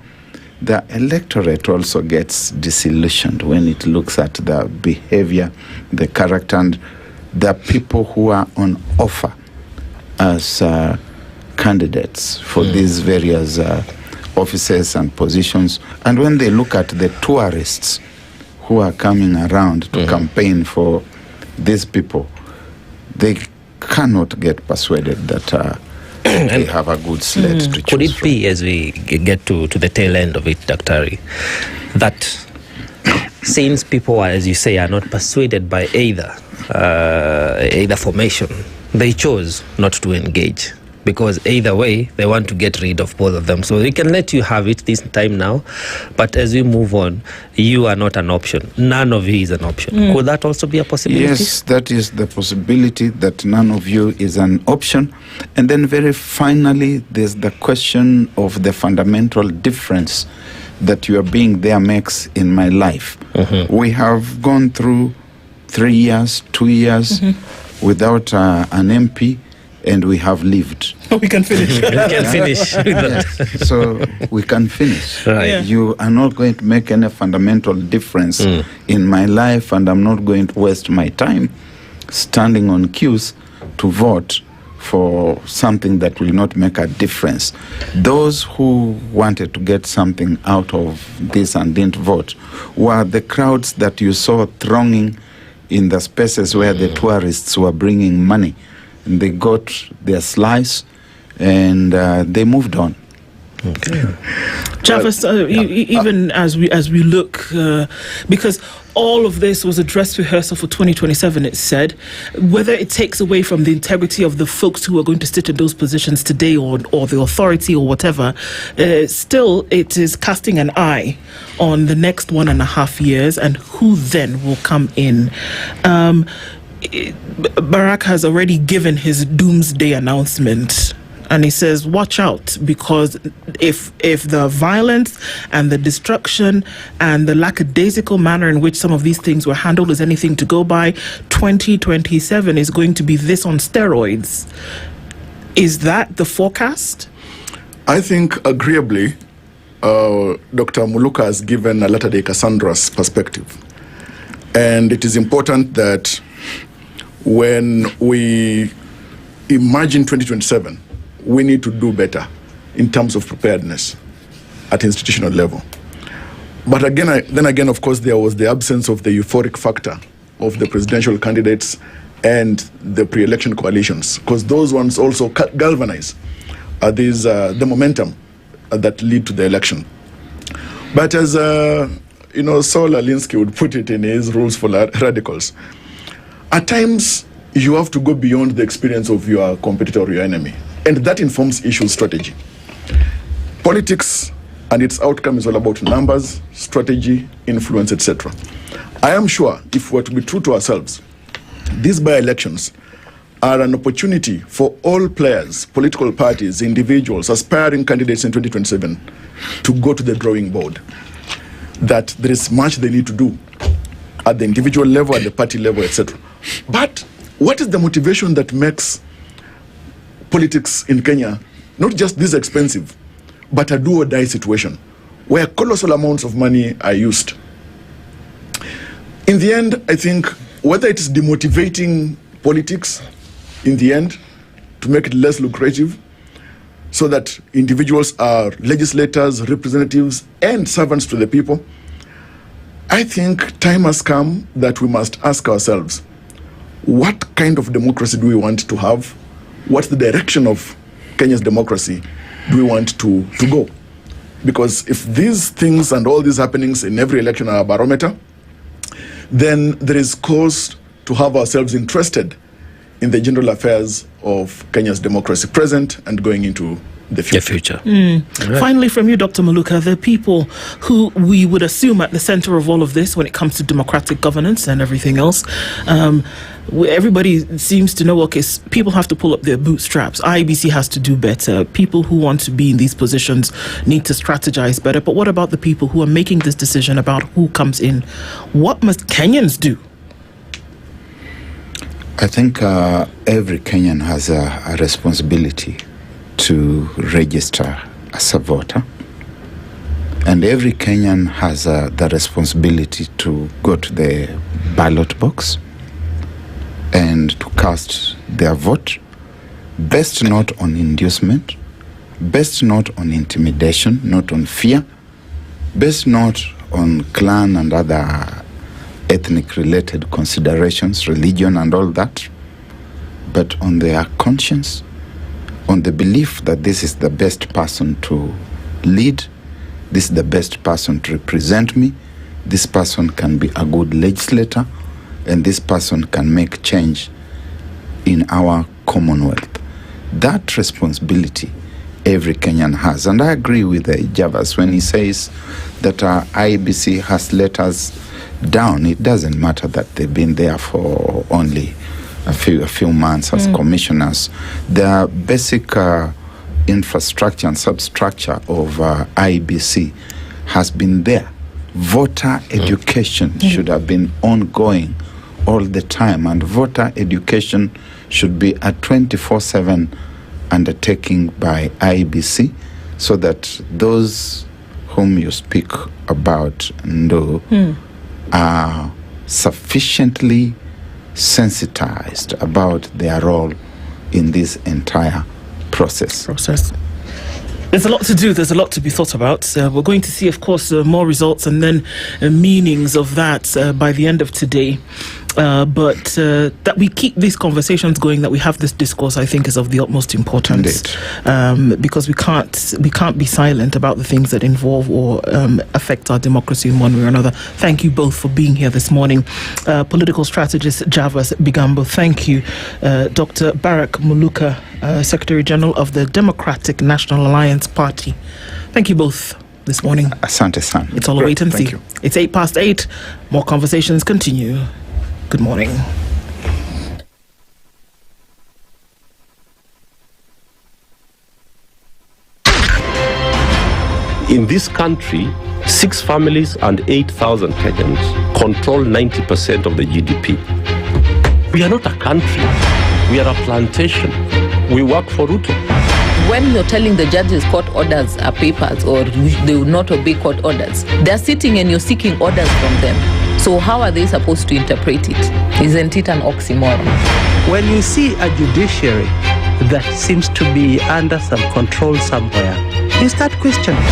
Speaker 8: the electorate also gets disillusioned when it looks at the behavior, the character, and the people who are on offer as candidates for these various offices and positions. And when they look at the tourists who are coming around to campaign for these people, they cannot get persuaded that they have a good slate to choose
Speaker 20: Could it be, as we get to the tail end of it, Dr. that since people, as you say, are not persuaded by either formation, they chose not to engage? Because either way, they want to get rid of both of them. So we can let you have it this time now, but as we move on, you are not an option. None of you is an option. Could that also be a possibility?
Speaker 8: Yes, that is the possibility, that none of you is an option. And then very finally, there's the question of the fundamental difference that your being there makes in my life. We have gone through 3 years, 2 years without an MP, and we have lived.
Speaker 16: We can finish.
Speaker 8: So we can finish.
Speaker 20: Right.
Speaker 8: You are not going to make any fundamental difference in my life, and I'm not going to waste my time standing on queues to vote for something that will not make a difference. Those who wanted to get something out of this and didn't vote were the crowds that you saw thronging in the spaces where the tourists were bringing money. And they got their slice, and they moved on.
Speaker 16: Jarvis, even as we look, because all of this was a dress rehearsal for 2027, it said, whether it takes away from the integrity of the folks who are going to sit in those positions today, or the authority or whatever, still it is casting an eye on the next 1.5 years and who then will come in. Barack has already given his doomsday announcement, and he says, watch out, because if the violence and the destruction and the lackadaisical manner in which some of these things were handled is anything to go by, 2027 is going to be this on steroids. Is that the forecast?
Speaker 15: I think, agreeably, Dr. Muluka has given a latter-day Cassandra's perspective. And it is important that when we imagine 2027, we need to do better in terms of preparedness at institutional level. But then again, of course, there was the absence of the euphoric factor of the presidential candidates and the pre-election coalitions, because those ones also galvanize the momentum that lead to the election. But as Saul Alinsky would put it in his Rules for Radicals, at times, you have to go beyond the experience of your competitor or your enemy, and that informs issue strategy. Politics and its outcome is all about numbers, strategy, influence, etc. I am sure if we are to be true to ourselves, these by-elections are an opportunity for all players, political parties, individuals, aspiring candidates in 2027 to go to the drawing board. That there is much they need to do at the individual level, at the party level, etc. But what is the motivation that makes politics in Kenya not just this expensive, but a do-or-die situation where colossal amounts of money are used? In the end, I think whether it is demotivating politics in the end to make it less lucrative so that individuals are legislators, representatives, and servants to the people, I think time has come that we must ask ourselves, what kind of democracy do we want to have? What's the direction of Kenya's democracy do we want to go? Because if these things and all these happenings in every election are a barometer, then there is cause to have ourselves interested in the general affairs of Kenya's democracy present and going into the future.
Speaker 16: Right. Finally, from you, Dr. Maluka, the people who we would assume at the center of all of this when it comes to democratic governance and everything else, everybody seems to know, okay, people have to pull up their bootstraps. IEBC has to do better. People who want to be in these positions need to strategize better. But what about the people who are making this decision about who comes in? What must Kenyans do?
Speaker 8: I think every Kenyan has a responsibility to register as a voter. And every Kenyan has the responsibility to go to the ballot box and to cast their vote, based not on inducement, based not on intimidation, not on fear, based not on clan and other ethnic-related considerations, religion and all that, but on their conscience, on the belief that this is the best person to lead, this is the best person to represent me, this person can be a good legislator, and this person can make change in our Commonwealth. That responsibility every Kenyan has. And I agree with Javas when he says that our IEBC has let us down. It doesn't matter that they've been there for only a few months as commissioners. The basic infrastructure and substructure of IEBC has been there. Voter education should have been ongoing all the time, and voter education should be a 24/7 undertaking by IEBC, so that those whom you speak about, Ndu, are sufficiently sensitized about their role in this entire process.
Speaker 16: There's a lot to do. There's a lot to be thought about. We're going to see, of course, more results and then meanings of that by the end of today. But that we keep these conversations going, that we have this discourse, I think, is of the utmost importance. Because we can't be silent about the things that involve or affect our democracy in one way or another. Thank you both for being here this morning. Political strategist Javas Bigambo, thank you. Dr. Barak Muluka, Secretary General of the Democratic National Alliance Party. Thank you both this morning.
Speaker 8: Asante san.
Speaker 16: It's all a wait and see. It's 8:08. More conversations continue. Good morning.
Speaker 3: In this country, 6 families and 8,000 Kenyans control 90% of the GDP. We are not a country. We are a plantation. We work for Ruto.
Speaker 9: When you're telling the judges court orders are papers or they will not obey court orders, they're sitting and you're seeking orders from them. So how are they supposed to interpret it? Isn't it an oxymoron?
Speaker 6: When you see a judiciary that seems to be under some control somewhere, you start questioning.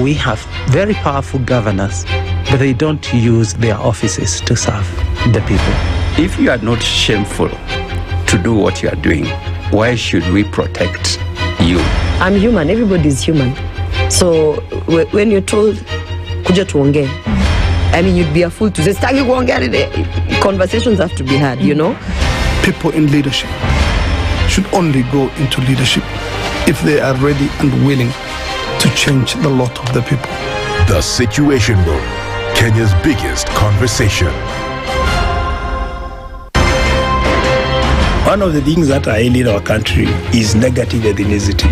Speaker 6: We have very powerful governors, but they don't use their offices to serve the people.
Speaker 7: If you are not shameful to do what you are doing, why should we protect you?
Speaker 24: I'm human. Everybody's human. So when you're told, kuja tuongee, I mean, you'd be a fool to say, stagi kuongea. Conversations have to be had, you know?
Speaker 11: People in leadership should only go into leadership if they are ready and willing to change the lot of the people.
Speaker 5: The Situation Room, Kenya's biggest conversation.
Speaker 12: One of the things that are ailing our country is negative ethnicity.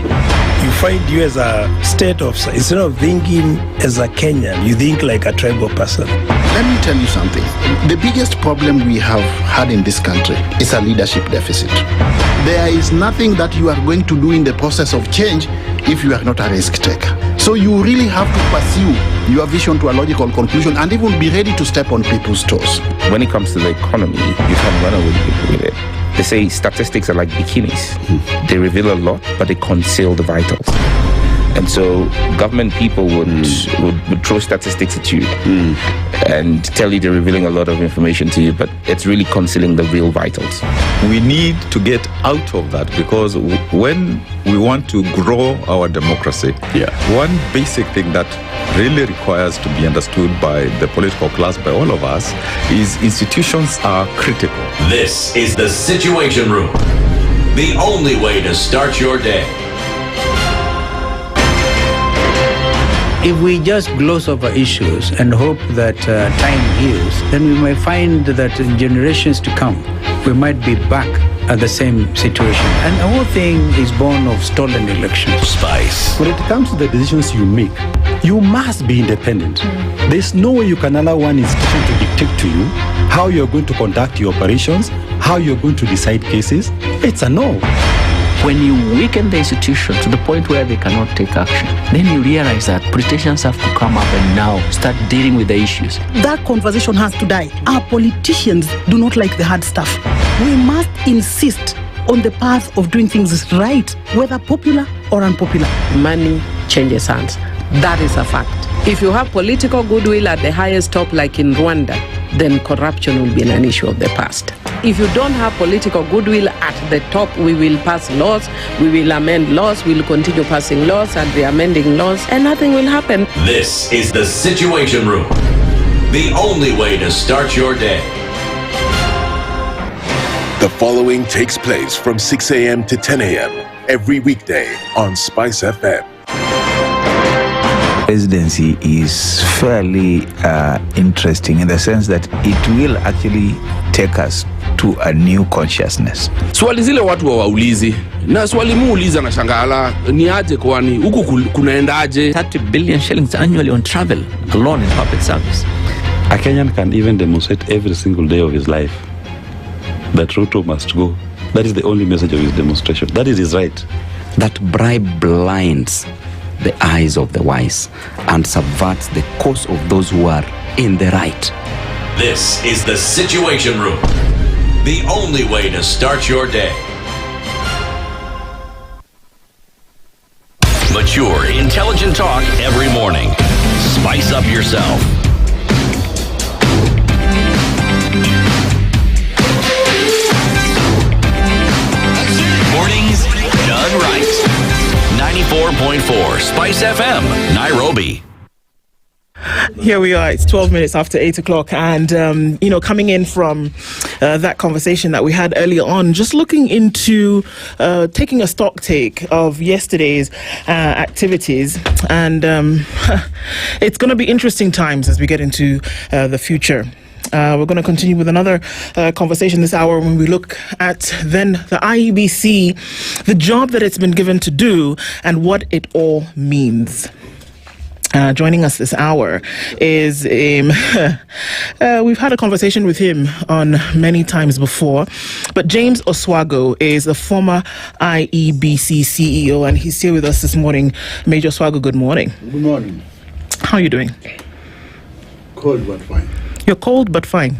Speaker 12: You find you as a state officer, instead of thinking as a Kenyan, you think like a tribal person.
Speaker 13: Let me tell you something. The biggest problem we have had in this country is a leadership deficit. There is nothing that you are going to do in the process of change if you are not a risk taker. So you really have to pursue your vision to a logical conclusion and even be ready to step on people's toes.
Speaker 14: When it comes to the economy, you can run away with it. They say statistics are like bikinis. They reveal a lot, but they conceal the vitals. And so government people would throw statistics at you and tell you they're revealing a lot of information to you, but it's really concealing the real vitals.
Speaker 19: We need to get out of that, because when we want to grow our democracy, one basic thing that really requires to be understood by the political class, by all of us, is institutions are critical.
Speaker 4: This is the Situation Room, the only way to start your day.
Speaker 7: If we just gloss over issues and hope that time heals, then we may find that in generations to come, we might be back at the same situation. And the whole thing is born of stolen elections.
Speaker 2: Spice. When it comes to the decisions you make, you must be independent. There's no way you can allow one institution to dictate to you how you're going to conduct your operations, how you're going to decide cases. It's a no.
Speaker 17: When you weaken the institution to the point where they cannot take action, then you realize that politicians have to come up and now start dealing with the issues.
Speaker 18: That conversation has to die. Our politicians do not like the hard stuff. We must insist on the path of doing things right, whether popular or unpopular.
Speaker 10: Money changes hands. That is a fact. If you have political goodwill at the highest top, like in Rwanda, then corruption will be an issue of the past. If you don't have political goodwill at the top, we will pass laws, we will amend laws, we will continue passing laws and re-amending laws, and nothing will happen.
Speaker 4: This is the Situation Room, the only way to start your day.
Speaker 5: The following takes place from 6 a.m. to 10 a.m. every weekday on SpiceFM.
Speaker 21: Presidency is fairly interesting in the sense that it will actually take us to a new consciousness.
Speaker 22: Swali zile watu waulizi na swali muuliza na shangala ni aje kwani huku kunaendaje?
Speaker 17: 30 billion shillings annually on travel alone in public service.
Speaker 2: A Kenyan can even demonstrate every single day of his life that Ruto must go. That is the only message of his demonstration. That is his right.
Speaker 23: That bribe blinds the eyes of the wise and subverts the cause of those who are in the right.
Speaker 4: This is the Situation Room, the only way to start your day. Mature, intelligent talk every morning. Spice up yourself. Mornings done right. 94.4 Spice FM, Nairobi.
Speaker 16: Here we are. It's 12 minutes after 8 o'clock. And, coming in from that conversation that we had earlier on, just looking into taking a stock take of yesterday's activities. And it's going to be interesting times as we get into the future. We're going to continue with another conversation this hour when we look at then the IEBC, the job that it's been given to do, and what it all means. Joining us this hour is we've had a conversation with him on many times before, but James Oswago is the former IEBC CEO, and he's here with us this morning. Major Oswago, good morning.
Speaker 27: Good morning.
Speaker 16: How are you doing?
Speaker 27: Cold but fine.
Speaker 16: You're cold but fine.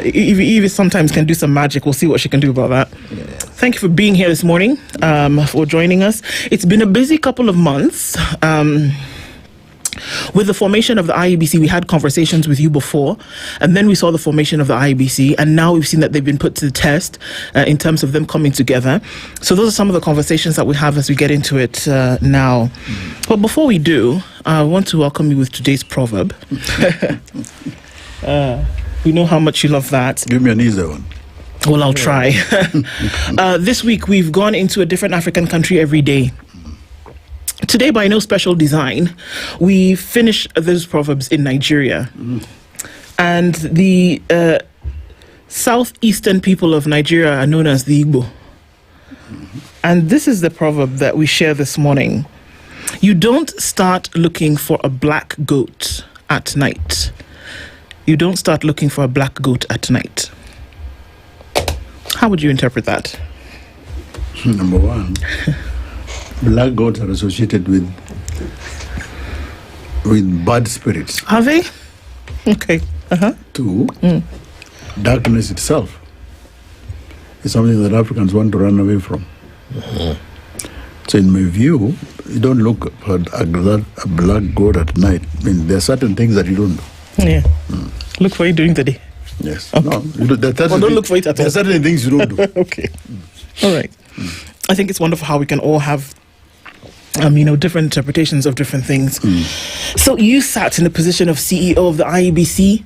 Speaker 16: Eve sometimes can do some magic. We'll see what she can do about that. Yeah. Thank you for being here this morning, for joining us. It's been a busy couple of months. With the formation of the IEBC, we had conversations with you before, and then we saw the formation of the IEBC, and now we've seen that they've been put to the test in terms of them coming together. So those are some of the conversations that we have as we get into it now. But before we do, I want to welcome you with today's proverb. We know how much you love that.
Speaker 27: Give me an easy one.
Speaker 16: Well, I'll try. This week, we've gone into a different African country every day. Today, by no special design, we finish those proverbs in Nigeria. And the southeastern people of Nigeria are known as the Igbo. And this is the proverb that we share this morning. You don't start looking for a black goat at night. You don't start looking for a black goat at night. How would you interpret that?
Speaker 27: Number one, black goats are associated with bad spirits.
Speaker 16: Are they? Okay.
Speaker 27: Two, darkness itself is something that Africans want to run away from. So in my view, you don't look for a black goat at night. I mean, there are certain things that you don't do.
Speaker 16: Yeah. Look for it during the day.
Speaker 27: Yes.
Speaker 16: Okay.
Speaker 27: No,
Speaker 16: don't look for it at all.
Speaker 27: There are certain things you don't do.
Speaker 16: Okay. All right. I think it's wonderful how we can all have different interpretations of different things. So you sat in the position of CEO of the IEBC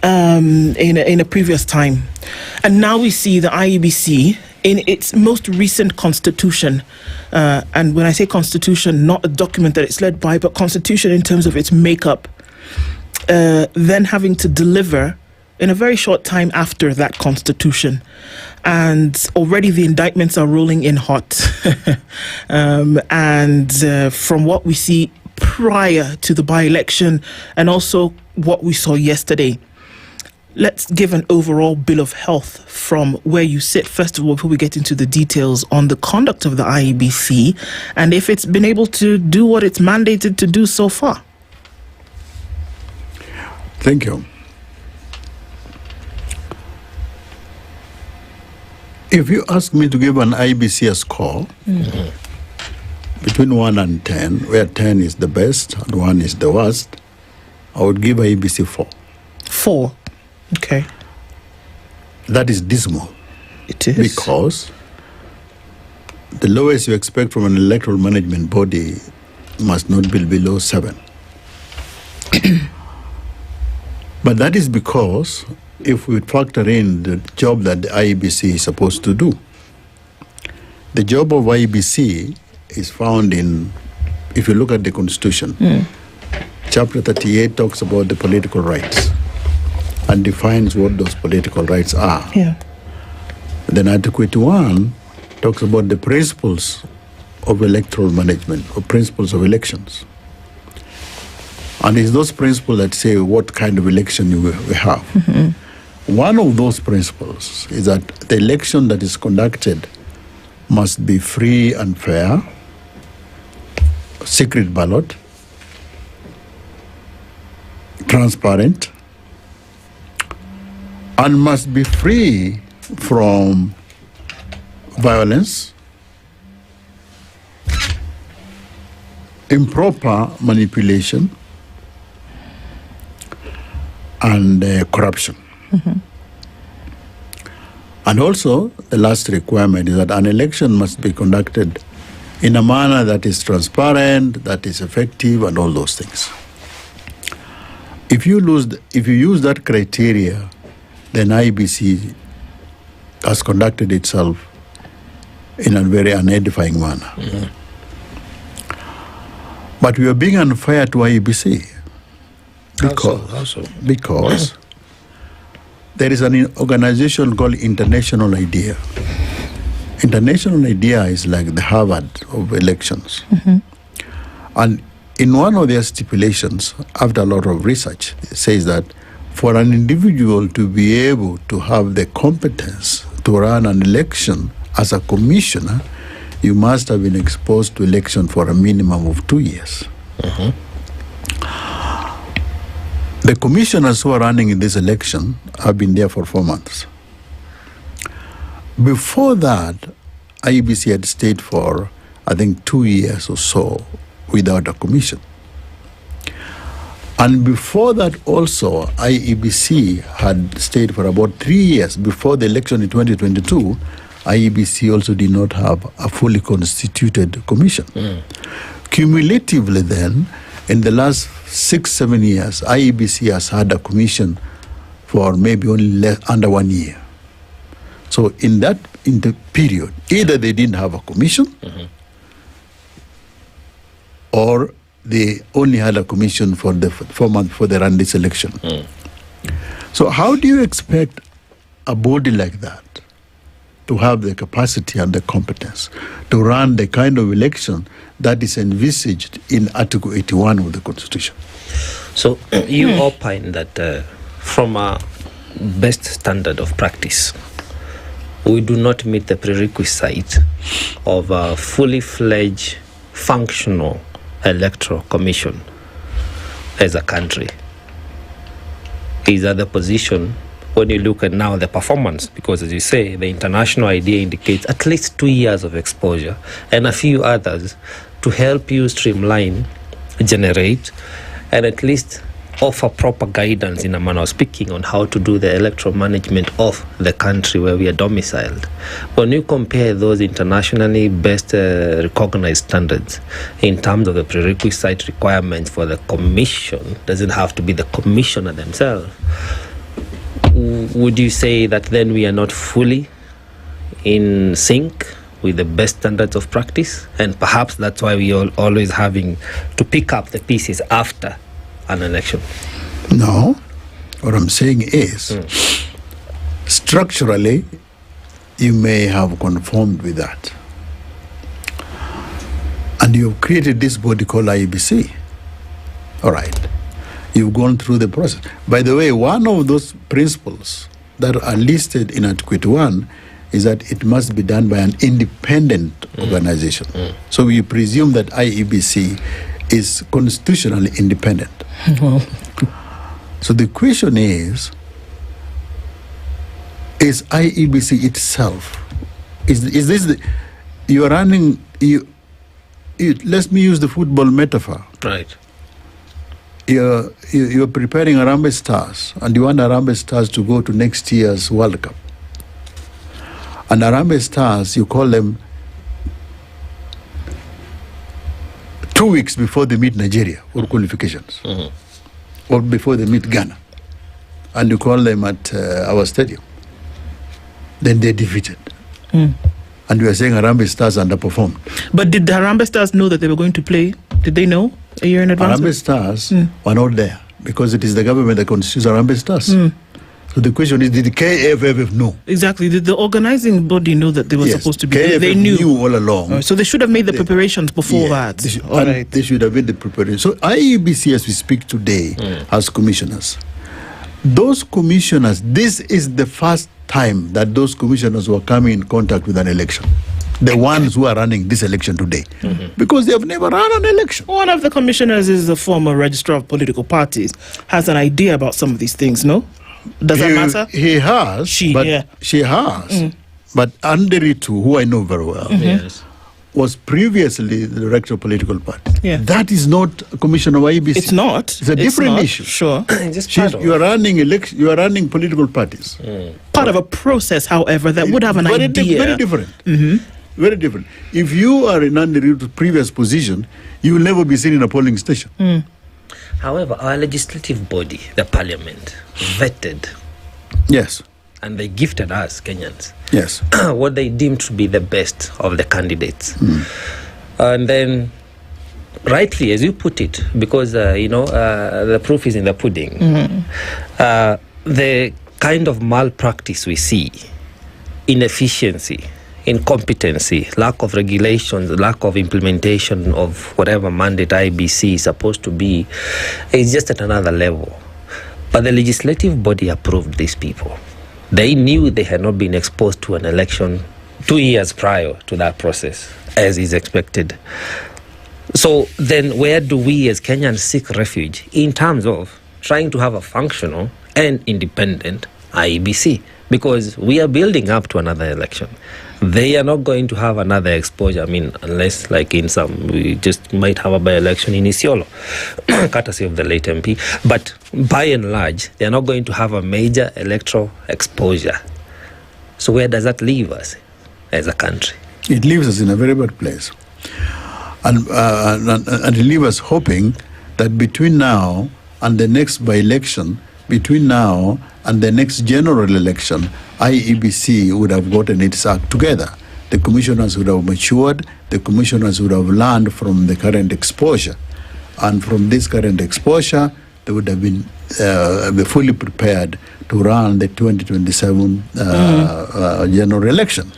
Speaker 16: in a previous time. And now we see the IEBC in its most recent constitution, and when I say constitution, not a document that it's led by, but constitution in terms of its makeup, then having to deliver in a very short time after that constitution. And already the indictments are rolling in hot. From what we see prior to the by-election and also what we saw yesterday, let's give an overall bill of health from where you sit, first of all, before we get into the details on the conduct of the IEBC and if it's been able to do what it's mandated to do so far.
Speaker 27: Thank you. If you ask me to give an IEBC a score, between 1 and 10, where 10 is the best and 1 is the worst, I would give IEBC 4.
Speaker 16: 4? Okay.
Speaker 27: That is dismal.
Speaker 16: It is.
Speaker 27: Because the lowest you expect from an electoral management body must not be below 7. But that is because if we factor in the job that the IEBC is supposed to do, the job of IEBC is found in, if you look at the Constitution, Chapter 38 talks about the political rights and defines what those political rights are.
Speaker 16: Yeah.
Speaker 27: Then Article 1 talks about the principles of electoral management, or principles of elections. And it's those principles that say what kind of election we have. One of those principles is that the election that is conducted must be free and fair, secret ballot, transparent, and must be free from violence, improper manipulation, and corruption. And also, the last requirement is that an election must be conducted in a manner that is transparent, that is effective, and all those things. If you use that criteria, then IEBC has conducted itself in a very unedifying manner. But we are being unfair to IEBC because there is an organization called International IDEA. International IDEA is like the Harvard of elections. And in one of their stipulations, after a lot of research, it says that for an individual to be able to have the competence to run an election as a commissioner, you must have been exposed to election for a minimum of 2 years. The commissioners who are running in this election have been there for 4 months. Before that, IEBC had stayed for, I think, 2 years or so without a commission. And before that also, IEBC had stayed for about 3 years. Before the election in 2022, IEBC also did not have a fully constituted commission. Cumulatively then, in the last 6-7 years, IEBC has had a commission for maybe only under 1 year. So in the period, either they didn't have a commission, or they only had a commission for the 4 months before they ran this election. So how do you expect a body like that to have the capacity and the competence to run the kind of election that is envisaged in Article 81 of the Constitution?
Speaker 1: So you opine that from a best standard of practice, we do not meet the prerequisite of a fully fledged, functional electoral commission as a country. Is that the position when you look at now the performance? Because as you say, the international idea indicates at least 2 years of exposure and a few others to help you streamline, generate, and at least offer proper guidance in a manner of speaking on how to do the electoral management of the country where we are domiciled. When you compare those internationally best recognized standards in terms of the prerequisite requirements for the commission, doesn't have to be the commissioner themselves, would you say that then we are not fully in sync with the best standards of practice, and perhaps that's why we are always having to pick up the pieces after an election.
Speaker 27: No, what I'm saying is, structurally, you may have conformed with that. And you've created this body called IEBC. All right. You've gone through the process. By the way, one of those principles that are listed in Article 1 is that it must be done by an independent organization. So we presume that IEBC is constitutionally independent. So the question is IEBC itself, is this the, you are running, let me use the football metaphor.
Speaker 1: Right.
Speaker 27: You're preparing Harambee Stars, and you want Harambee Stars to go to next year's World Cup. And Harambee Stars, you call them 2 weeks before they meet Nigeria or qualifications, or before they meet Ghana, and you call them at our stadium. Then they're defeated. And we are saying Harambee Stars underperformed.
Speaker 16: But did the Harambee Stars know that they were going to play? Did they know a year in advance?
Speaker 27: Harambee Stars were not there because it is the government that constitutes Harambee Stars. So the question is, did the KFF know?
Speaker 16: Exactly. Did the organizing body know that they were supposed to be?
Speaker 27: KFF
Speaker 16: they knew
Speaker 27: all along.
Speaker 16: So they should have made the preparations before that.
Speaker 27: They should have made the preparation. So IEBC, as we speak today, as commissioners, those commissioners, this is the first time that those commissioners were coming in contact with an election. The ones who are running this election today. Because they have never run an election.
Speaker 16: One of the commissioners is a former registrar of political parties, has an idea about some of these things, no? Does that matter?
Speaker 27: He has. She has. But Njeri, who I know very well, was previously the director of political party. That is not a commissioner of IEBC.
Speaker 16: It's not.
Speaker 27: It's a different issue.
Speaker 16: Sure.
Speaker 27: You are running political parties.
Speaker 16: Part of a process, however, that would have an idea.
Speaker 27: Very different. Very different. If you are in Njeri's previous position, you will never be seen in a polling station.
Speaker 1: However, our legislative body, the parliament, vetted.
Speaker 27: Yes.
Speaker 1: And they gifted us, Kenyans.
Speaker 27: Yes.
Speaker 1: What they deemed to be the best of the candidates. And then, rightly, as you put it, because, the proof is in the pudding, the kind of malpractice we see, inefficiency, incompetency, lack of regulations, lack of implementation of whatever mandate IBC is supposed to be, is just at another level. But the legislative body approved these people. They knew they had not been exposed to an election 2 years prior to that process, as is expected. So then where do we as Kenyans seek refuge in terms of trying to have a functional and independent IEBC? Because we are building up to another election. They are not going to have another exposure, unless like in some, we just might have a by-election in Isiolo, courtesy of the late MP. But by and large, they are not going to have a major electoral exposure. So where does that leave us as a country?
Speaker 27: It leaves us in a very bad place. And it leaves us hoping that between now and the next by-election, between now and the next general election, IEBC would have gotten its act together. The commissioners would have matured, the commissioners would have learned from the current exposure. And from this current exposure, they would have been fully prepared to run the 2027 general election.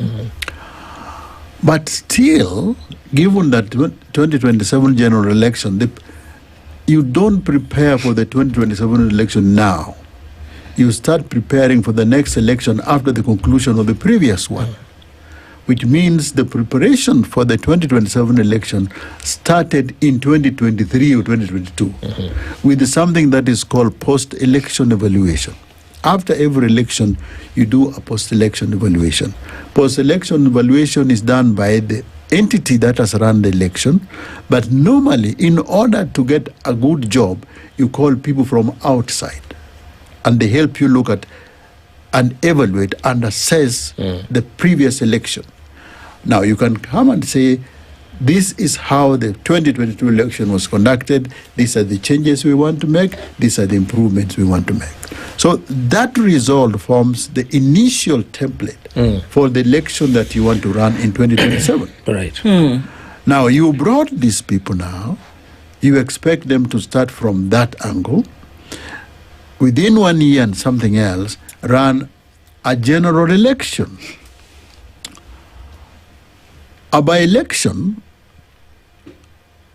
Speaker 27: But still, given that 2027 general election, you don't prepare for the 2027 election now. You start preparing for the next election after the conclusion of the previous one, which means the preparation for the 2027 election started in 2023 or 2022 with something that is called post-election evaluation. After every election, you do a post-election evaluation. Post-election evaluation is done by the entity that has run the election, but normally, in order to get a good job, you call people from outside, and they help you look at and evaluate and assess the previous election. Now, you can come and say, this is how the 2022 election was conducted. These are the changes we want to make. These are the improvements we want to make. So that result forms the initial template for the election that you want to run in 2027.
Speaker 1: Right.
Speaker 27: Now, you brought these people now. You expect them to start from that angle. Within 1 year and something else, run a general election. A by-election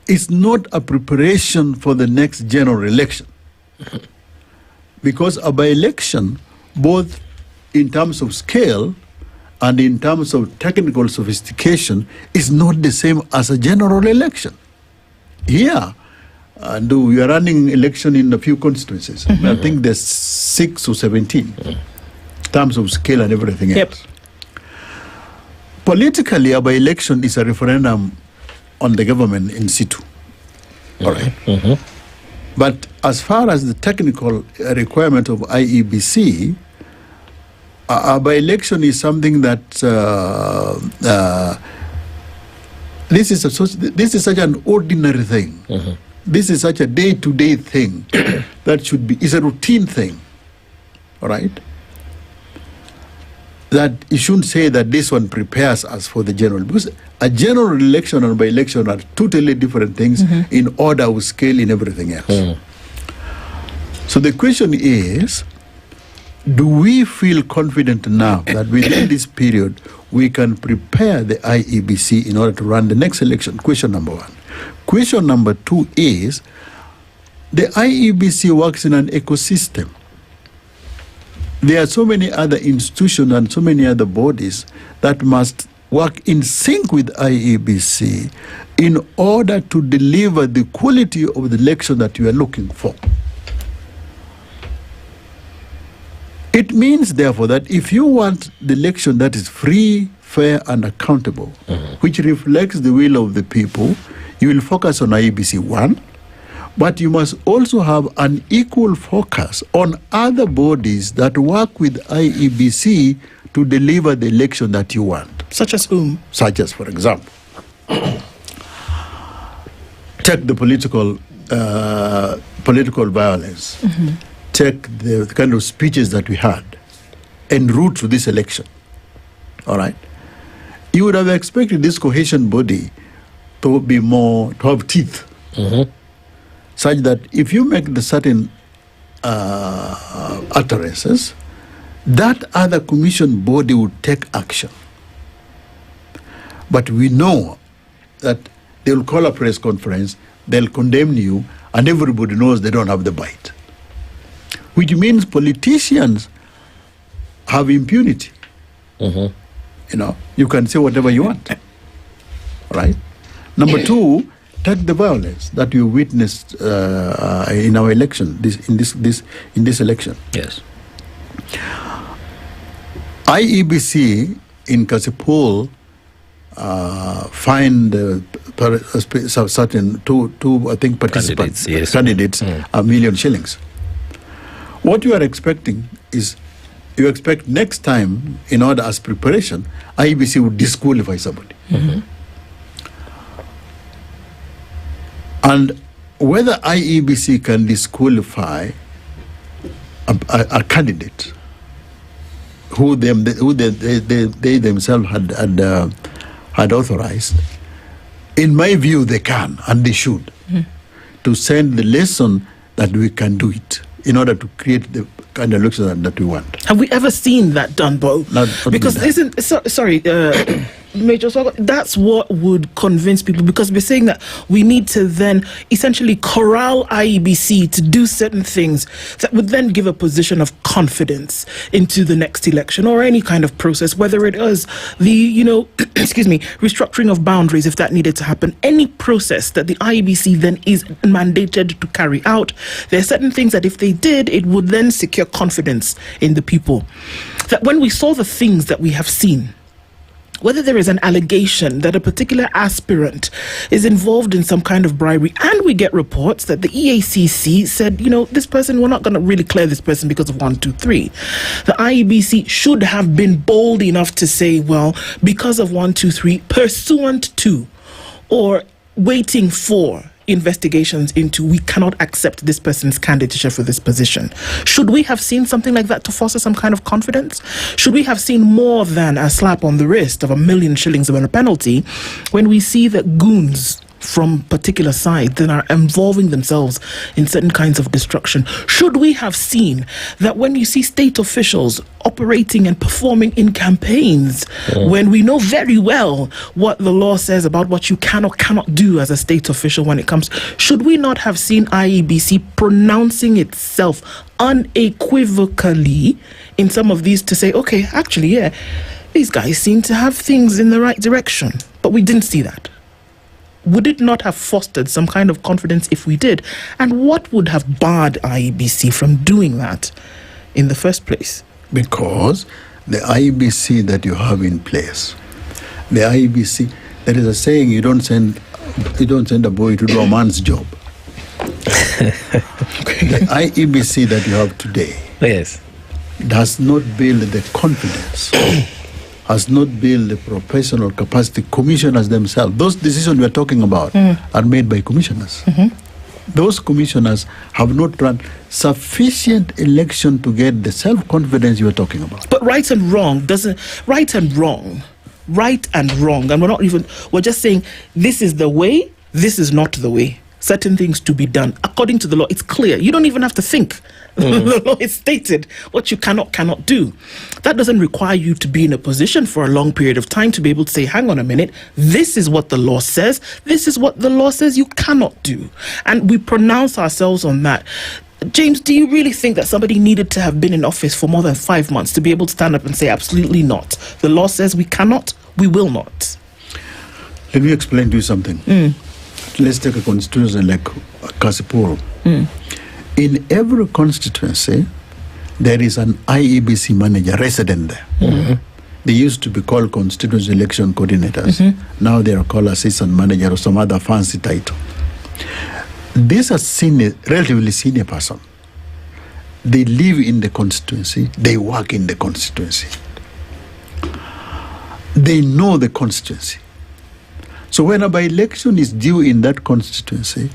Speaker 27: is not a preparation for the next general election. Because a by-election, both in terms of scale and in terms of technical sophistication, is not the same as a general election. Here, we are running election in a few constituencies. I think there's 6 or 17 in terms of scale and everything else. Politically, a by-election is a referendum on the government in situ. All right. But as far as the technical requirement of IEBC, a by-election is something that this is such an ordinary thing. This is such a day-to-day thing that is a routine thing. All right? That you shouldn't say that this one prepares us for the general, because a general election and by-election are totally different things in order, with scale, in everything else. So the question is, do we feel confident now that within this period we can prepare the IEBC in order to run the next election? Question number one. Question number two is, the IEBC works in an ecosystem. There are so many other institutions and so many other bodies that must work in sync with IEBC in order to deliver the quality of the election that you are looking for. It means, therefore, that if you want the election that is free, fair, and accountable, which reflects the will of the people, you will focus on IEBC 1, but you must also have an equal focus on other bodies that work with IEBC to deliver the election that you want.
Speaker 16: Such as whom?
Speaker 27: Such as, for example, take the political violence. Take the kind of speeches that we had en route to this election. All right? You would have expected this cohesion body to have teeth. Such that if you make the certain utterances, that other commission body would take action. But we know that they will call a press conference, they'll condemn you, and everybody knows they don't have the bite. Which means politicians have impunity. You know, you can say whatever you want. Right? Number two, take the violence that you witnessed in our election, in this election.
Speaker 1: Yes.
Speaker 27: IEBC in Kasipul find certain two I think participants, candidates, $1 million shillings. What you are expecting is, you expect next time, in order as preparation, IEBC would disqualify somebody. And whether IEBC can disqualify a candidate who they themselves had authorized, in my view, they can and they should, to send the lesson that we can do it in order to create the kind of election that we want.
Speaker 16: Have we ever seen that done, Bo? Because Major, so that's what would convince people, because we're saying that we need to then essentially corral IEBC to do certain things that would then give a position of confidence into the next election or any kind of process, whether it is the, restructuring of boundaries, if that needed to happen, any process that the IEBC then is mandated to carry out. There are certain things that if they did, it would then secure confidence in the people. That when we saw the things that we have seen, whether there is an allegation that a particular aspirant is involved in some kind of bribery, and we get reports that the EACC said, this person, we're not going to really clear this person because of 1, 2, 3. The IEBC should have been bold enough to say, well, because of 1, 2, 3, pursuant to, or waiting for investigations into we cannot accept this person's candidature for this position? Should we have seen something like that to foster some kind of confidence? Should we have seen more than a slap on the wrist of 1 million shillings and a penalty when we see that goons from particular sides that are involving themselves in certain kinds of destruction? Should we have seen that when you see state officials operating and performing in campaigns, when we know very well what the law says about what you cannot do as a state official when it comes, should we not have seen IEBC pronouncing itself unequivocally in some of these to say, okay, actually, yeah, these guys seem to have things in the right direction, but we didn't see that? Would it not have fostered some kind of confidence if we did? And what would have barred IEBC from doing that in the first place?
Speaker 27: Because the IEBC that you have in place, the IEBC, there is a saying, you don't send a boy to do a man's job. The IEBC that you have today,
Speaker 1: yes,
Speaker 27: does not build the confidence, has not built the professional capacity. Commissioners themselves, those decisions we are talking about are made by commissioners. Those commissioners have not run sufficient election to get the self-confidence you are talking about.
Speaker 16: But right and wrong, and we're just saying this is the way, this is not the way. Certain things to be done according to the law. It's clear. You don't even have to think. The law is stated what you cannot do. That doesn't require you to be in a position for a long period of time to be able to say, hang on a minute, this is what the law says, this is what the law says you cannot do. And we pronounce ourselves on that. James, do you really think that somebody needed to have been in office for more than 5 months to be able to stand up and say, absolutely not? The law says we cannot, we will not.
Speaker 27: Let me explain to you something. Let's take a constituency like Kasipuru. In every constituency, there is an IEBC manager resident there. They used to be called constituency election coordinators. Now they are called assistant manager or some other fancy title. These are relatively senior person. They live in the constituency. They work in the constituency. They know the constituency. So when a by-election is due in that constituency,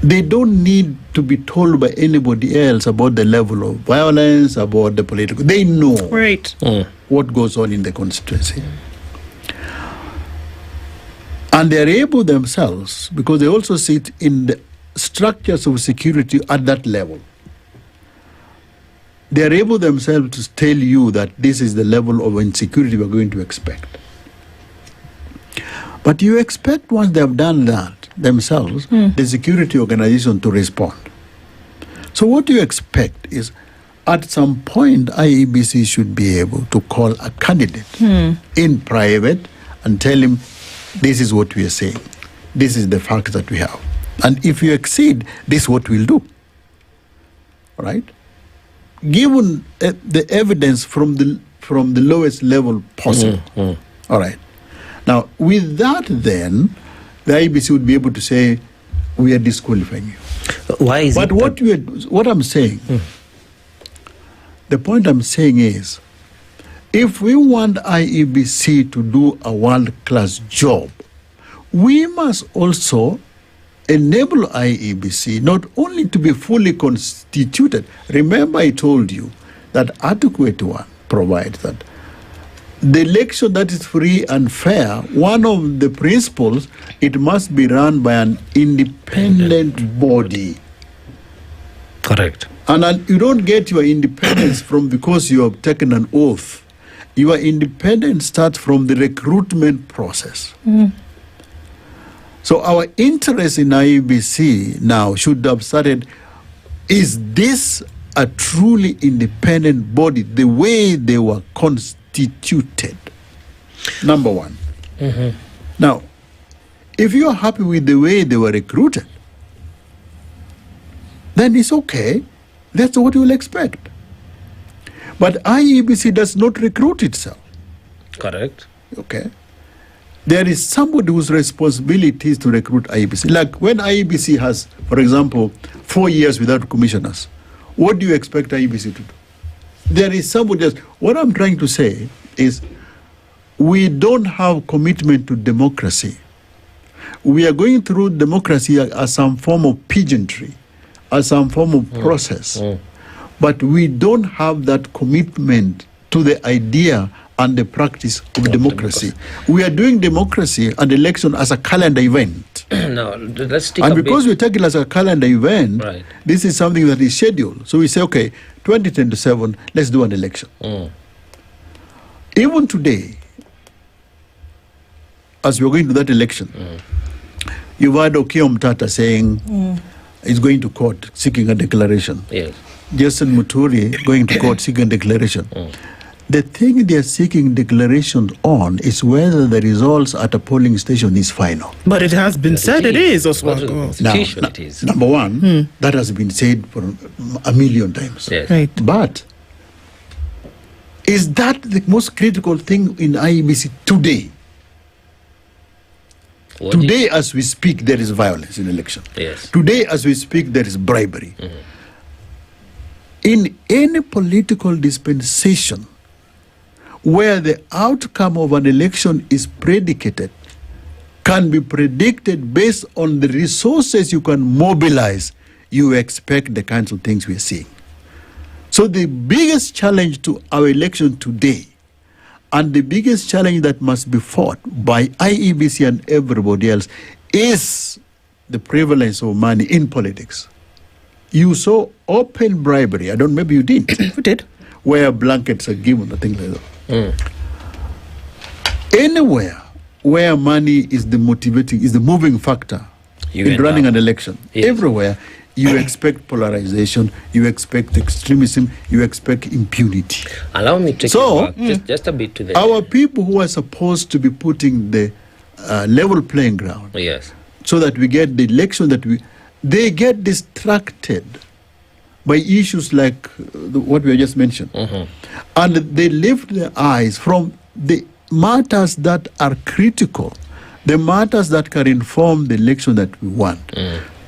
Speaker 27: they don't need to be told by anybody else about the level of violence, about the political. They know what goes on in the constituency. And they're able themselves, because they also sit in the structures of security at that level. They're able themselves to tell you that this is the level of insecurity we're going to expect. But you expect once they have done that themselves, the security organization to respond. So what you expect is at some point IEBC should be able to call a candidate in private and tell him, this is what we are saying. This is the fact that we have. And if you exceed, this is what we'll do. All right? Given the evidence from the lowest level possible. All right. Now, with that, then, the IEBC would be able to say, we are disqualifying you.
Speaker 1: Why is
Speaker 27: but
Speaker 1: it?
Speaker 27: What I'm saying, the point I'm saying is, if we want IEBC to do a world-class job, we must also enable IEBC not only to be fully constituted. Remember, I told you that Article 81 provides that the election that is free and fair, one of the principles, it must be run by an independent body.
Speaker 1: Correct.
Speaker 27: And you don't get your independence from because you have taken an oath. Your independence starts from the recruitment process. So our interest in IEBC now should have started, is this a truly independent body, the way they were constituted? Number one. Now, if you are happy with the way they were recruited, then it's okay. That's what you will expect. But IEBC does not recruit itself.
Speaker 1: Correct.
Speaker 27: Okay. There is somebody whose responsibility is to recruit IEBC. Like when IEBC has, for example, 4 years without commissioners, what do you expect IEBC to do? There is somebody else. What I'm trying to say is we don't have commitment to democracy we are going through democracy as some form of pageantry, as some form of process. But we don't have that commitment to the idea and the practice of democracy. We are doing democracy and election as a calendar event.
Speaker 1: Now, let's take
Speaker 27: and because we take it as a calendar event,
Speaker 1: Right.
Speaker 27: this is something that is scheduled. So we say, okay, 2027, let's do an election. Even today, as we're going to that election, you've heard Okoh Mtata saying he's going to court seeking a declaration.
Speaker 1: Yes.
Speaker 27: Justin Muturi going to court seeking a declaration. The thing they're seeking declaration on is whether the results at a polling station is final.
Speaker 16: But it has been said it is, Oswald.
Speaker 27: Number one, that has been said for a million times.
Speaker 1: Yes.
Speaker 16: Right.
Speaker 27: But is that the most critical thing in IEBC today? Today, as we speak, there is violence in election.
Speaker 1: Yes.
Speaker 27: Today, as we speak, there is bribery. In any political dispensation where the outcome of an election is predicated, can be predicted based on the resources you can mobilize, you expect the kinds of things we are seeing. So the biggest challenge to our election today, and the biggest challenge that must be fought by IEBC and everybody else, is the prevalence of money in politics. You saw open bribery. Maybe you didn't.
Speaker 16: We did.
Speaker 27: Where blankets are given, I think like that. Anywhere where money is the motivating, is the moving factor in running an election, everywhere you expect polarization, you expect extremism, you expect impunity.
Speaker 1: Allow me to take you back just a bit to the...
Speaker 27: Our people who are supposed to be putting the level playing ground,
Speaker 1: Yes.
Speaker 27: so that we get the election they get distracted by issues like what we just mentioned. And they lift their eyes from the matters that are critical, the matters that can inform the election that we want.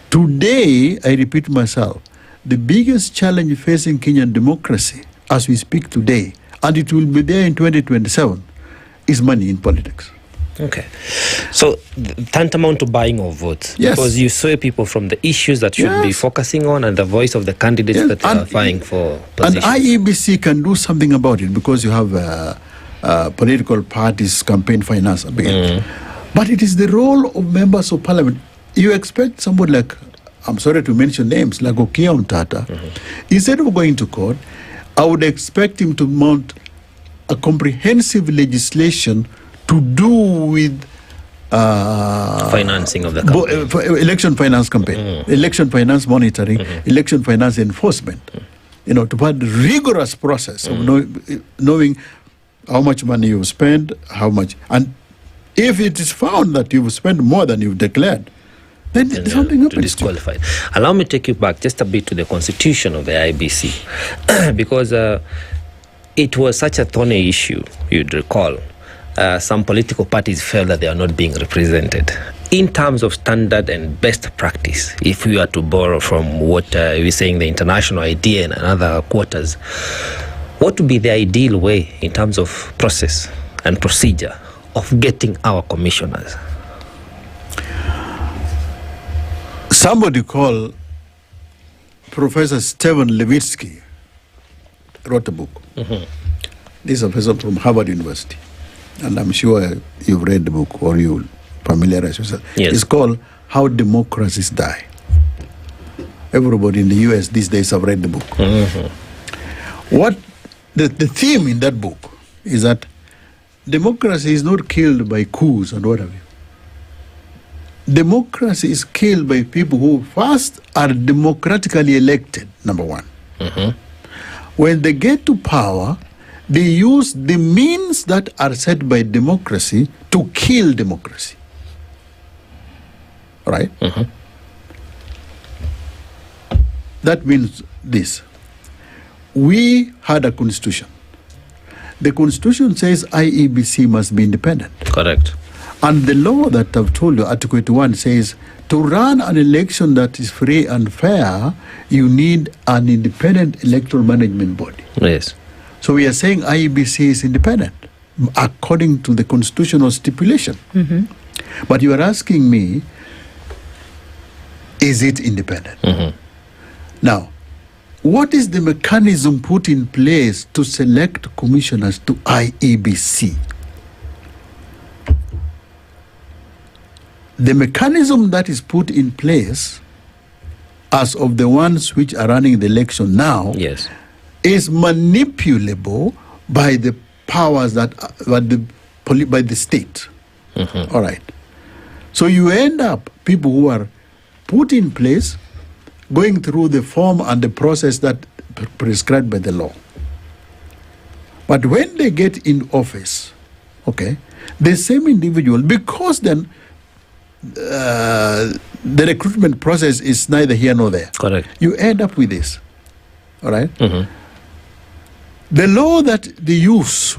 Speaker 27: Today, I repeat myself, the biggest challenge facing Kenyan democracy as we speak today, and it will be there in 2027, is money in politics.
Speaker 1: Okay. So, tantamount to buying of votes.
Speaker 27: Yes.
Speaker 1: Because you sway people from the issues that should be focusing on and the voice of the candidates that are vying for positions.
Speaker 27: And IEBC can do something about it because you have political parties' campaign finance bill. But it is the role of members of parliament. You expect somebody like, I'm sorry to mention names, like Okoh Mtata, instead of going to court, I would expect him to mount a comprehensive legislation to do with
Speaker 1: financing of the campaign.
Speaker 27: Election finance campaign, election finance monitoring, election finance enforcement. To put the rigorous process of knowing how much money you spend, how much, and if it is found that you've spent more than you've declared, then something happens.
Speaker 1: To disqualify. Allow me to take you back just a bit to the constitution of the IBC, because it was such a thorny issue, you'd recall. Some political parties felt that they are not being represented. In terms of standard and best practice, if we are to borrow from what we're saying, the international idea and other quarters, what would be the ideal way in terms of process and procedure of getting our commissioners?
Speaker 27: Somebody called Professor Stephen Levitsky wrote a book. This is a professor from Harvard University. And I'm sure you've read the book or you'll familiarize yourself.
Speaker 1: Yes.
Speaker 27: It's called How Democracies Die. Everybody in the US these days have read the book. What the theme in that book is that democracy is not killed by coups and what have you. Democracy is killed by people who first are democratically elected, number one. When they get to power, they use the means that are set by democracy to kill democracy. Right? That means this. We had a constitution. The constitution says IEBC must be independent.
Speaker 1: Correct.
Speaker 27: And the law that I've told you, Article 81, says to run an election that is free and fair, you need an independent electoral management body.
Speaker 1: Yes.
Speaker 27: So we are saying IEBC is independent according to the constitutional stipulation. But you are asking me, is it independent? Now, what is the mechanism put in place to select commissioners to IEBC? The mechanism that is put in place as of the ones which are running the election now is manipulable by the powers that by the state. All right. So you end up people who are put in place going through the form and the process that prescribed by the law. But when they get in office, okay, the same individual, because then the recruitment process is neither here nor there.
Speaker 1: Correct.
Speaker 27: You end up with this. All right? The law that they use,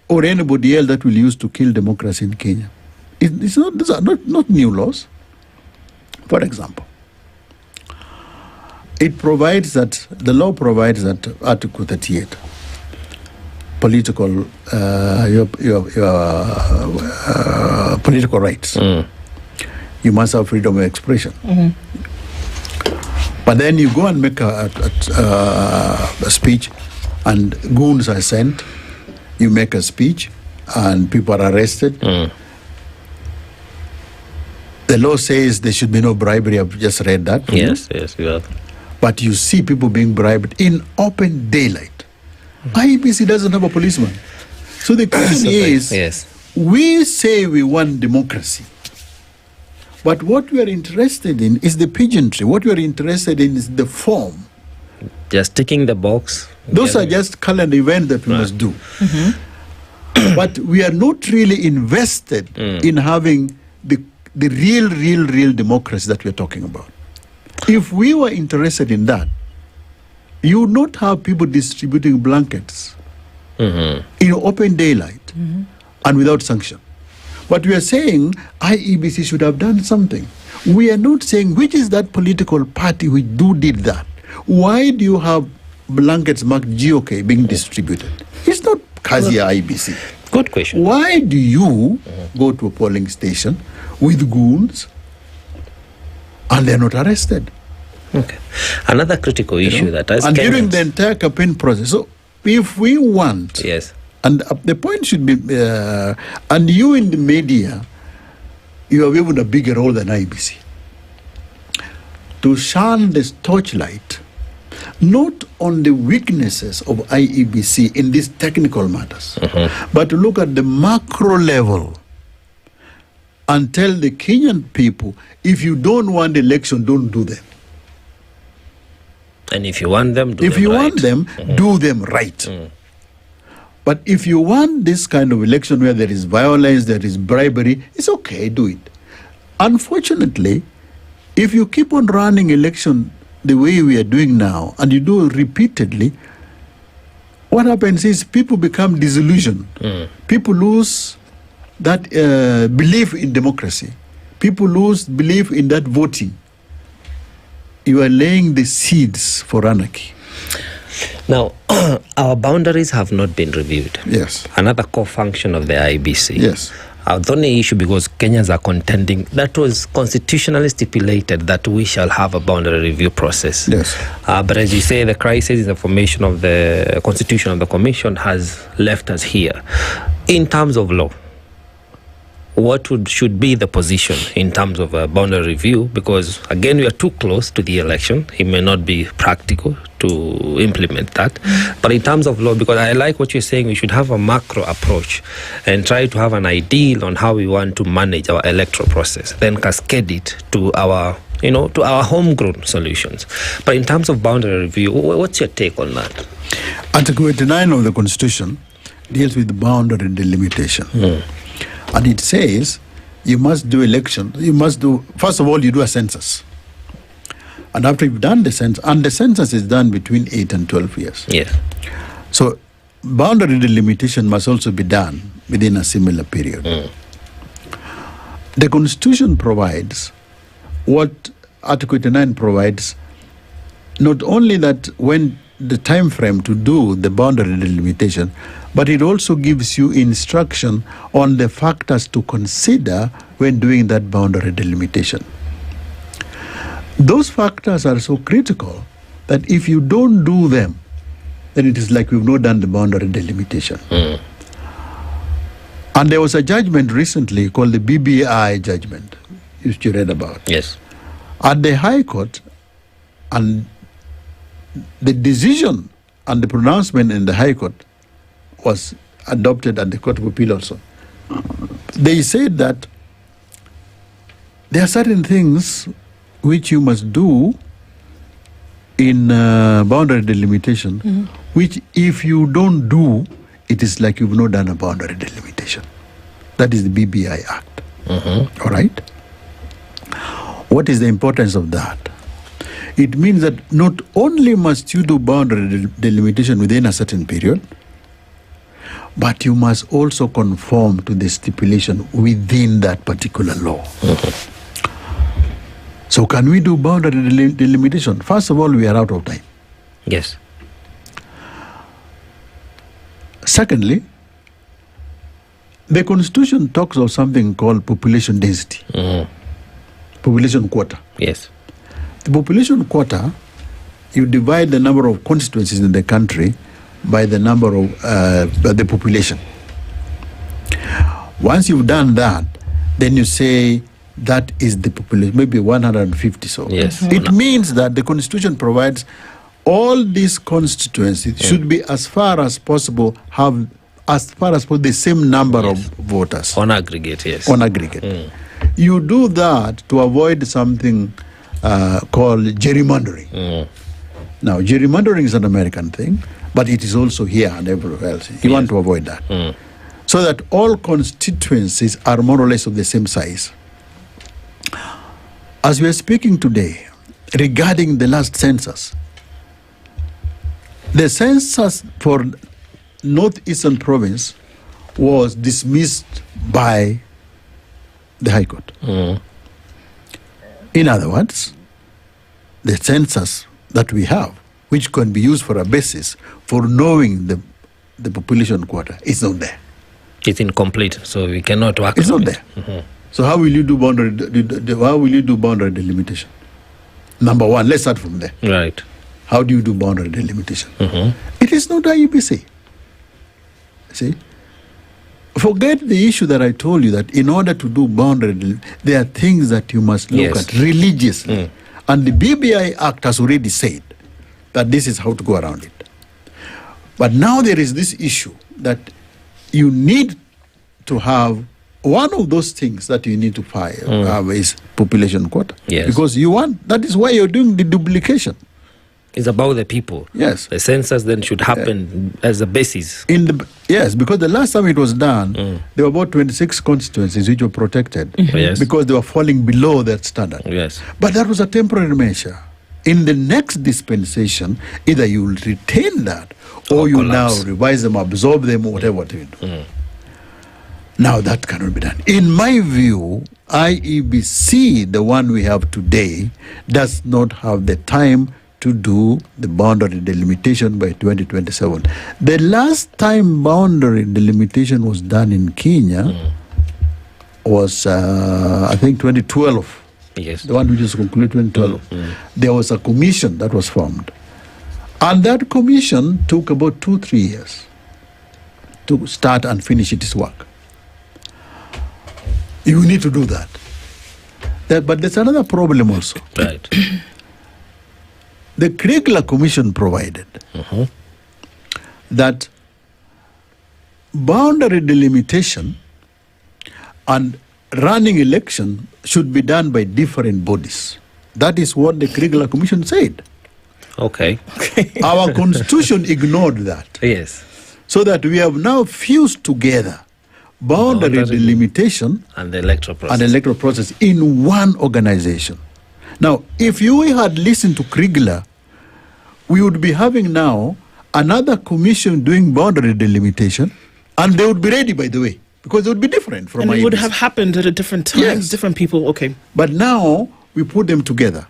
Speaker 27: or anybody else that will use to kill democracy in Kenya, these are not new laws. For example, it provides that, the law provides that Article 38, political political rights. You must have freedom of expression. But then you go and make a speech, and goons are sent. You make a speech, and people are arrested. The law says there should be no bribery. I've just read that.
Speaker 1: Yes, you have.
Speaker 27: But you see people being bribed in open daylight. IEBC doesn't have a policeman. So the question is, we say we want democracy, but what we are interested in is the pageantry. What we are interested in is the form.
Speaker 1: Just ticking the box.
Speaker 27: Those are just calendar events that we must do. But we are not really invested in having the real democracy that we are talking about. If we were interested in that, you would not have people distributing blankets in open daylight and without sanction. But we are saying IEBC should have done something. We are not saying which is that political party which did that. Why do you have blankets marked GOK being distributed? It's not Kazia IEBC.
Speaker 1: Good question.
Speaker 27: Why do you go to a polling station with goons and they're not arrested?
Speaker 1: Okay. Another critical issue that as
Speaker 27: and
Speaker 1: Kenyans,
Speaker 27: during the entire campaign process. So if we want, and the point should be, and you in the media, you have even a bigger role than IEBC, to shine this torchlight, not on the weaknesses of IEBC in these technical matters, but to look at the macro level and tell the Kenyan people, if you don't want the election, don't do them.
Speaker 1: And if you want them, do
Speaker 27: them right. But if you want this kind of election where there is violence, there is bribery, it's okay, do it. Unfortunately, if you keep on running election the way we are doing now, and you do it repeatedly, what happens is people become disillusioned. People lose that belief in democracy. People lose belief in that voting. You are laying the seeds for anarchy.
Speaker 1: Now, our boundaries have not been reviewed.
Speaker 27: Yes.
Speaker 1: Another core function of the IEBC.
Speaker 27: Yes.
Speaker 1: The only issue, because Kenyans are contending, that was constitutionally stipulated that we shall have a boundary review process.
Speaker 27: Yes.
Speaker 1: But as you say, the crisis in the formation of the constitution of the commission has left us here. In terms of law, what should be the position in terms of a boundary review? Because again, we are too close to the election. It may not be practical to implement that. But in terms of law, because I like what you're saying, we should have a macro approach and try to have an ideal on how we want to manage our electoral process, then cascade it to our homegrown solutions. But in terms of boundary review, what's your take on that?
Speaker 27: Article 89 of the Constitution deals with boundary delimitation. And it says you must do election. You must do, first of all, you do a census. And after you've done the census, and the census is done between 8 and 12 years.
Speaker 1: Yeah.
Speaker 27: So boundary delimitation must also be done within a similar period. The Constitution provides what Article 89 provides, not only that when the time frame to do the boundary delimitation, but it also gives you instruction on the factors to consider when doing that boundary delimitation. Those factors are so critical that if you don't do them, then it is like we've not done the boundary delimitation. And there was a judgment recently called the BBI judgment, which you read about.
Speaker 1: Yes.
Speaker 27: At the High Court, and the decision and the pronouncement in the High Court was adopted at the Court of Appeal also. They said that there are certain things which you must do in boundary delimitation, which if you don't do, it is like you've not done a boundary delimitation. That is the BBI Act. All right? What is the importance of that? It means that not only must you do boundary delimitation within a certain period, but you must also conform to the stipulation within that particular law. So can we do boundary delimitation? First of all, we are out of time.
Speaker 1: Yes.
Speaker 27: Secondly, the Constitution talks of something called population density, population quota.
Speaker 1: Yes.
Speaker 27: The population quota, you divide the number of constituencies in the country by the number of the population. Once you've done that, then you say that is the population, maybe 150 so.
Speaker 1: Yes.
Speaker 27: It means that the Constitution provides all these constituencies should be as far as possible have the same number of voters.
Speaker 1: On aggregate, yes.
Speaker 27: On aggregate. You do that to avoid something called gerrymandering. Now, gerrymandering is an American thing, but it is also here and everywhere else. You want to avoid that. So that all constituencies are more or less of the same size. As we are speaking today, regarding the last census, the census for Northeastern Province was dismissed by the High Court. In other words, the census that we have, which can be used for a basis for knowing the population quota, is not there.
Speaker 1: It's incomplete, so we cannot work.
Speaker 27: It's not there. So how will you do boundary delimitation? Number one, let's start from there.
Speaker 1: Right.
Speaker 27: How do you do boundary delimitation? It is not IEBC. See? Forget the issue that I told you, that in order to do boundary, there are things that you must look at religiously. And the BBI Act has already said that this is how to go around it. But now there is this issue that you need to have one of those things that you need to file is population quota.
Speaker 1: Yes.
Speaker 27: Because that is why you're doing the duplication.
Speaker 1: It's about the people.
Speaker 27: Yes.
Speaker 1: The census then should happen as a basis.
Speaker 27: Yes, because the last time it was done, there were about 26 constituencies which were protected because they were falling below that standard.
Speaker 1: Yes.
Speaker 27: But that was a temporary measure. In the next dispensation, either you will retain that or you now revise them, absorb them, or whatever you do. Now that cannot be done. In my view, IEBC, the one we have today, does not have the time to do the boundary delimitation by 2027. The last time boundary delimitation was done in Kenya was, I think, 2012.
Speaker 1: Yes.
Speaker 27: The one we just concluded 2012. There was a commission that was formed. And that commission took about 2-3 years to start and finish its work. You need to do that. But there's another problem also.
Speaker 1: Right.
Speaker 27: The Kriegler Commission provided that boundary delimitation and running election should be done by different bodies. That is what the Kriegler Commission said.
Speaker 1: Okay.
Speaker 27: Our constitution ignored that.
Speaker 1: Yes.
Speaker 27: So that we have now fused together boundary delimitation
Speaker 1: and the electoral
Speaker 27: process in one organization. Now, if you had listened to Kriegler, we would be having now another commission doing boundary delimitation, and they would be ready, by the way, because it would be different from
Speaker 16: and it
Speaker 27: IEBC.
Speaker 16: would have happened at a different time, different people, okay.
Speaker 27: But now we put them together.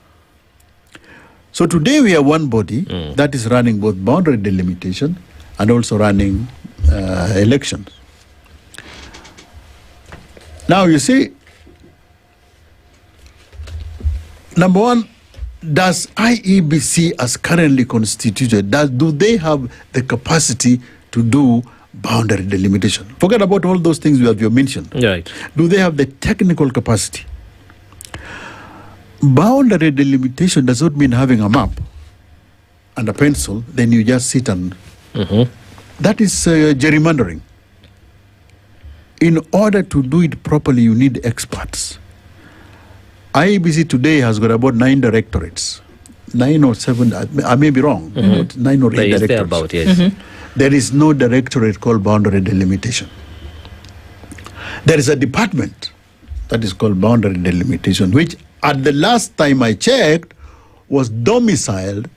Speaker 27: So today we have one body that is running both boundary delimitation and also running elections. Now, you see, number one, does IEBC as currently constituted, do they have the capacity to do boundary delimitation? Forget about all those things you mentioned.
Speaker 1: Right.
Speaker 27: Do they have the technical capacity? Boundary delimitation does not mean having a map and a pencil, then you just sit and... That is gerrymandering. In order to do it properly, you need experts. IEBC today has got about 9 directorates. 9 or 7, I may be wrong, but 9 or 8 directorates.
Speaker 1: About, yes.
Speaker 27: There is no directorate called boundary delimitation. There is a department that is called boundary delimitation, which at the last time I checked was domiciled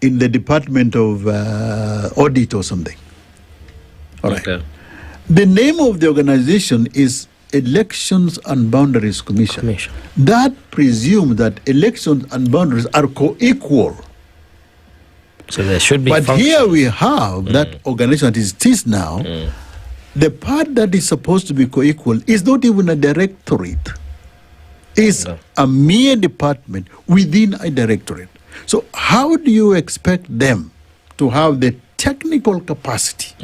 Speaker 27: in the Department of Audit or something. All right.
Speaker 1: Okay.
Speaker 27: The name of the organization is Elections and Boundaries Commission. That presumes that elections and boundaries are co-equal.
Speaker 1: So there should be
Speaker 27: But
Speaker 1: function.
Speaker 27: here we have that organization that it is now. The part that is supposed to be co-equal is not even a directorate. It's a mere department within a directorate. So how do you expect them to have the technical capacity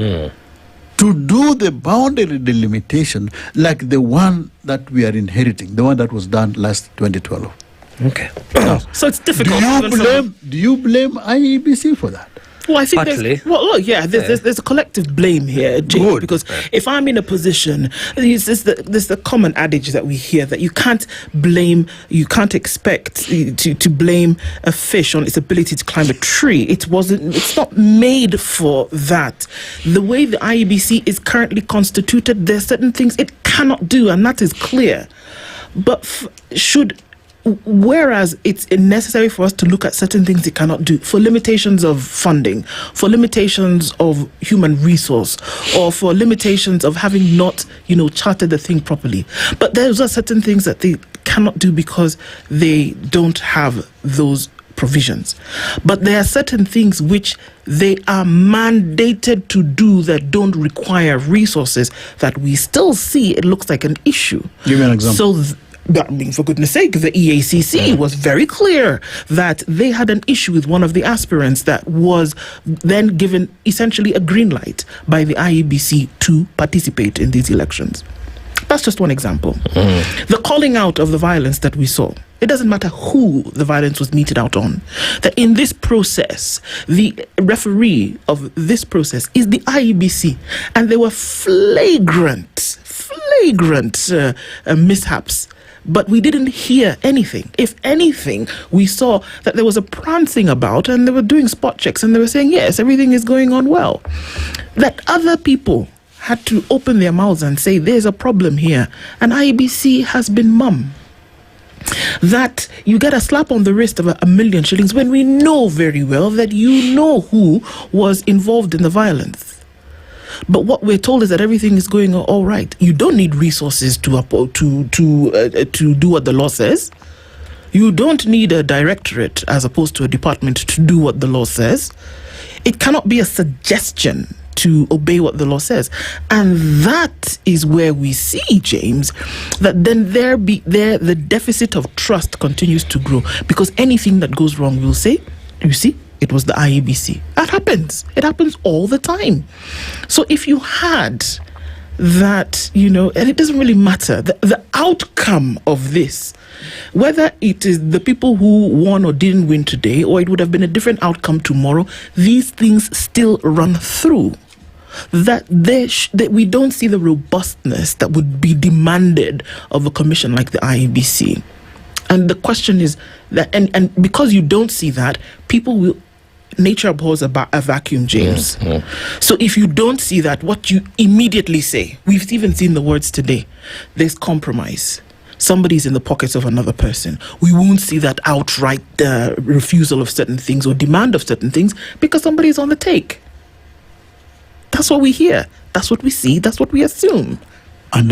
Speaker 27: to do the boundary delimitation like the one that we are inheriting, the one that was done last 2012?
Speaker 1: Okay.
Speaker 16: So it's difficult.
Speaker 27: Do you blame IEBC for that?
Speaker 16: Well, I think
Speaker 27: Partly.
Speaker 16: there's a collective blame here, Jay, because if I'm in a position, there's the common adage that we hear that you can't expect to blame a fish on its ability to climb a tree. It's not made for that. The way the IEBC is currently constituted, there are certain things it cannot do, and that is clear. But whereas it's necessary for us to look at certain things it cannot do, for limitations of funding, for limitations of human resource, or for limitations of having not, charted the thing properly. But those are certain things that they cannot do because they don't have those provisions. But there are certain things which they are mandated to do that don't require resources that we still see it looks like an issue.
Speaker 27: Give me an example.
Speaker 16: So for goodness sake, the EACC was very clear that they had an issue with one of the aspirants that was then given essentially a green light by the IEBC to participate in these elections. That's just one example. The calling out of the violence that we saw, it doesn't matter who the violence was meted out on, that in this process, the referee of this process is the IEBC, and there were flagrant mishaps. But we didn't hear anything. If anything, we saw that there was a prancing about, and they were doing spot checks, and they were saying, yes, everything is going on well. That other people had to open their mouths and say, there's a problem here. And IEBC has been mum. That you get a slap on the wrist of a million shillings when we know very well that you know who was involved in the violence. But what we're told is that everything is going all right. You don't need resources to do what the law says. You don't need a directorate as opposed to a department to do what the law says. It cannot be a suggestion to obey what the law says. And that is where we see, James, that then the deficit of trust continues to grow, because anything that goes wrong, we'll say, you see, it was the IEBC. That happens. It happens all the time. So if you had that, and it doesn't really matter, the outcome of this, whether it is the people who won or didn't win today, or it would have been a different outcome tomorrow, these things still run through. That we don't see the robustness that would be demanded of a commission like the IEBC. And the question is that, and because you don't see that, people will, nature abhors a vacuum, James. So if you don't see that, what you immediately say, we've even seen the words today, there's compromise. Somebody's in the pockets of another person. We won't see that outright refusal of certain things or demand of certain things because somebody's on the take. That's what we hear. That's what we see. That's what we assume.
Speaker 27: And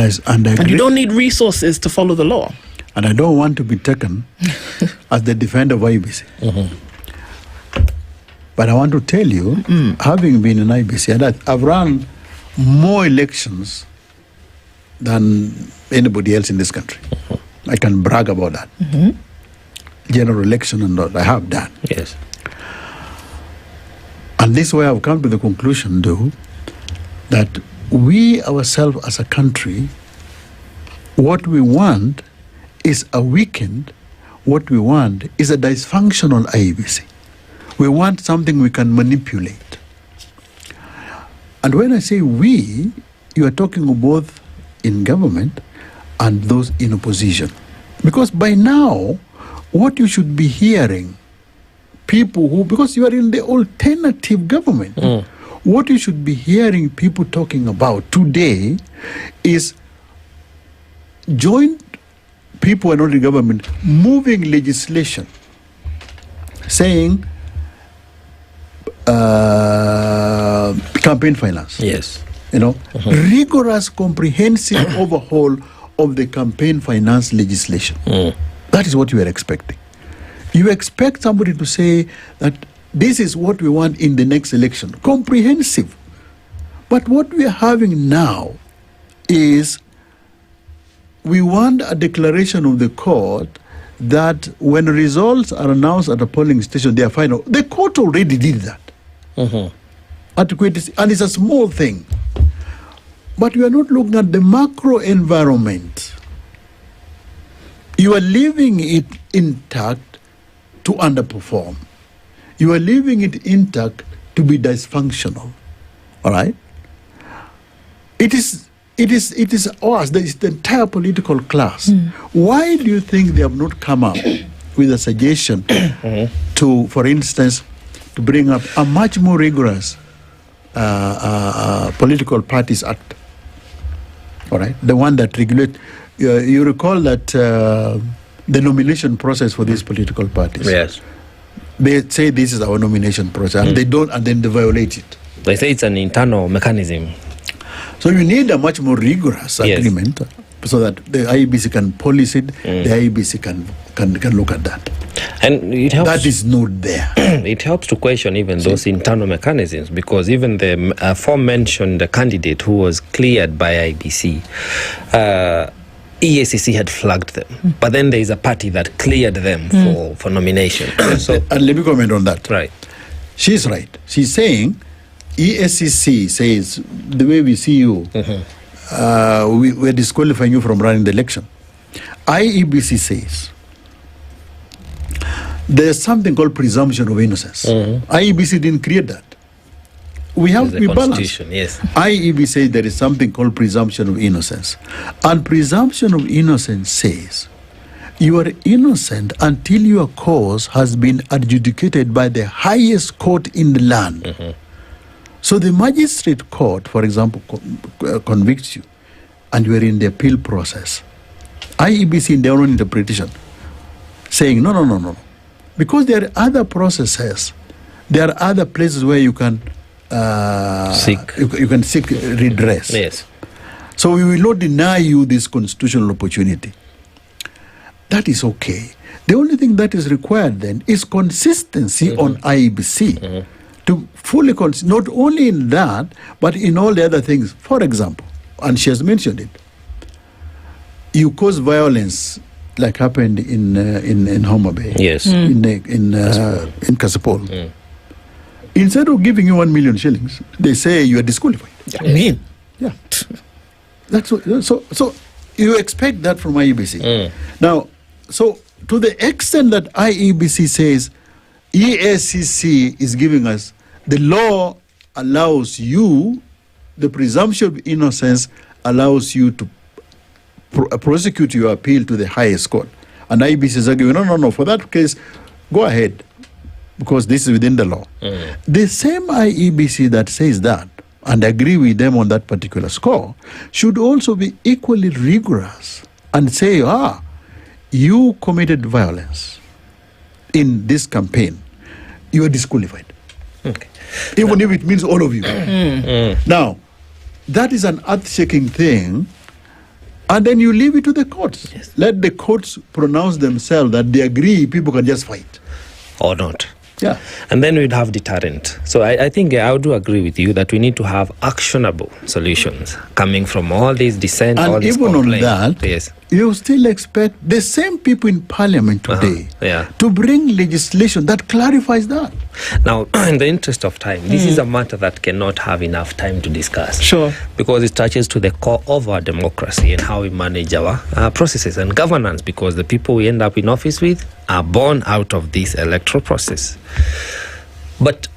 Speaker 16: you don't need resources to follow the law.
Speaker 27: And I don't want to be taken as the defender of IEBC. But I want to tell you, having been in IEBC, and I've run more elections than anybody else in this country. I can brag about that. General election and all, I have done.
Speaker 1: Yes.
Speaker 27: And this way I've come to the conclusion, though, that we ourselves as a country, what we want is a weakened, what we want is a dysfunctional IEBC. We want something we can manipulate. And when I say we, you are talking both in government and those in opposition. Because by now, what you should be hearing, people who, because you are in the alternative government, what you should be hearing people talking about today is joint people and not the government moving legislation saying campaign finance.
Speaker 1: Yes.
Speaker 27: You know, rigorous, comprehensive overhaul of the campaign finance legislation. That is what you are expecting. You expect somebody to say that this is what we want in the next election. Comprehensive. But what we are having now is we want a declaration of the court that when results are announced at a polling station, they are final. The court already did that. Adequate, and it's a small thing. But we are not looking at the macro environment. You are leaving it intact to underperform. You are leaving it intact to be dysfunctional. All right? It is us, the entire political class. Why do you think they have not come up with a suggestion to, for instance, to bring up a much more rigorous political parties act? All right, the one that regulates. You recall that the nomination process for these political parties.
Speaker 1: Yes.
Speaker 27: They say this is our nomination process, and they don't, and then they violate it.
Speaker 1: They say it's an internal mechanism.
Speaker 27: So you need a much more rigorous agreement so that the IEBC can police it, the IEBC can look at that.
Speaker 1: And it helps,
Speaker 27: that is not there.
Speaker 1: It helps to question even those internal mechanisms, because even the aforementioned candidate who was cleared by IEBC, EACC had flagged them. But then there is a party that cleared them for nomination. So,
Speaker 27: and let me comment on that.
Speaker 1: Right.
Speaker 27: She's right. She's saying EACC says, the way we see you, we're disqualifying you from running the election. IEBC says, there's something called presumption of innocence. IEBC didn't create that. We have to be balanced.
Speaker 1: Yes.
Speaker 27: IEBC says there is something called presumption of innocence. And presumption of innocence says, you are innocent until your cause has been adjudicated by the highest court in the land. So the magistrate court, for example, convicts you, and you are in the appeal process. IEBC, in their own interpretation, saying, no. Because there are other processes, there are other places where you can
Speaker 1: seek.
Speaker 27: You can seek redress.
Speaker 1: Yes.
Speaker 27: So we will not deny you this constitutional opportunity. That is okay. The only thing that is required then is consistency on IEBC. To fully not only in that, but in all the other things. For example, and she has mentioned it, you cause violence like happened in Homa Bay.
Speaker 1: Yes.
Speaker 27: In Kasipol. Instead of giving you 1 million shillings, they say you are disqualified. Yeah. That's what, so you expect that from IEBC. Now, so to the extent that IEBC says EACC is giving us, the law allows you, the presumption of innocence allows you to prosecute your appeal to the highest court. And IEBC is arguing, no, for that case, go ahead, because this is within the law. The same IEBC that says that, and agree with them on that particular score, should also be equally rigorous and say, you committed violence in this campaign, you are disqualified. Even if it means all of you. Now, that is an earth-shaking thing, and then you leave it to the courts. Let the courts pronounce themselves that they agree people can just fight.
Speaker 1: Or not.
Speaker 27: Yeah.
Speaker 1: And then we'd have deterrent. So I think I do agree with you that we need to have actionable solutions coming from all these dissent, all
Speaker 27: And
Speaker 1: these
Speaker 27: even on
Speaker 1: complaints.
Speaker 27: that,
Speaker 1: Yes.
Speaker 27: you still expect the same people in parliament today
Speaker 1: Yeah.
Speaker 27: to bring legislation that clarifies that.
Speaker 1: Now, in the interest of time, this is a matter that cannot have enough time to discuss.
Speaker 16: Sure.
Speaker 1: Because it touches to the core of our democracy and how we manage our processes and governance, because the people we end up in office with are born out of this electoral process. But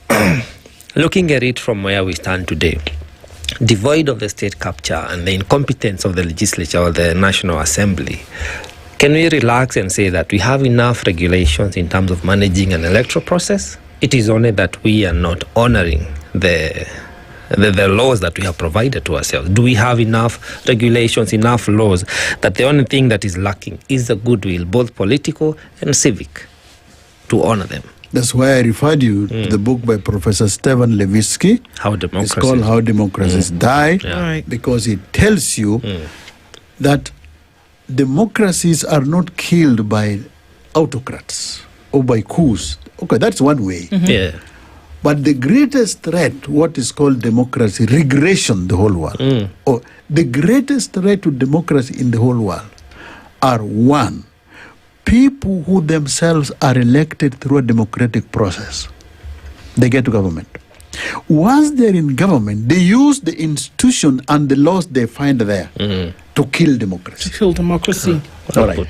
Speaker 1: looking at it from where we stand today, devoid of the state capture and the incompetence of the legislature or the National Assembly, can we relax and say that we have enough regulations in terms of managing an electoral process? It is only that we are not honoring the laws that we have provided to ourselves. Do we have enough regulations, enough laws, that the only thing that is lacking is the goodwill, both political and civic, to honor them?
Speaker 27: That's why I referred you to the book by Professor Stefan Levitsky.
Speaker 1: How Democracies.
Speaker 27: It's called How Democracies Die,
Speaker 16: Right.
Speaker 27: because it tells you that democracies are not killed by autocrats or by coups. Okay, that's one way.
Speaker 1: Yeah.
Speaker 27: But the greatest threat, what is called democracy, regression, the whole world, or the greatest threat to democracy in the whole world are, one, people who themselves are elected through a democratic process. They get to government. Once they're in government, they use the institution and the laws they find there to kill democracy.
Speaker 16: To kill democracy.
Speaker 27: All right.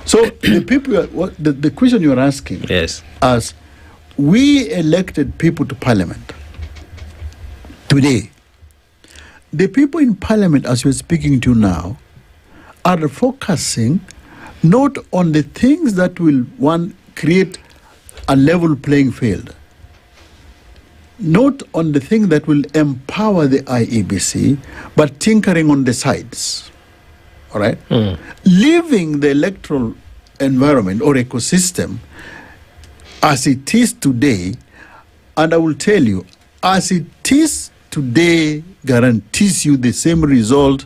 Speaker 27: So the people, the question you're asking,
Speaker 1: yes,
Speaker 27: as we elected people to parliament today, the people in parliament, as we're speaking to now, are focusing not on the things that will, one, create a level playing field, not on the thing that will empower the IEBC, but tinkering on the sides. All right? Leaving the electoral environment or ecosystem as it is today, and I will tell you, as it is today guarantees you the same result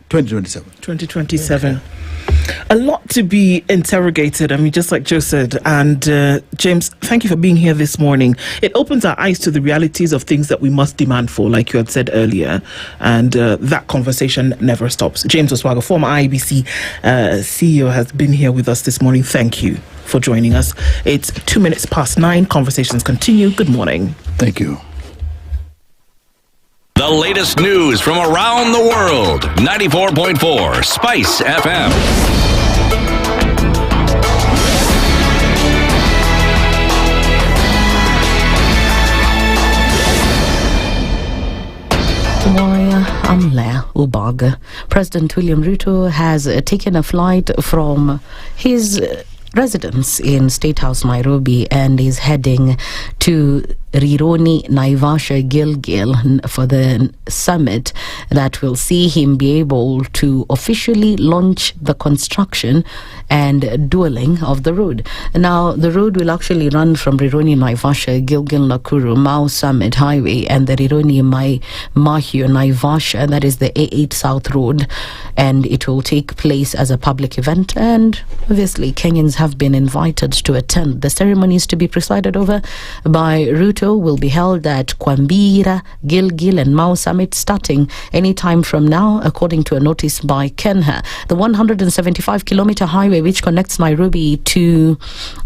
Speaker 27: 2027.
Speaker 16: 2027. A lot to be interrogated, I mean, just like Joe said. And James, thank you for being here this morning. It opens our eyes to the realities of things that we must demand for, like you had said earlier. And that conversation never stops. James Oswago, former IEBC CEO, has been here with us this morning. Thank you for joining us. It's 9:02. Conversations continue. Good morning.
Speaker 27: Thank you.
Speaker 4: The latest news from around the world. 94.4 Spice FM.
Speaker 3: Nyamweya Amla Ubaga. President William Ruto has taken a flight from his residence in State House, Nairobi, and is heading to Rironi, Naivasha, Gilgil for the summit that will see him be able to officially launch the construction and dueling of the road. Now, the road will actually run from Rironi, Naivasha, Gilgil, Nakuru, Mau Summit Highway, and the Rironi, Mahio, Naivasha, that is the A8 South Road, and it will take place as a public event, and obviously Kenyans have been invited to attend. The ceremonies to be presided over by Ruto will be held at Kwambira, Gilgil and Mau Summit starting anytime from now, according to a notice by Kenya. The 175-kilometer highway which connects Nairobi to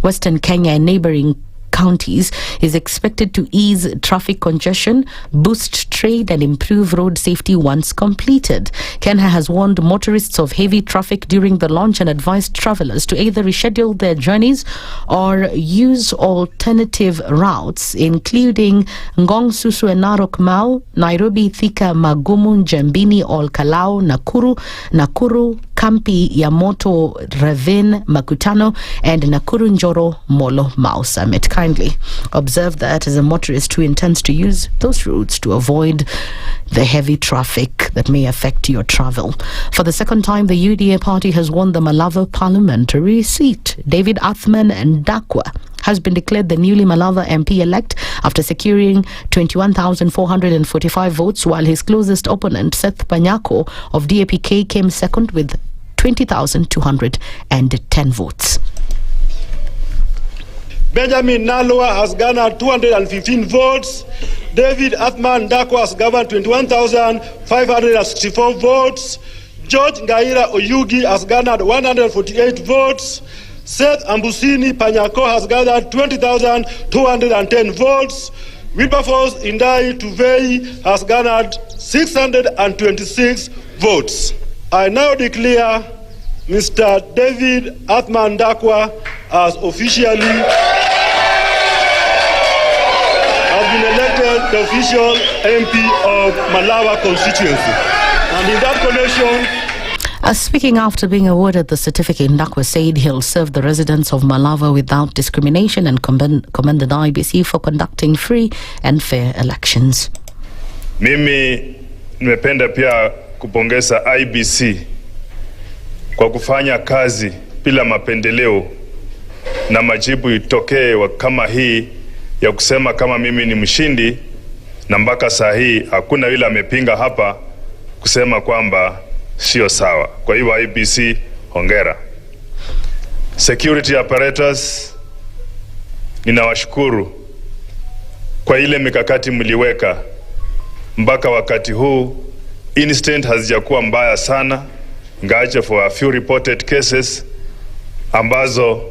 Speaker 3: Western Kenya and neighboring counties is expected to ease traffic congestion, boost trade and improve road safety once completed. Kenya has warned motorists of heavy traffic during the launch and advised travelers to either reschedule their journeys or use alternative routes, including Ngong, Susu and Narok Mau, Nairobi, Thika, Magumu, Njambini, Ol Kalou, Nakuru, Kampi, Yamoto, Ravine, Makutano and Nakuru, Njoro, Molo, Mau Summit. Kindly observe that as a motorist who intends to use those routes to avoid the heavy traffic that may affect your travel. For the second time, the UDA party has won the Malava parliamentary seat. David Athman Ndakwa has been declared the newly Malava MP-elect after securing 21,445 votes, while his closest opponent, Seth Panyako of DAPK, came second with 20,210 votes.
Speaker 6: Benjamin Nalwa has garnered 215 votes. David Athman Ndakwa has garnered 21,564 votes. George Ngaira Oyugi has garnered 148 votes. Seth Ambusini Panyako has gathered 20,210 votes. Wilberforce Indai Tuvei has garnered 626 votes. I now declare Mr. David Athman Ndakwa as officially has been elected the official MP of Malawa constituency. And in that connection,
Speaker 3: speaking after being awarded the certificate, Ndakwa said he'll serve the residents of Malawa without discrimination and commended IBC for conducting free and fair elections.
Speaker 8: Mimi nimependa pia kupongeza IBC kwa kufanya kazi bila mapendeleo na majibu itokee kama hii ya kusema kama mimi ni mshindi, na mpaka saa hii hakuna yule amepinga hapa kusema kwamba sio sawa. Kwa hiyo IBC, hongera. Security apparatus, ninawashukuru kwa ile mikakati mliweka mpaka wakati huu. Incident hazijakuwa mbaya sana, ngaje for a few reported cases ambazo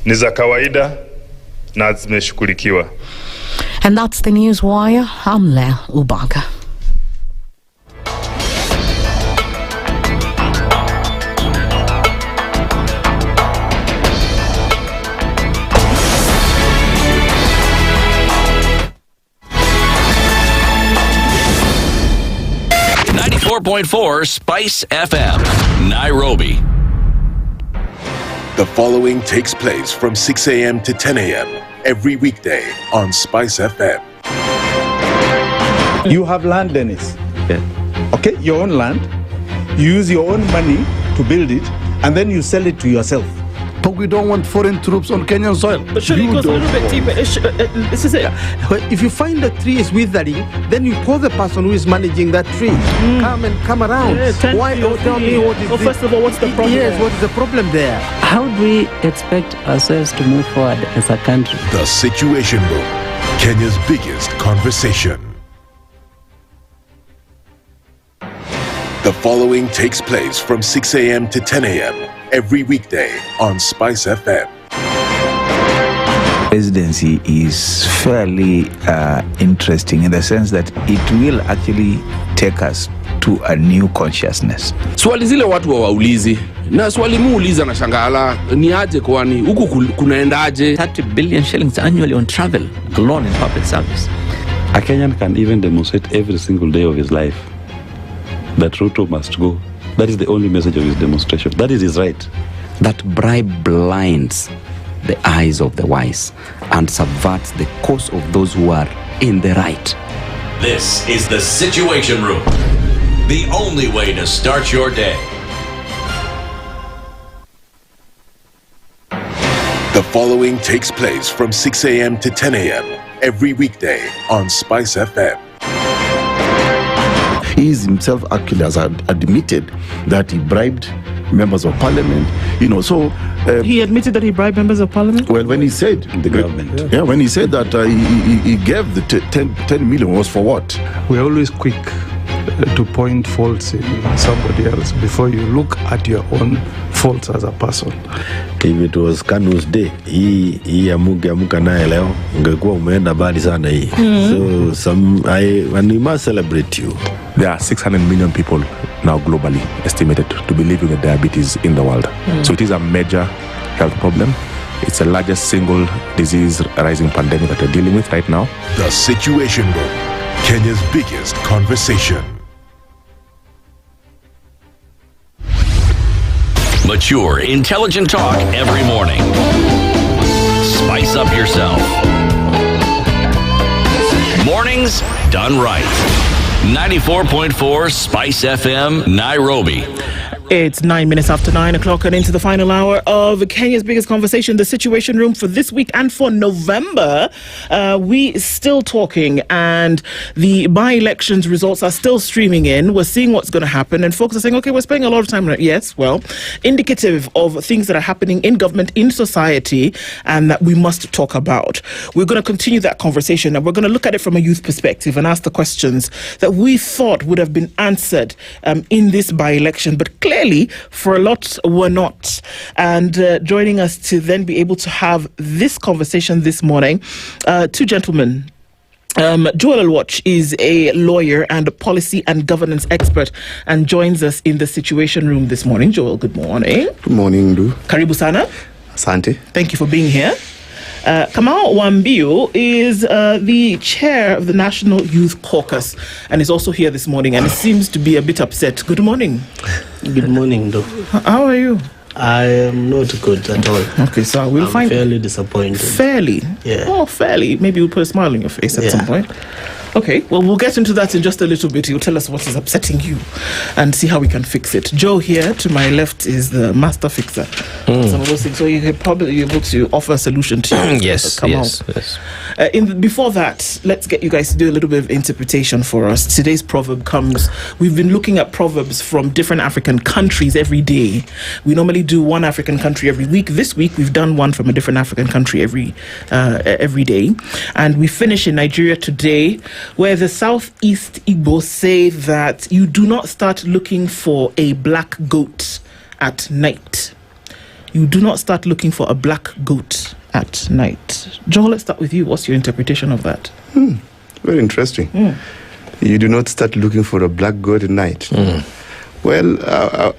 Speaker 8: ni za kawaida na zimeshughulikiwa.
Speaker 3: And that's the news wire. I'm Nyamweya Ubaga.
Speaker 4: .4 Spice FM, Nairobi.
Speaker 5: The following takes place from 6 a.m. to 10 a.m. every weekday on Spice FM.
Speaker 9: You have land, Dennis. Yeah. Okay, your own land. You use your own money to build it, and then you sell it to yourself.
Speaker 11: But we don't want foreign troops on Kenyan soil.
Speaker 9: But surely it goes a little bit deeper. This is it. If you find the tree is withering, then you call the person who is managing that tree. Come around.
Speaker 17: Yeah,
Speaker 9: Why? Tell me what is
Speaker 17: Well, first of all, what's the problem?
Speaker 9: Yes, what is the problem there?
Speaker 17: How do we expect ourselves to move forward as a country?
Speaker 5: The Situation Room, Kenya's biggest conversation. The following takes place from 6 a.m. to 10 a.m. every weekday on Spice FM.
Speaker 21: Presidency is fairly interesting in the sense that it will actually take us to a new consciousness.
Speaker 22: Swali zile watu waulizi na swali muuliza na shangala ni aje, kwani huku kunaendaje?
Speaker 17: 30 billion shillings annually on travel alone in public service.
Speaker 2: A Kenyan can even demonstrate every single day of his life that Ruto must go. That is the only message of his demonstration. That is his right.
Speaker 23: That bribe blinds the eyes of the wise and subverts the cause of those who are in the right.
Speaker 4: This is the Situation Room, the only way to start your day.
Speaker 5: The following takes place from 6 a.m. to 10 a.m. every weekday on Spice FM.
Speaker 13: He himself actually has admitted that he bribed members of parliament, so...
Speaker 16: he admitted that he bribed members of parliament?
Speaker 13: Well, when he said...
Speaker 2: The government.
Speaker 13: Yeah, when he said that he gave the 10 million was for what?
Speaker 11: We're always quick to point faults in somebody else before you look at your own faults as a person.
Speaker 19: If it was Kanu's day, hii amuka naye leo, ungekuwa umeenda bali sana hii. So and we must celebrate you.
Speaker 15: There are 600 million people now globally estimated to be living with diabetes in the world. So it is a major health problem. It's the largest single disease rising pandemic that we're dealing with right now.
Speaker 5: The Situation Room, Kenya's biggest conversation.
Speaker 4: Mature, intelligent talk every morning. Spice up yourself. Mornings done right. 94.4 Spice FM, Nairobi.
Speaker 16: It's 9 minutes after 9 o'clock and into the final hour of Kenya's biggest conversation, the Situation Room for this week and for November. We still talking, and the by-elections results are still streaming in. We're seeing what's going to happen, and folks are saying, okay, we're spending a lot of time on it. Yes, well, indicative of things that are happening in government, in society, and that we must talk about. We're going to continue that conversation, and we're going to look at it from a youth perspective and ask the questions that we thought would have been answered in this by-election, but clearly for a lot were not. And joining us to then be able to have this conversation this morning, two gentlemen. Joel Alwatch is a lawyer and a policy and governance expert and joins us in the Situation Room this morning. Joel, good morning.
Speaker 7: Good morning, Ndu.
Speaker 16: Karibu sana.
Speaker 7: Asante.
Speaker 16: Thank you for being here. Kamanya Wambio is the chair of the National Youth Caucus and is also here this morning, and it seems to be a bit upset. Good morning.
Speaker 12: Good morning, Ndu.
Speaker 16: How are you?
Speaker 12: I am not good at all.
Speaker 16: Okay, so I'm
Speaker 12: fairly disappointed.
Speaker 16: Fairly?
Speaker 12: Yeah.
Speaker 16: Oh, fairly. Maybe we'll put a smile on your face at some point. Okay, well, we'll get into that in just a little bit. You'll tell us what is upsetting you and see how we can fix it. Joe here to my left is the master fixer. Some of those things, so you could probably be able to offer a solution to you.
Speaker 1: Yes.
Speaker 16: Before that, let's get you guys to do a little bit of interpretation for us. Today's proverb comes, we've been looking at proverbs from different African countries every day. We normally do one African country every week. This week, we've done one from a different African country every day. And we finish in Nigeria today, where the Southeast Igbo say that you do not start looking for a black goat at night. You do not start looking for a black goat at night. Joel, let's start with you. What's your interpretation of that?
Speaker 7: Very interesting. You do not start looking for a black goat at night. Well,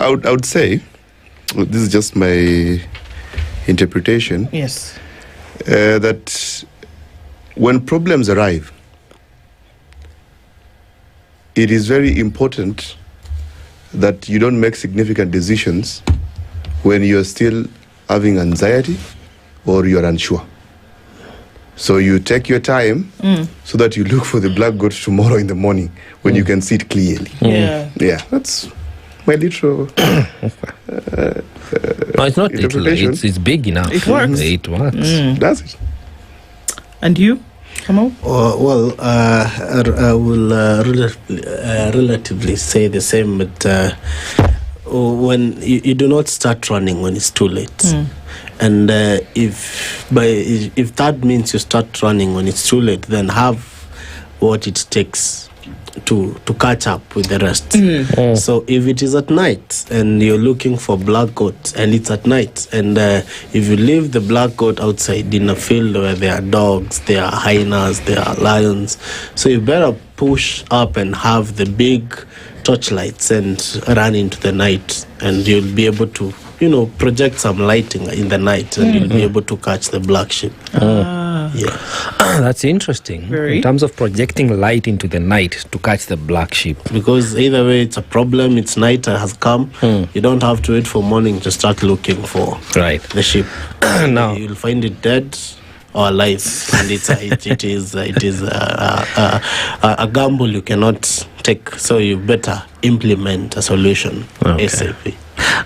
Speaker 7: I would say, this is just my interpretation.
Speaker 16: Yes.
Speaker 7: That when problems arrive, it is very important that you don't make significant decisions when you're still having anxiety or you're unsure. So you take your time so that you look for the black goat tomorrow in the morning when you can see it clearly. Yeah, that's my literal
Speaker 1: no, it's not little. It's big enough.
Speaker 16: It works.
Speaker 1: It works.
Speaker 7: Does it?
Speaker 16: And you? Come on.
Speaker 12: I will relatively say the same, but when you do not start running when it's too late. And if that means you start running when it's too late, then have what it takes to catch up with the rest. So if it is at night and you're looking for black goat and it's at night, and if you leave the black goat outside in a field where there are dogs, there are hyenas, there are lions, so you better push up and have the big torchlights and run into the night, and you'll be able to project some lighting in the night, and you'll be able to catch the black sheep.
Speaker 1: That's interesting. In terms of projecting light into the night to catch the black sheep.
Speaker 12: Because either way, it's a problem. It's night has come. You don't have to wait for morning to start looking for the sheep.
Speaker 1: Now
Speaker 12: you'll find it dead or alive, and it is a gamble you cannot take. So you better implement a solution ASAP.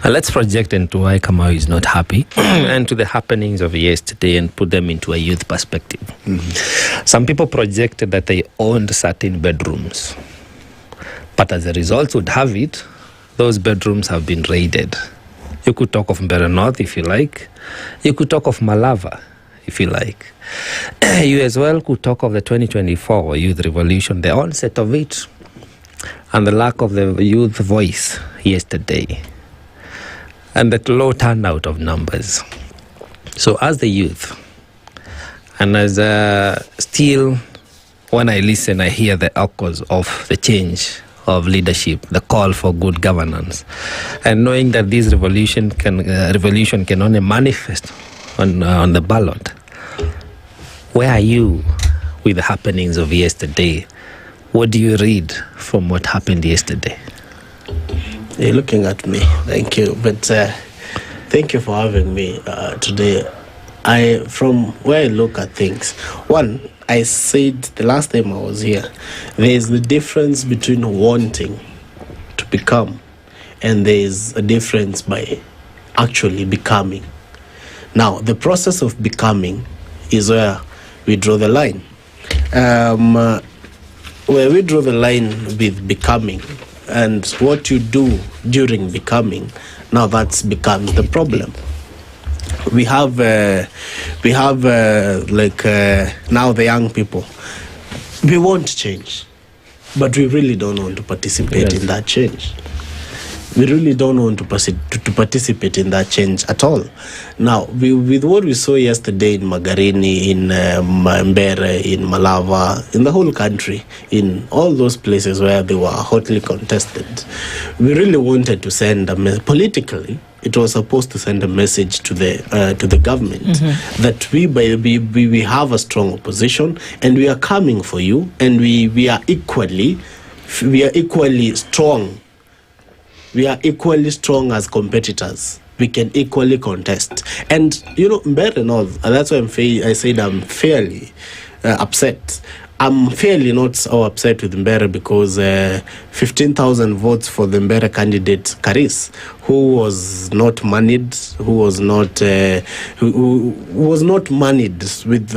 Speaker 1: Let's project into why Kamanya is not happy and to the happenings of yesterday and put them into a youth perspective. Some people projected that they owned certain bedrooms, but as a result would have it, those bedrooms have been raided. You could talk of Mbere North if you like. You could talk of Malava if you like. You as well could talk of the 2024 youth revolution, the onset of it, and the lack of the youth voice yesterday, and the low turnout of numbers. So as the youth, and as still when I listen, I hear the echoes of the change of leadership, the call for good governance, and knowing that this revolution can only manifest on the ballot. Where are you with the happenings of yesterday? What do you read from what happened yesterday?
Speaker 12: You're looking at me. Thank you. But thank you for having me today. From where I look at things, one, I said the last time I was here, there is the difference between wanting to become and there is a difference by actually becoming. Now, the process of becoming is where we draw the line. Where we draw the line with becoming and what you do during becoming, now that becomes the problem. We have now the young people, we want change, but we really don't want to participate in that change. We really don't want to participate in that change at all. Now, with what we saw yesterday in Magarini, in Mbere, in Malava, in the whole country, in all those places where they were hotly contested, we really wanted to send a message. Politically, it was supposed to send a message to the government that we have a strong opposition and we are coming for you, and we are equally strong. We are equally strong as competitors. We can equally contest. And, Mbere and all, that's why I said I'm fairly upset. I'm fairly not so upset with Mbere because 15,000 votes for the Mbere candidate, Karis, who was not moneyed, who was not moneyed with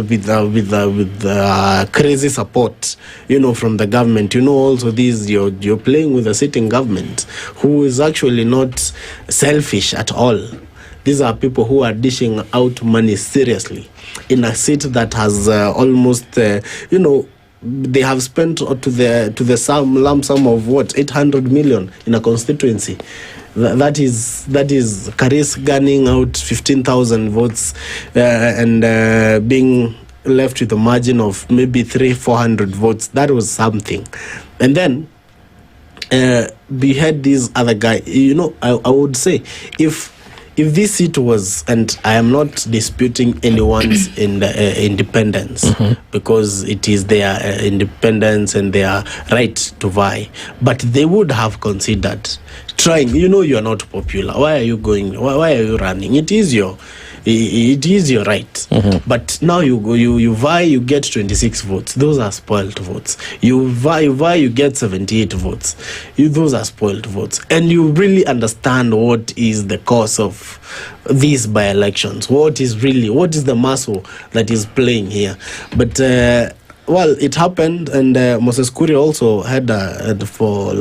Speaker 12: crazy support, from the government. Also you're playing with a sitting government who is actually not selfish at all. These are people who are dishing out money seriously in a seat that has almost, they have spent to the lump sum of 800 million in a constituency. That is Karis gunning out 15,000 votes and being left with a margin of maybe 300-400 votes. That was something. And then we had this other guy. I would say if this seat was, and I am not disputing anyone's independence, because it is their independence and their right to vie, but they would have considered trying. You are not popular. Why are you going? Why are you running? It is your right. But now you vie, you get 26 votes. Those are spoiled votes. You vie, you get 78 votes. Those are spoiled votes. And you really understand what is the cause of these by-elections. What is the muscle that is playing here? But it happened, and Moses Kuri also had for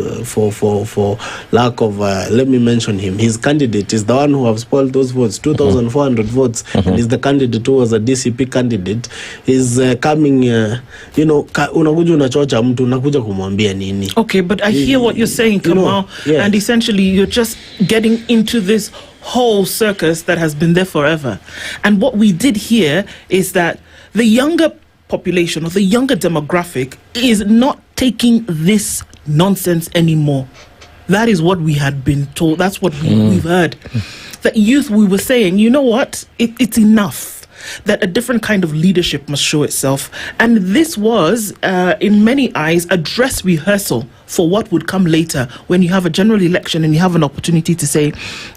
Speaker 12: lack of let me mention him. His candidate is the one who have spoiled those votes, 2,400 votes, and is the candidate who was a DCP candidate. Is coming, unakuja unachocha mtu unakuja kumwambia nini?
Speaker 16: Okay, but I hear what you're saying, Kamal, and essentially you're just getting into this whole circus that has been there forever. And what we did here is that the younger population or the younger demographic is not taking this nonsense anymore. That is what we had been told. That's what we've heard. The youth, we were saying, you know what? It's enough. That a different kind of leadership must show itself. And this was, in many eyes, a dress rehearsal for what would come later when you have a general election and you have an opportunity to say,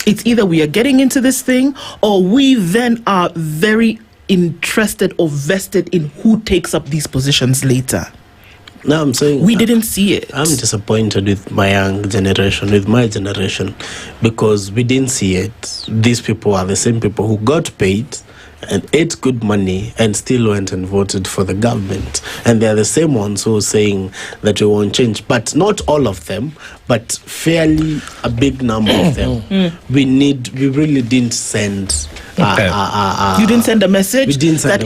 Speaker 16: it's either we are getting into this thing or we then are very interested or vested in who takes up these positions later.
Speaker 12: No, I'm saying
Speaker 16: we didn't see it.
Speaker 12: I'm disappointed with my young generation, with my generation, because we didn't see it. These people are the same people who got paid and ate good money and still went and voted for the government. And they're the same ones who are saying that we won't change. But not all of them, but fairly a big number of them. We really didn't send
Speaker 16: you didn't send a message that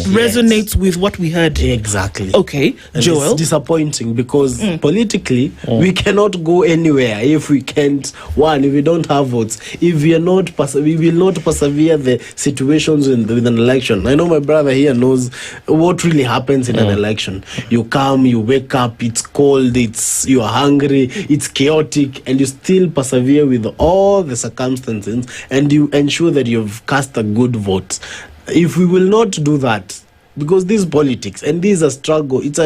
Speaker 16: resonates with what we heard.
Speaker 12: Exactly.
Speaker 16: Okay,
Speaker 12: and
Speaker 16: Joel.
Speaker 12: It's disappointing because politically we cannot go anywhere if we can't. One, if we don't have votes, if we are not, we will not persevere the situations with an election. I know my brother here knows what really happens in an election. You come, you wake up, it's cold, you are hungry, it's chaotic, and you still persevere with all the circumstances, and you ensure that you've cast a good vote. If we will not do that, because this is politics and this is a struggle, it's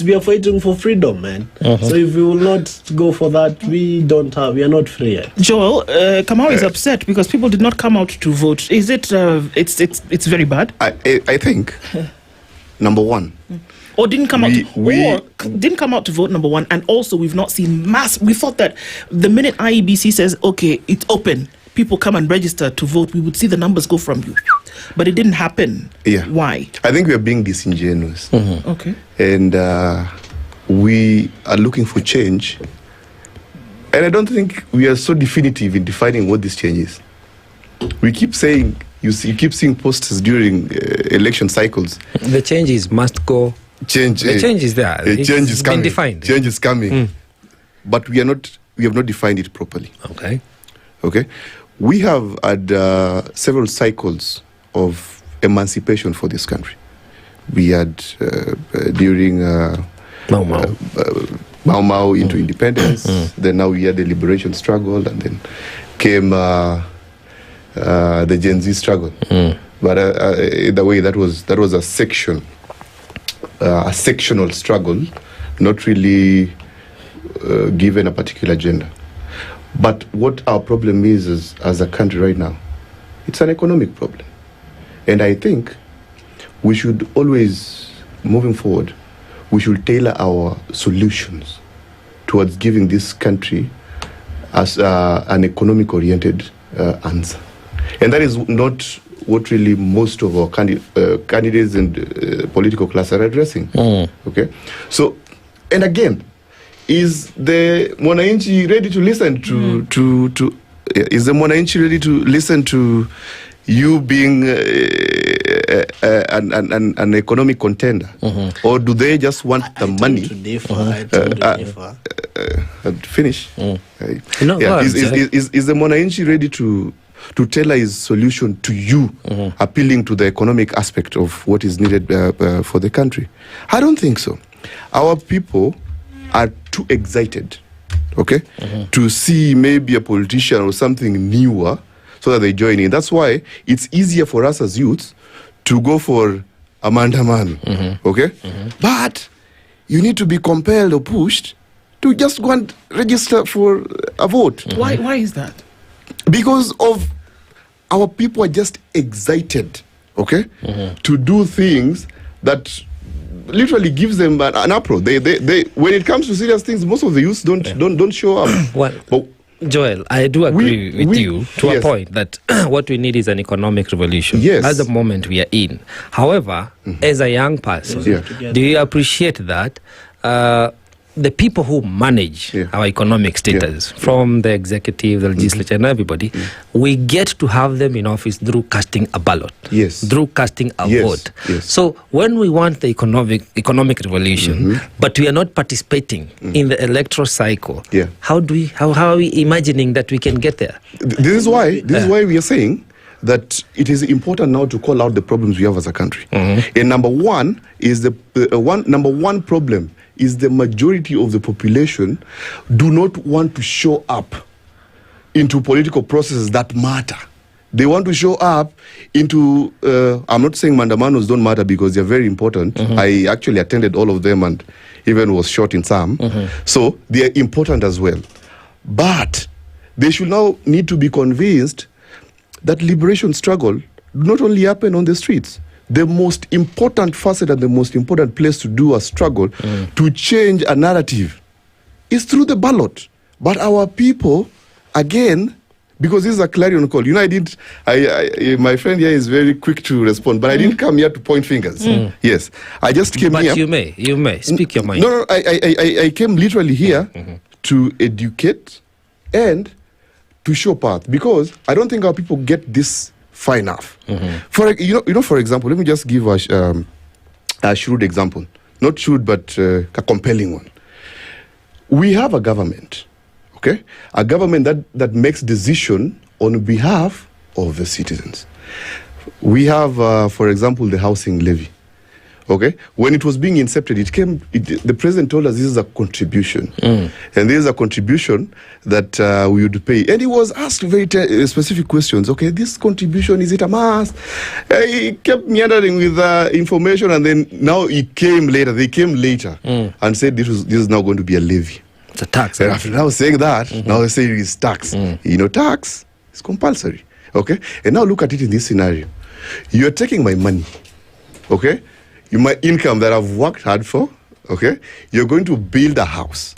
Speaker 12: we are fighting for freedom, man. So if we will not go for that, we are not free yet.
Speaker 16: Joel, Kamau is upset because people did not come out to vote. Is it it's very bad?
Speaker 7: I think number one,
Speaker 16: Or didn't come didn't come out to vote, number one. And also, we've not seen we thought that the minute IEBC says, okay, it's open, people come and register to vote, we would see the numbers go from you. But it didn't happen.
Speaker 7: Yeah.
Speaker 16: Why?
Speaker 7: I think we are being disingenuous.
Speaker 16: Okay.
Speaker 7: And we are looking for change. And I don't think we are so definitive in defining what this change is. We keep saying, you keep seeing posters during election cycles.
Speaker 1: The changes must go.
Speaker 7: Change.
Speaker 1: The change is there.
Speaker 7: Change is coming.
Speaker 1: Defined.
Speaker 7: Change is coming. But we have not defined it properly. Okay. We have had several cycles of emancipation for this country. We had during Mau Mau into independence. Then now we had the liberation struggle, and then came the Gen Z struggle. But in a way, that was a sectional struggle, not really given a particular gender. But what our problem is as a country right now, it's an economic problem. And I think we should always, moving forward, we should tailor our solutions towards giving this country as an economic-oriented answer. And that is not what really most of our candidates and political class are addressing. Okay? So, and again, is the Mwananchi ready to listen is the Mwananchi ready to listen to you being an economic contender? Or do they just want the money? Finish. Is the Mwananchi ready to tailor his solution to you, appealing to the economic aspect of what is needed for the country? I don't think so. Our people are too excited, to see maybe a politician or something newer so that they join in. That's why it's easier for us as youths to go for a man-to-man, But you need to be compelled or pushed to just go and register for a vote.
Speaker 16: Why is that?
Speaker 7: Because of our people are just excited, to do things that literally gives them an uproar. They when it comes to serious things, most of the youths don't show up.
Speaker 1: Well, Joel, I do agree with you to a point that what we need is an economic revolution.
Speaker 7: Yes.
Speaker 1: At the moment we are in. However, as a young person, do you appreciate that the people who manage our economic status, from the executive, the legislature, and everybody, we get to have them in office through casting a ballot, through casting a vote. So when we want the economic revolution, but we are not participating in the electoral cycle, how are we imagining that we can get there?
Speaker 7: This is why we are saying that it is important now to call out the problems we have as a country. And number one is number one problem is the majority of the population do not want to show up into political processes that matter. They want to show up into, I'm not saying mandamanos don't matter because they're very important. I actually attended all of them and even was short in some. So they're important as well. But they should now need to be convinced that liberation struggle not only happen on the streets. The most important facet and the most important place to do a struggle to change a narrative is through the ballot. But our people, again, because this is a clarion call. You know, my friend here is very quick to respond, but I didn't come here to point fingers. Yes, I just came here.
Speaker 1: But you may speak your mind.
Speaker 7: No, I came literally here to educate and to show path, because I don't think our people get this far enough. For example, let me just give a shrewd example. Not shrewd, but a compelling one. We have a government, a government that makes decision on behalf of the citizens. We have, for example, the housing levy. When it was being incepted, the president told us this is a contribution. And this is a contribution that we would pay. And he was asked very specific questions. This contribution, is it a must? He kept meandering with information, and then now they came later and said this is now going to be a levy.
Speaker 1: It's a tax.
Speaker 7: And after now saying that, now they say it's tax. Tax is compulsory. And now look at it in this scenario. You're taking my money. my income that I've worked hard for, okay, you're going to build a house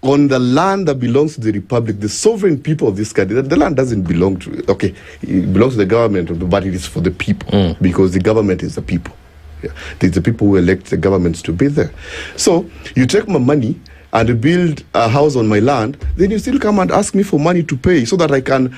Speaker 7: on the land that belongs to the republic, the sovereign people of this country. The land doesn't belong to, okay, it belongs to the government, but it is for the people, because the government is the people. Yeah. It's the people who elect the governments to be there. So you take my money and build a house on my land, then you still come and ask me for money to pay so that I can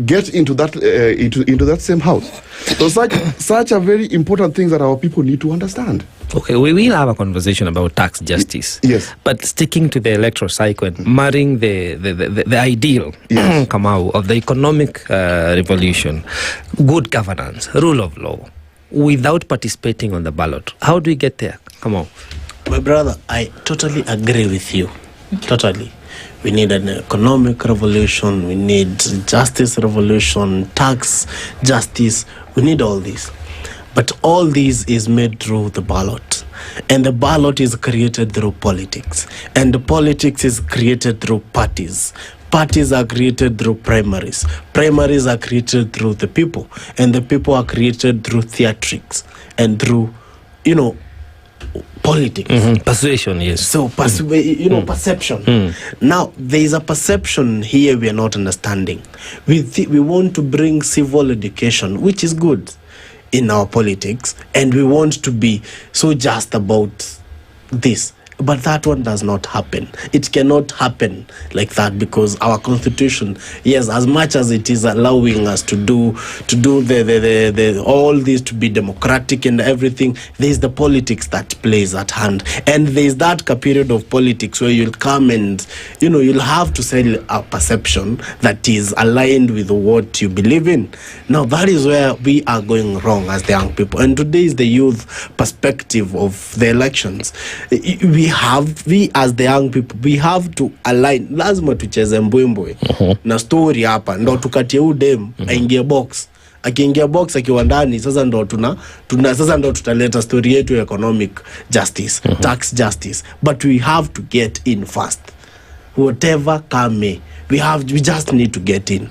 Speaker 7: get into that into that same house. So such a very important thing that our people need to understand.
Speaker 1: Okay, we will have a conversation about tax justice.
Speaker 7: Yes.
Speaker 1: But sticking to the electoral cycle and marrying the ideal,
Speaker 7: yes.
Speaker 1: Kamau, of the economic revolution, good governance, rule of law, without participating on the ballot. How do we get there? Come on.
Speaker 12: My brother, I totally agree with you. Totally. We need an economic revolution, we need justice revolution, tax justice, we need all this. But all this is made through the ballot. And the ballot is created through politics. And the politics is created through parties. Parties are created through primaries. Primaries are created through the people. And the people are created through theatrics and through, politics.
Speaker 1: Persuasion, yes.
Speaker 12: So, perception. Now, there is a perception here we are not understanding. We want to bring civil education, which is good in our politics, and we want to be so just about this. But that one does not happen. It cannot happen like that, because our constitution, yes, as much as it is allowing us to do the all this to be democratic and everything, there is the politics that plays at hand, and there is that period of politics where you'll come and you'll have to sell a perception that is aligned with what you believe in. Now that is where we are going wrong as the young people, and today is the youth perspective of the elections. We as the young people, we have to align. Lazima tucheze mbwembwe na story hapa ndo tukatie udem aingie box. Akiingia box akiwa ndani, sasa ndo sasa ndo tutaleta story yetu ya economic justice, tax justice. But we have to get in fast. Whatever come, we just need to get in.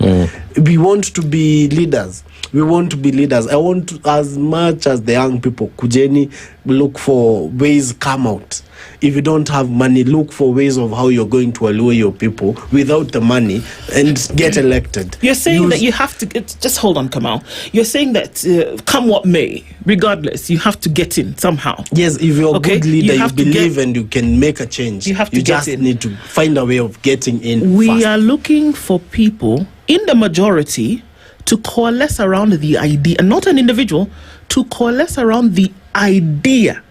Speaker 12: We want to be leaders. I want to, as much as the young people, kujeni, look for ways, come out. If you don't have money, look for ways of how you're going to allure your people without the money and get elected.
Speaker 16: You're saying that you have to just hold on, Kamal. You're saying that come what may, regardless, you have to get in somehow.
Speaker 12: Yes, if you're a good leader, you believe and you can make a change.
Speaker 16: You have to
Speaker 12: just need to find a way of getting in.
Speaker 16: We are looking for people in the majority to coalesce around the idea, and not an individual, to coalesce around the idea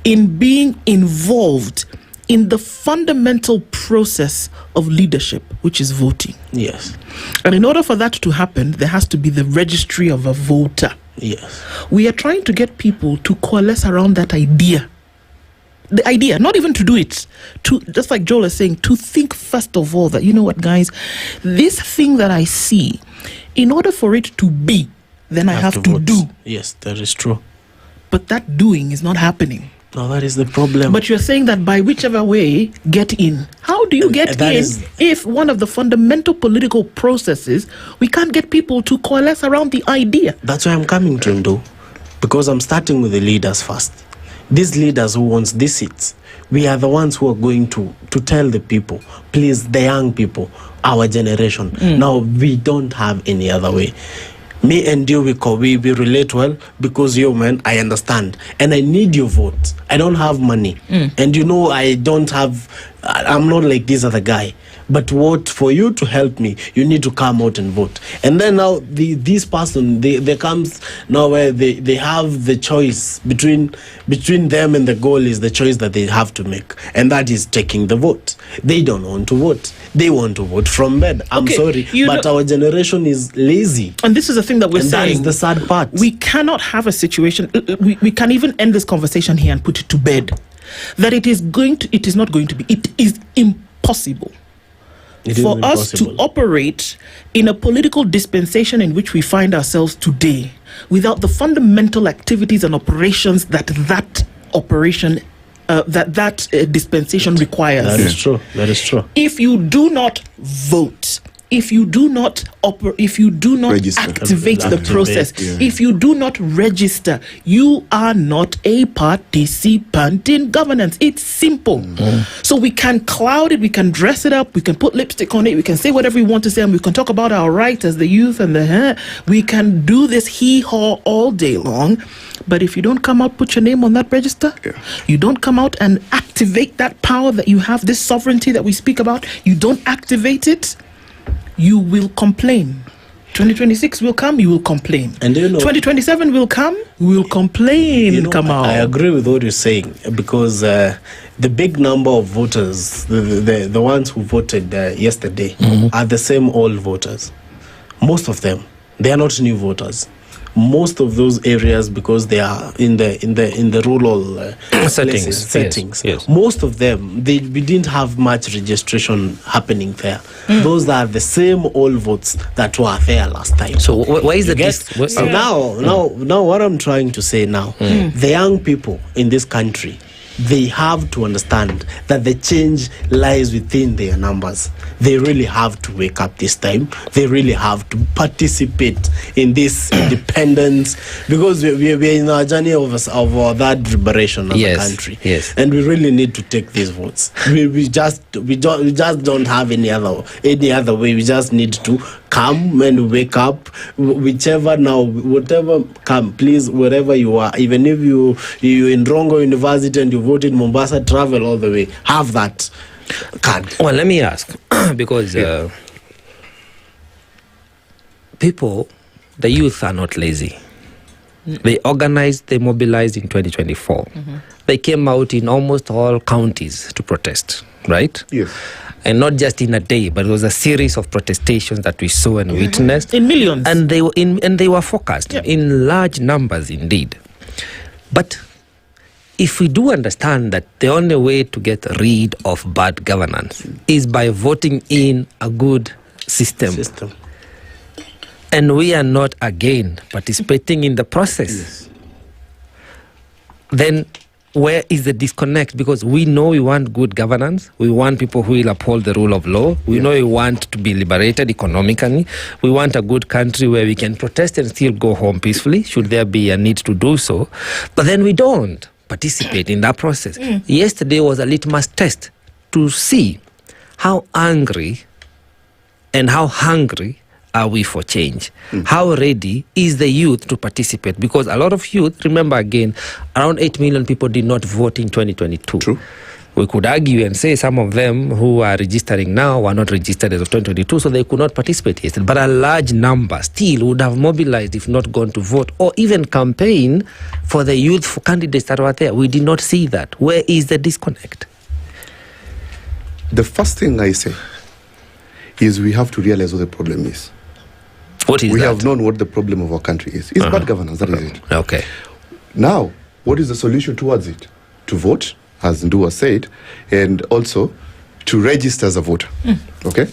Speaker 16: in being involved in the fundamental process of leadership, which is voting.
Speaker 12: Yes.
Speaker 16: And in order for that to happen, there has to be the registry of a voter.
Speaker 12: Yes.
Speaker 16: We are trying to get people to coalesce around that idea. The idea, not even to do it, to, just like Joel is saying, to think first of all that, you know what, guys, this thing that I see, in order for it to be, then I have to do.
Speaker 12: Yes, that is true.
Speaker 16: But that doing is not happening.
Speaker 12: No, that is the problem.
Speaker 16: But you're saying that by whichever way, get in. How do you get in if one of the fundamental political processes, we can't get people to coalesce around the idea?
Speaker 12: That's why I'm coming to Ndu, because I'm starting with the leaders first. These leaders who wants these seats, we are the ones who are going to tell the people, please, the young people, our generation. Now, we don't have any other way. Me and you, we relate well because you, man, I understand. And I need your vote. I don't have money. And I'm not like this other guy. But for you to help me, you need to come out and vote. And then now this person, they comes now where they have the choice between them, and the goal is the choice that they have to make. And that is taking the vote. They don't want to vote. They want to vote from bed. I'm sorry, but our generation is lazy.
Speaker 16: And this is the thing that we're saying.
Speaker 12: That is the sad part.
Speaker 16: We cannot have a situation, we can even end this conversation here and put it to bed. That it is not going to be, it is impossible for us to operate in a political dispensation in which we find ourselves today without the fundamental activities and operations that dispensation requires.
Speaker 12: That is true. That is true.
Speaker 16: If you do not vote, if you do not
Speaker 27: Register.
Speaker 16: activate the process, if you do not register, you are not a participant in governance. It's simple. So we can cloud it, we can dress it up, we can put lipstick on it, we can say whatever we want to say, and we can talk about our rights as the youth and we can do this hee-haw all day long. But if you don't come out, put your name on that register, you don't come out and activate that power that you have, this sovereignty that we speak about, you don't activate it, you will complain. 2026 will come, you will complain.
Speaker 12: And
Speaker 16: 2027 will come, we will complain.
Speaker 12: I agree with what you're saying, because the big number of voters, the ones who voted yesterday, are the same old voters. Most of them, they are not new voters. Most of those areas, because they are in the rural settings.
Speaker 1: Yes.
Speaker 12: Most of them, we didn't have much registration happening there. Those are the same old votes that were there last time.
Speaker 1: So why is
Speaker 12: now what I'm trying to say now, the young people in this country, they have to understand that the change lies within their numbers. They really have to wake up this time. They really have to participate in this independence, because we're in our journey of that liberation of the country.
Speaker 1: Yes.
Speaker 12: And we really need to take these votes. We just don't have any other way. We just need to come and wake up, whatever come, please, wherever you are, even if you're in Rongo University and you vote in Mombasa, travel all the way, have that card.
Speaker 1: Well, let me ask, because people, the youth are not lazy. They organized, they mobilized in 2024. They came out in almost all counties to protest, right?
Speaker 27: Yes.
Speaker 1: And not just in a day, but it was a series of protestations that we saw and witnessed
Speaker 16: in millions,
Speaker 1: and they were focused in large numbers indeed. But if we do understand that the only way to get rid of bad governance is by voting in a good system, and we are not again participating in the process, then where is the disconnect? Because we know we want good governance. We want people who will uphold the rule of law. We know we want to be liberated economically. We want a good country where we can protest and still go home peacefully, should there be a need to do so. But then we don't participate in that process. Yesterday was a litmus test to see how angry and how hungry are we for change? How ready is the youth to participate? Because a lot of youth, remember again, around 8 million people did not vote in 2022.
Speaker 27: True.
Speaker 1: We could argue and say some of them who are registering now were not registered as of 2022, so they could not participate yesterday. But a large number still would have mobilized if not gone to vote or even campaign for the youth for candidates that were there. We did not see that. Where is the disconnect?
Speaker 27: The first thing I say is we have to realize what the problem is.
Speaker 1: What is
Speaker 27: we
Speaker 1: that?
Speaker 27: have known what the problem of our country is. It's bad governance, that is it.
Speaker 1: Okay.
Speaker 27: Now, what is the solution towards it? To vote, as Ndu said, and also to register as a voter. Okay?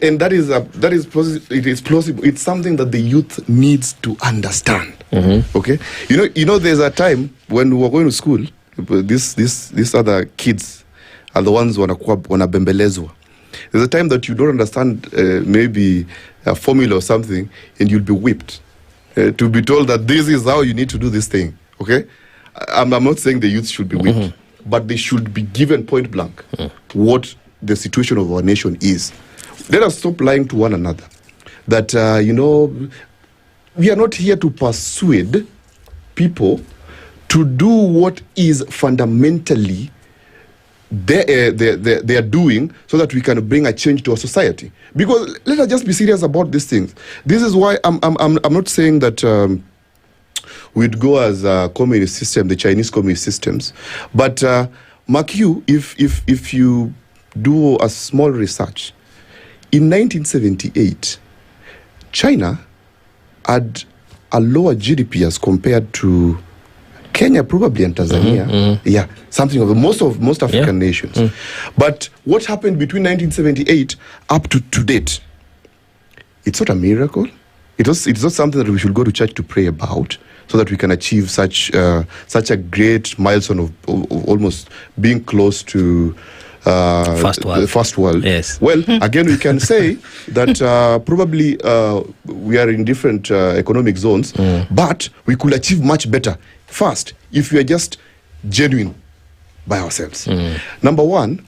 Speaker 27: And that is plausible. It's something that the youth needs to understand. Okay? You know, there's a time when we were going to school, these other kids are the ones wanabembelezwa. There's a time that you don't understand maybe a formula or something, and you'll be whipped to be told that this is how you need to do this thing. Okay, I'm not saying the youth should be whipped, but they should be given point blank what the situation of our nation is. Let us stop lying to one another. That we are not here to persuade people to do what is fundamentally they are doing, so that we can bring a change to our society. Because let us just be serious about these things. This is why I'm not saying that we'd go as a communist system, the Chinese communist systems, but mark you, if you do a small research, in 1978, China had a lower GDP as compared to Kenya, probably, and Tanzania. Yeah, something of most African nations. But what happened between 1978 up to date? It's not a miracle. It's not something that we should go to church to pray about, so that we can achieve such a great milestone of almost being close to
Speaker 7: the first world.
Speaker 1: Yes.
Speaker 7: Well, again, we can say that probably we are in different economic zones, but we could achieve much better. First, if we are just genuine by ourselves. Number one,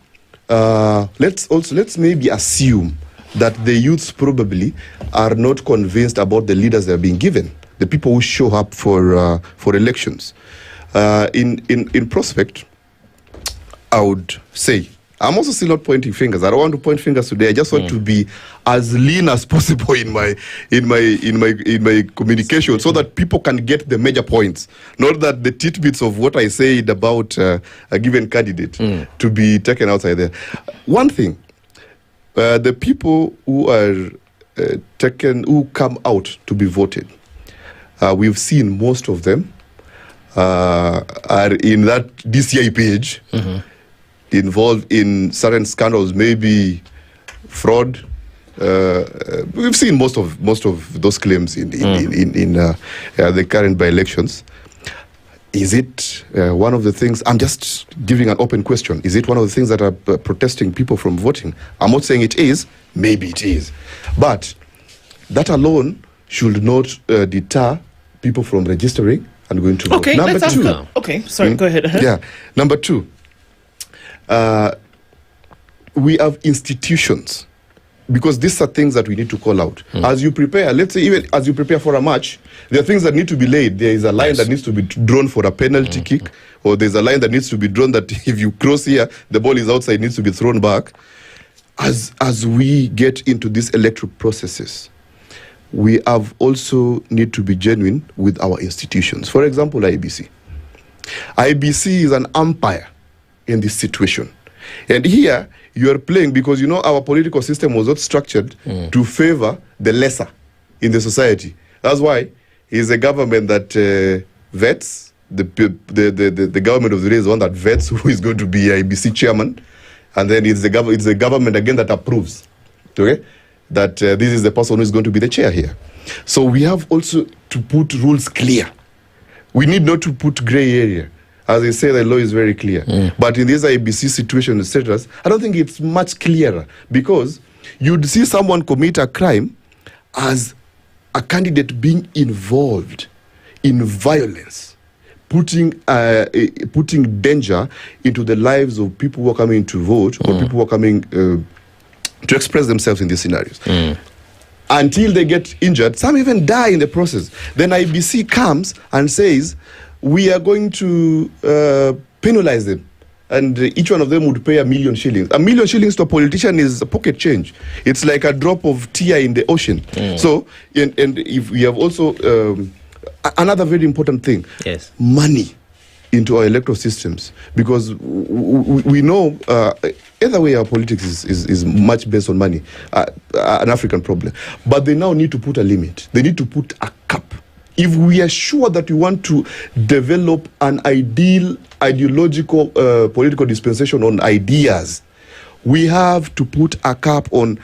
Speaker 7: let's maybe assume that the youths probably are not convinced about the leaders they are being given, the people who show up for elections. In prospect, I would say, I'm also still not pointing fingers. I don't want to point fingers today. I just want to be as lean as possible in my communication, so that people can get the major points, not that the tidbits of what I said about a given candidate to be taken outside there. One thing, the people who are who come out to be voted, we've seen most of them are in that DCI page. Involved in certain scandals, maybe fraud. We've seen most of those claims in the current by-elections. Is it one of the things? I'm just giving an open question. Is it one of the things that are protesting people from voting? I'm not saying it is. Maybe it is, but that alone should not deter people from registering and going to vote. Number two.
Speaker 16: Okay, sorry. Go ahead.
Speaker 7: Yeah. Number two. We have institutions, because these are things that we need to call out. As you prepare, let's say even as you prepare for a match, there are things that need to be laid. There is a line that needs to be drawn for a penalty kick, or there's a line that needs to be drawn that if you cross here, the ball is outside, needs to be thrown back. As we get into these electoral processes, we have also need to be genuine with our institutions. For example, IBC. IBC is an umpire in this situation. And here, you are playing, because our political system was not structured to favor the lesser in the society. That's why it's a government that vets. The government of the day is the one that vets who is going to be IBC chairman. And then it's the government again that approves. Okay? That this is the person who is going to be the chair here. So we have also to put rules clear. We need not to put gray area. As I say, the law is very clear. But in this IBC situation, etc., I don't think it's much clearer, because you'd see someone commit a crime as a candidate being involved in violence, putting danger into the lives of people who are coming to vote, or people who are coming to express themselves in these scenarios. Until they get injured, some even die in the process. Then IBC comes and says, we are going to penalize them, and each one of them would pay 1 million shillings. 1 million shillings to a politician is a pocket change. It's like a drop of tea in the ocean. So, and if we have also another very important thing, money into our electoral systems, because we know either way our politics is much based on money, an African problem. But they now need to put a limit. They need to put a cap. If we are sure that we want to develop an ideological political dispensation on ideas, we have to put a cap on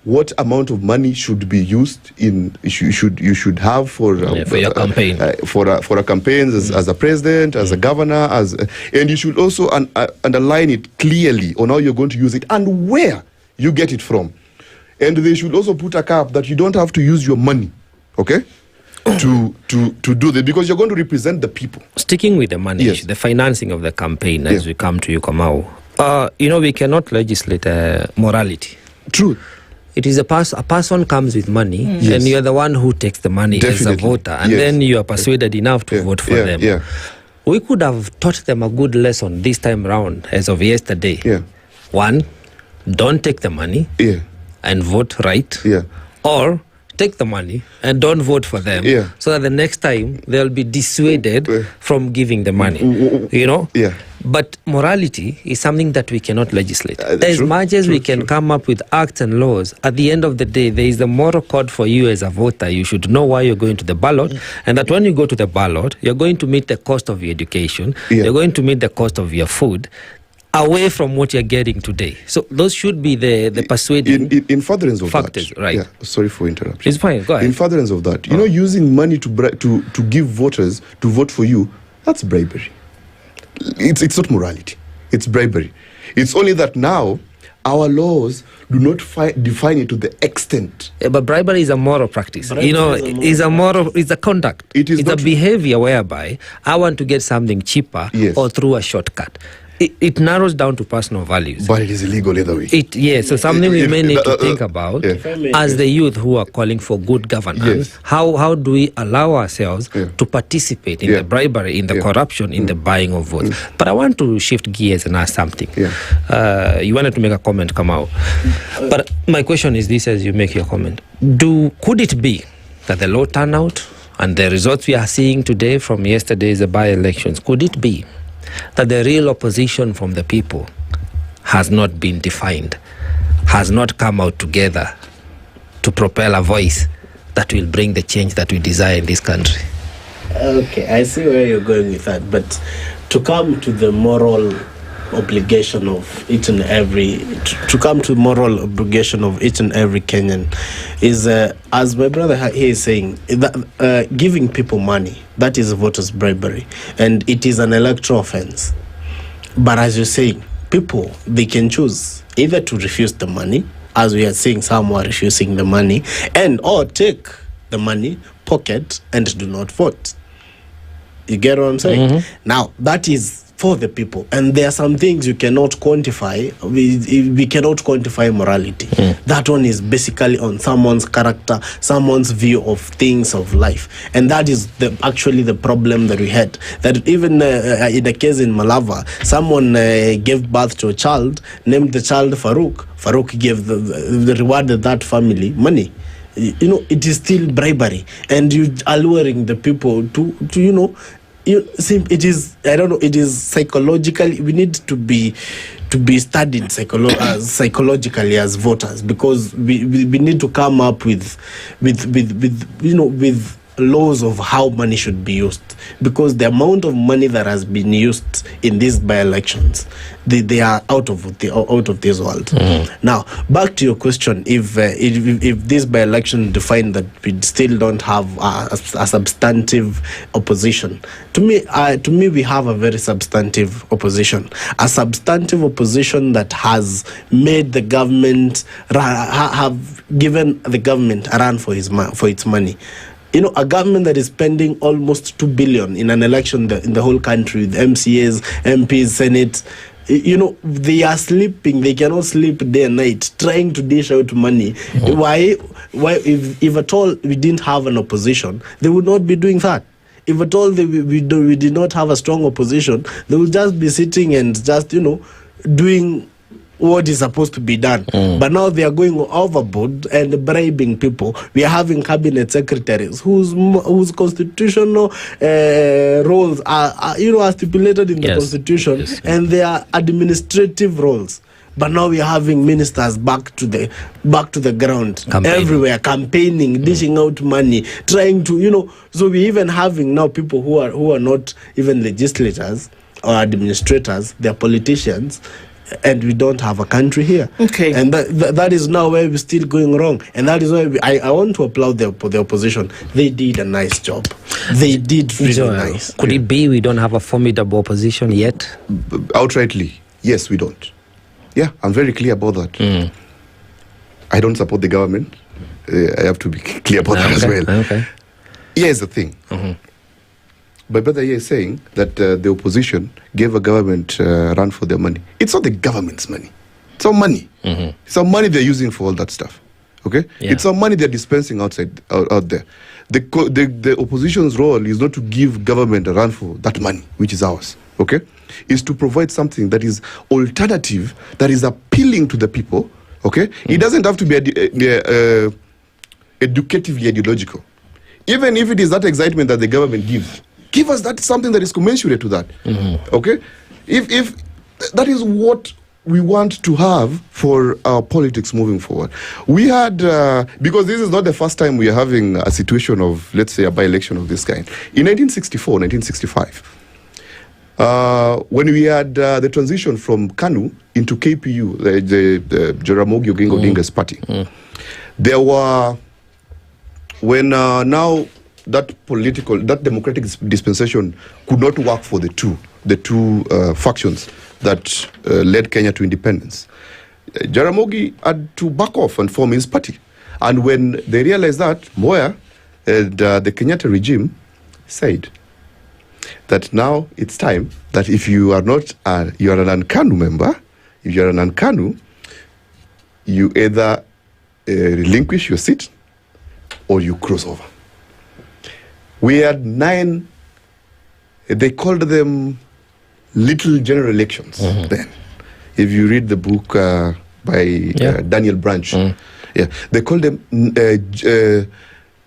Speaker 7: what amount of money should be used in. You should have for your campaign, for a campaign as a president, as a governor, and you should also underline it clearly on how you're going to use it and where you get it from. And they should also put a cap that you don't have to use your money, okay, to do that, because you're going to represent the people.
Speaker 1: Sticking with the money, the financing of the campaign, as we come to you, Kamau. We cannot legislate morality.
Speaker 7: True.
Speaker 1: It is a person comes with money, and you're the one who takes the money as a voter, and then you are persuaded enough to vote for them. We could have taught them a good lesson this time round, as of yesterday. One, don't take the money and vote right. Or take the money and don't vote for them, so that the next time they'll be dissuaded from giving the money. But morality is something that we cannot legislate. As much as we can come up with acts and laws, at the end of the day, there is a moral code for you as a voter. You should know why you're going to the ballot, and that when you go to the ballot, you're going to meet the cost of your education, you're going to meet the cost of your food, away from what you're getting today. So those should be the persuading
Speaker 7: in furtherance of
Speaker 1: factors,
Speaker 7: that.
Speaker 1: right?
Speaker 7: Sorry for interrupting.
Speaker 1: It's fine, go ahead.
Speaker 7: In furtherance of that, using money to give voters to vote for you, that's bribery. It's not morality. It's bribery. It's only that now our laws do not define it to the extent.
Speaker 1: But bribery is a moral practice. It's a conduct. It's a behavior whereby I want to get something cheaper or through a shortcut. It narrows down to personal values.
Speaker 7: But it is illegal either way.
Speaker 1: So something we may need to think about as the youth who are calling for good governance. How do we allow ourselves to participate in the bribery, in the corruption, in the buying of votes? But I want to shift gears and ask something. You wanted to make a comment, Kamau. But my question is this as you make your comment. Could it be that the low turnout and the results we are seeing today from yesterday's by-elections, could it be that the real opposition from the people has not been defined, has not come out together to propel a voice that will bring the change that we desire in this country?
Speaker 12: Okay, I see where you're going with that, but to come to the moral obligation of each and every Kenyan is, as my brother here is saying, that giving people money, that is voters' bribery, and it is an electoral offense. But as you're saying, people, they can choose either to refuse the money, as we are seeing some are refusing the money, or take the money, pocket, and do not vote. You get what I'm saying? Now, that is for the people, and there are some things you cannot quantify. We cannot quantify morality. That one is basically on someone's character, someone's view of things, of life, and that is actually the problem that we had. That even in the case in Malava, someone gave birth to a child, named the child Farouk. Farouk gave the rewarded that family money. It is still bribery, and you alluring the people to it is, I don't know, it is psychologically, we need to be studied psychologically as voters, because we need to come up with laws of how money should be used, because the amount of money that has been used in these by-elections, they are out of this world. Now, back to your question, if this by-election define that we still don't have a substantive opposition, to me we have a very substantive opposition, that has made the government have given the government a run for its money. A government that is spending almost 2 billion in an election in the whole country, with MCAs, MPs, Senate, they are sleeping. They cannot sleep day and night trying to dish out money. Why? If at all we didn't have an opposition, they would not be doing that. If at all we did not have a strong opposition, they would just be sitting and just doing what is supposed to be done. But now they are going overboard and bribing people. We are having cabinet secretaries whose constitutional roles are stipulated in the constitution, and they are administrative roles. But now we are having ministers back to the ground, everywhere, campaigning, dishing out money, trying to So we even having now people who are not even legislators or administrators; they are politicians. And we don't have a country here. Okay. And that is now where we're still going wrong. And that is why I want to applaud the opposition. They did a nice job. They did really nice.
Speaker 1: Could it be we don't have a formidable opposition yet?
Speaker 7: Outrightly, yes, we don't. Yeah, I'm very clear about that. I don't support the government. I have to be clear about that as well.
Speaker 1: Okay.
Speaker 7: Here's the thing. My brother here is saying that the opposition gave a government run for their money. It's not the government's money. It's our money. It's our money they're using for all that stuff. Okay? Yeah. It's our money they're dispensing out there. The opposition's role is not to give government a run for that money, which is ours. Okay? Is to provide something that is alternative, that is appealing to the people. Okay? It doesn't have to be educatively ideological. Even if it is that excitement that the government gives, give us that something that is commensurate to that. Okay? If that is what we want to have for our politics moving forward. We had, because this is not the first time we are having a situation of, let's say, a by-election of this kind. In 1964, 1965, when we had the transition from KANU into KPU, the Jaramogi Oginga Odinga's party, there were, when now that democratic dispensation could not work for the two, factions that led Kenya to independence. Jaramogi had to back off and form his party. And when they realized that, Nyamweya and the Kenyatta regime said that now it's time that if you are not you are an Ankanu member, if you are an Ankanu, you either relinquish your seat or you cross over. We had 9, they called them little general elections then. If you read the book by Daniel Branch, they called them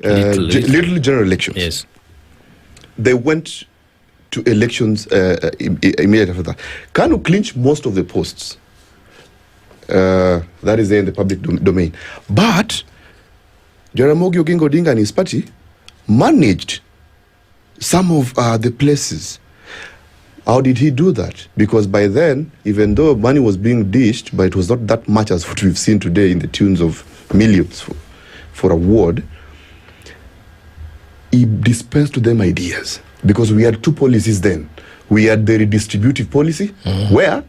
Speaker 7: little general elections.
Speaker 1: Yes.
Speaker 7: They went to elections immediately after that. Kanu clinched most of the posts. That is there in the public domain. But Jaramogi Oginga Odinga and his party managed some of the places. How did he do that? Because by then, even though money was being dished, but it was not that much as what we've seen today in the tunes of millions for a ward, he dispensed to them ideas. Because we had 2 policies then. We had the redistributive policy, where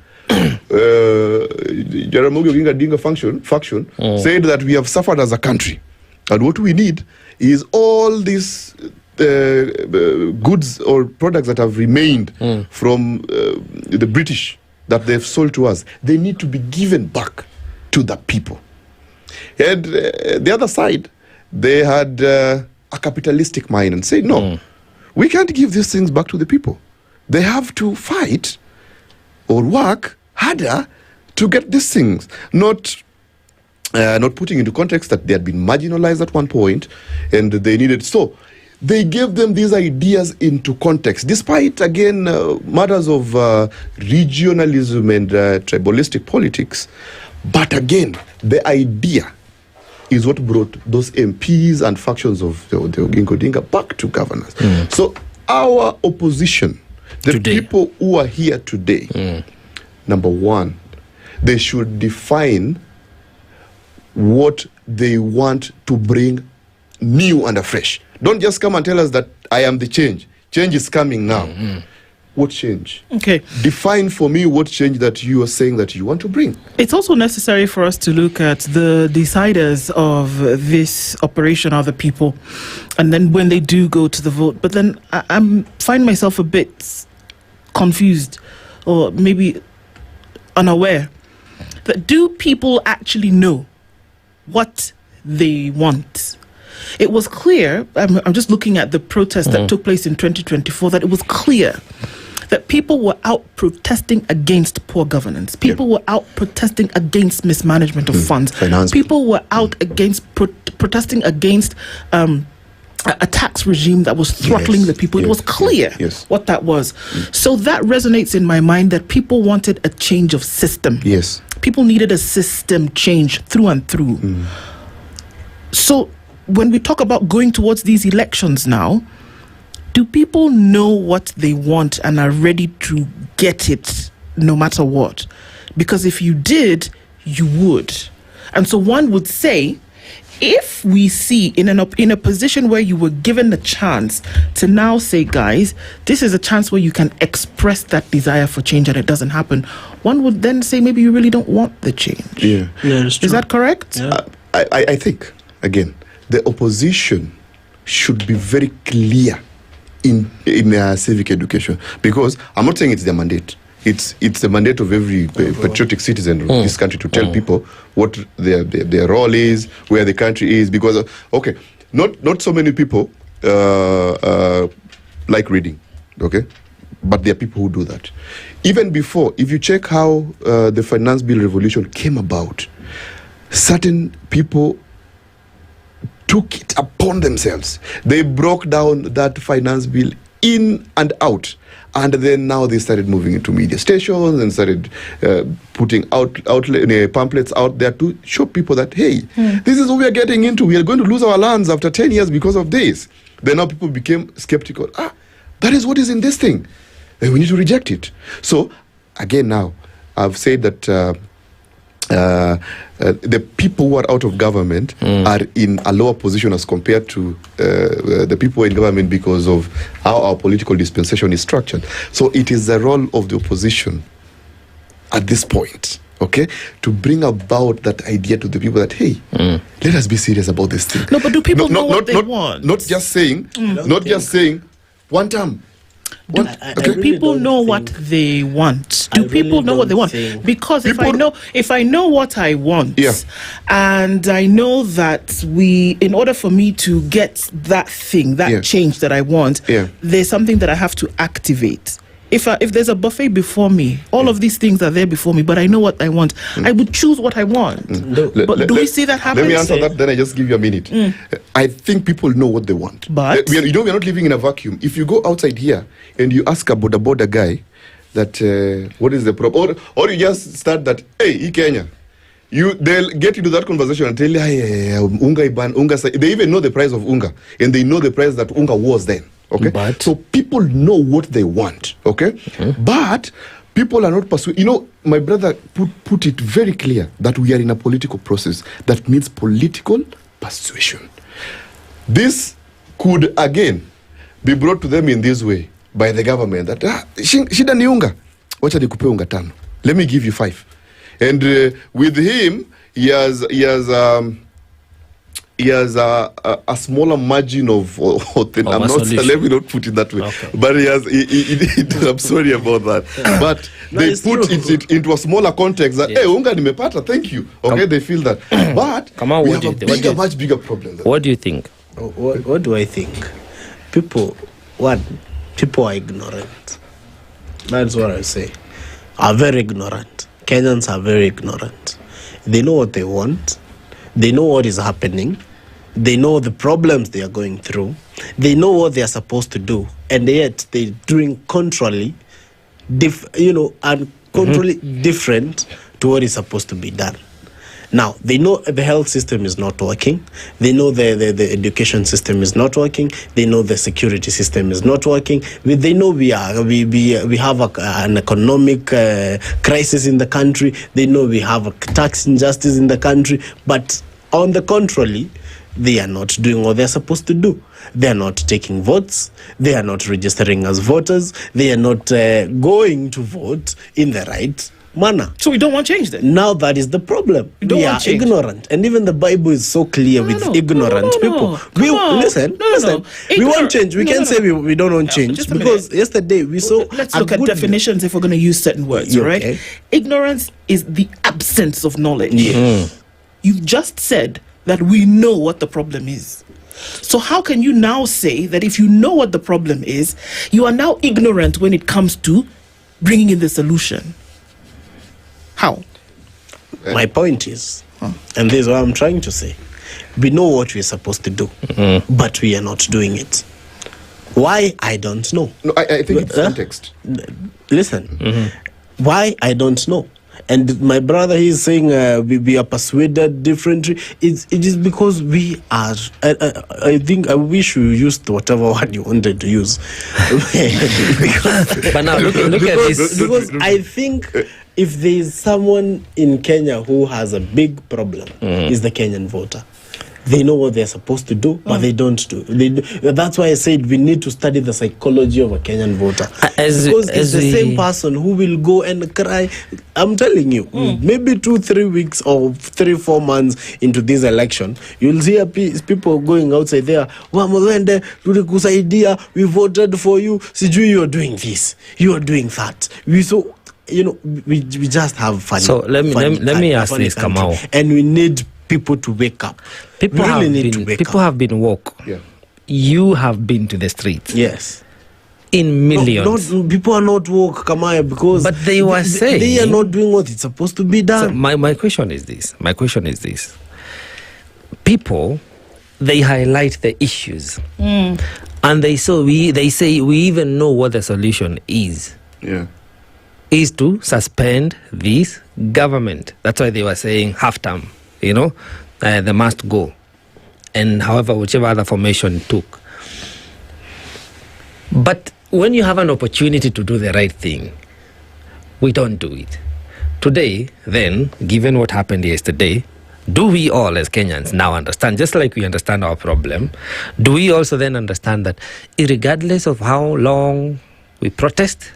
Speaker 7: Jaramogi Oginga Odinga faction said that we have suffered as a country. And what we need is all these goods or products that have remained from the British that they've sold to us. They need to be given back to the people. And the other side, they had a capitalistic mind and said, no, we can't give these things back to the people. They have to fight or work harder to get these things. Not putting into context that they had been marginalized at one point and they needed. So they gave them these ideas into context, despite, again, matters of regionalism and tribalistic politics. But again, the idea is what brought those MPs and factions of the Oginga Odinga back to governance. So our opposition, the people who are here today, number one, they should define what they want to bring new and afresh. Don't just come and tell us that I am the change. Change is coming now. What change?
Speaker 16: Okay.
Speaker 7: Define for me what change that you are saying that you want to bring.
Speaker 16: It's also necessary for us to look at the deciders of this operation are the people, and then when they do go to the vote. But then I find myself a bit confused, or maybe unaware, that do people actually know what they want? It was clear, I'm just looking at the protest that took place in 2024, that it was clear that people were out protesting against poor governance. People were out protesting against mismanagement of funds. People were out against protesting against a tax regime that was throttling the people. It was clear what that was. So that resonates in my mind, that people wanted a change of system. People needed a system change through and through. So when we talk about going towards these elections now, do people know what they want and are ready to get it no matter what? Because if you did, you would. And so one would say, if we see in a position where you were given the chance to now say, guys, this is a chance where you can express that desire for change, and it doesn't happen, one would then say maybe you really don't want the change. Is that correct?
Speaker 7: I think, again, the opposition should be very clear in civic education, because I'm not saying it's their mandate. It's the mandate of every patriotic citizen of this country to tell people what their role is, where the country is. Because not so many people like reading, but there are people who do that. Even before, if you check how the finance bill revolution came about, certain people took it upon themselves. They broke down that finance bill in and out. And then now they started moving into media stations and started putting pamphlets out there to show people that, hey, this is what we are getting into. We are going to lose our lands after 10 years because of this. Then now people became skeptical. That is what is in this thing. And we need to reject it. So, again now, I've said that the people who are out of government are in a lower position as compared to the people in government because of how our political dispensation is structured. So it is the role of the opposition at this point, okay, to bring about that idea to the people that, hey, let us be serious about this thing.
Speaker 16: No, but do people know what they want?
Speaker 7: Not just saying, one term.
Speaker 16: Do people know what they want? Do people know what they want? Because if I know what I want, and I know that in order for me to get that thing, that change that I want, there's something that I have to activate. If there's a buffet before me, all of these things are there before me, but I know what I want, I would choose what I want. But do we see that happen?
Speaker 7: Let me answer that, then I just give you a minute. I think people know what they want.
Speaker 16: But
Speaker 7: we are not living in a vacuum. If you go outside here and you ask a border guy that what is the problem, or you just start that, hey, Kenya, they'll get into that conversation and tell you, unga iban, unga. They even know the price of unga, and they know the price that unga was then. Okay, so people know what they want. Okay, but people are not pursuing. You know, my brother put it very clear that we are in a political process that needs political persuasion. This could again be brought to them in this way by the government that shida ni unga, wacha nikupe unga 5. Let me give you 5, and with him he has a smaller margin of let me not put it that way, but he has I'm sorry about that, but they put it into a smaller context that hey, unga nimepata, thank you, okay, they feel that, but we have a much bigger problem.
Speaker 1: What do you think?
Speaker 12: What do I think? People are ignorant. That's what I say. Are very ignorant. Kenyans are very ignorant. They know what they want. They know what is happening. They know the problems they are going through. They know what they are supposed to do, and yet they're doing contrarily, different to what is supposed to be done. Now, they know the health system is not working. They know the education system is not working. They know the security system is not working. They know we have an economic crisis in the country. They know we have a tax injustice in the country. But on the contrary, they are not doing what they're supposed to do. They are not taking votes. They are not registering as voters. They are not going to vote in the right manner.
Speaker 16: So we don't want change then?
Speaker 12: Now that is the problem. We are ignorant. And even the Bible is so clear with ignorant people. Listen. We want change. We can't say we don't want change. Because yesterday we saw...
Speaker 16: Let's look at definitions if we're going to use certain words, right? Okay. Ignorance is the absence of knowledge. You've just said that we know what the problem is. So how can you now say that if you know what the problem is, you are now ignorant when it comes to bringing in the solution? How?
Speaker 12: My point is, and this is what I'm trying to say, we know what we're supposed to do, but we are not doing it. Why? I don't know.
Speaker 7: No, I think it's context.
Speaker 12: Listen, why? I don't know. And my brother, he's saying we are persuaded differently. It is because we are. I think I wish you used whatever word you wanted to use.
Speaker 1: But now look at this.
Speaker 12: Because I think if there is someone in Kenya who has a big problem, is the Kenyan voter. They know what they're supposed to do, but they don't do. That's why I said we need to study the psychology of a Kenyan voter. Because it's the same person who will go and cry. I'm telling you, maybe 2-3 weeks or 3-4 months into this election, you'll see people going outside there, we voted for you, Siju, you're doing this, you're doing that. We just have fun.
Speaker 1: So let me ask this, Kamau.
Speaker 12: And we need people to wake up.
Speaker 1: People have been woke.
Speaker 7: Yeah.
Speaker 1: You have been to the streets.
Speaker 12: Yes.
Speaker 1: In millions.
Speaker 12: People are not woke, Kamanya, because
Speaker 1: but they were saying
Speaker 12: they are not doing what it's supposed to be done.
Speaker 1: So my question is this. People, they highlight the issues. And they say we even know what the solution is.
Speaker 7: Yeah.
Speaker 1: Is to suspend this government. That's why they were saying half term. They must go. And however, whichever other formation took. But when you have an opportunity to do the right thing, we don't do it. Today, then, given what happened yesterday, do we all as Kenyans now understand, just like we understand our problem, do we also then understand that regardless of how long we protest,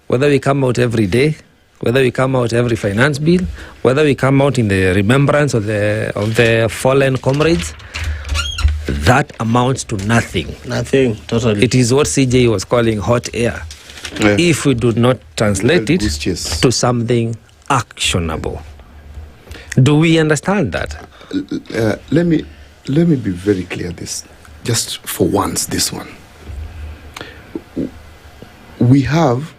Speaker 1: whether we come out every day, whether we come out every finance bill, whether we come out in the remembrance of the fallen comrades, that amounts to nothing.
Speaker 12: Nothing, totally.
Speaker 1: It is what CJ was calling hot air. Yeah. If we do not translate it to something actionable. Do we understand that?
Speaker 7: Let me be very clear this, just for once, this one. We have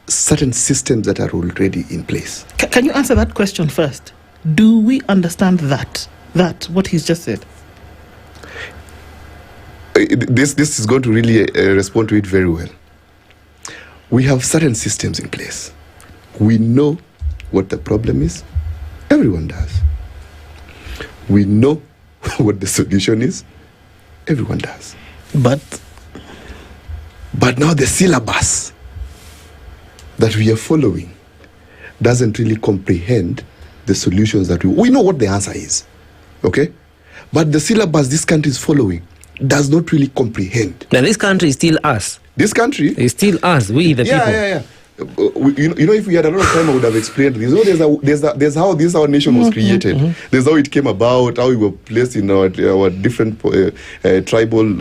Speaker 7: certain systems that are already in place.
Speaker 16: Can you answer that question first? Do we understand that what he's just said?
Speaker 7: This is going to really respond to it very well. We have certain systems in place. We know what the problem is. Everyone does. We know what the solution is. Everyone does. But now the syllabus that we are following doesn't really comprehend the solutions that we know what the answer is. Okay? But the syllabus this country is following does not really comprehend.
Speaker 1: Now this country is still us.
Speaker 7: This country
Speaker 1: is still us, we the people.
Speaker 7: Yeah. You know, if we had a lot of time, I would have explained this. There's how our nation was created. Mm-hmm. There's how it came about, how we were placed in our different tribal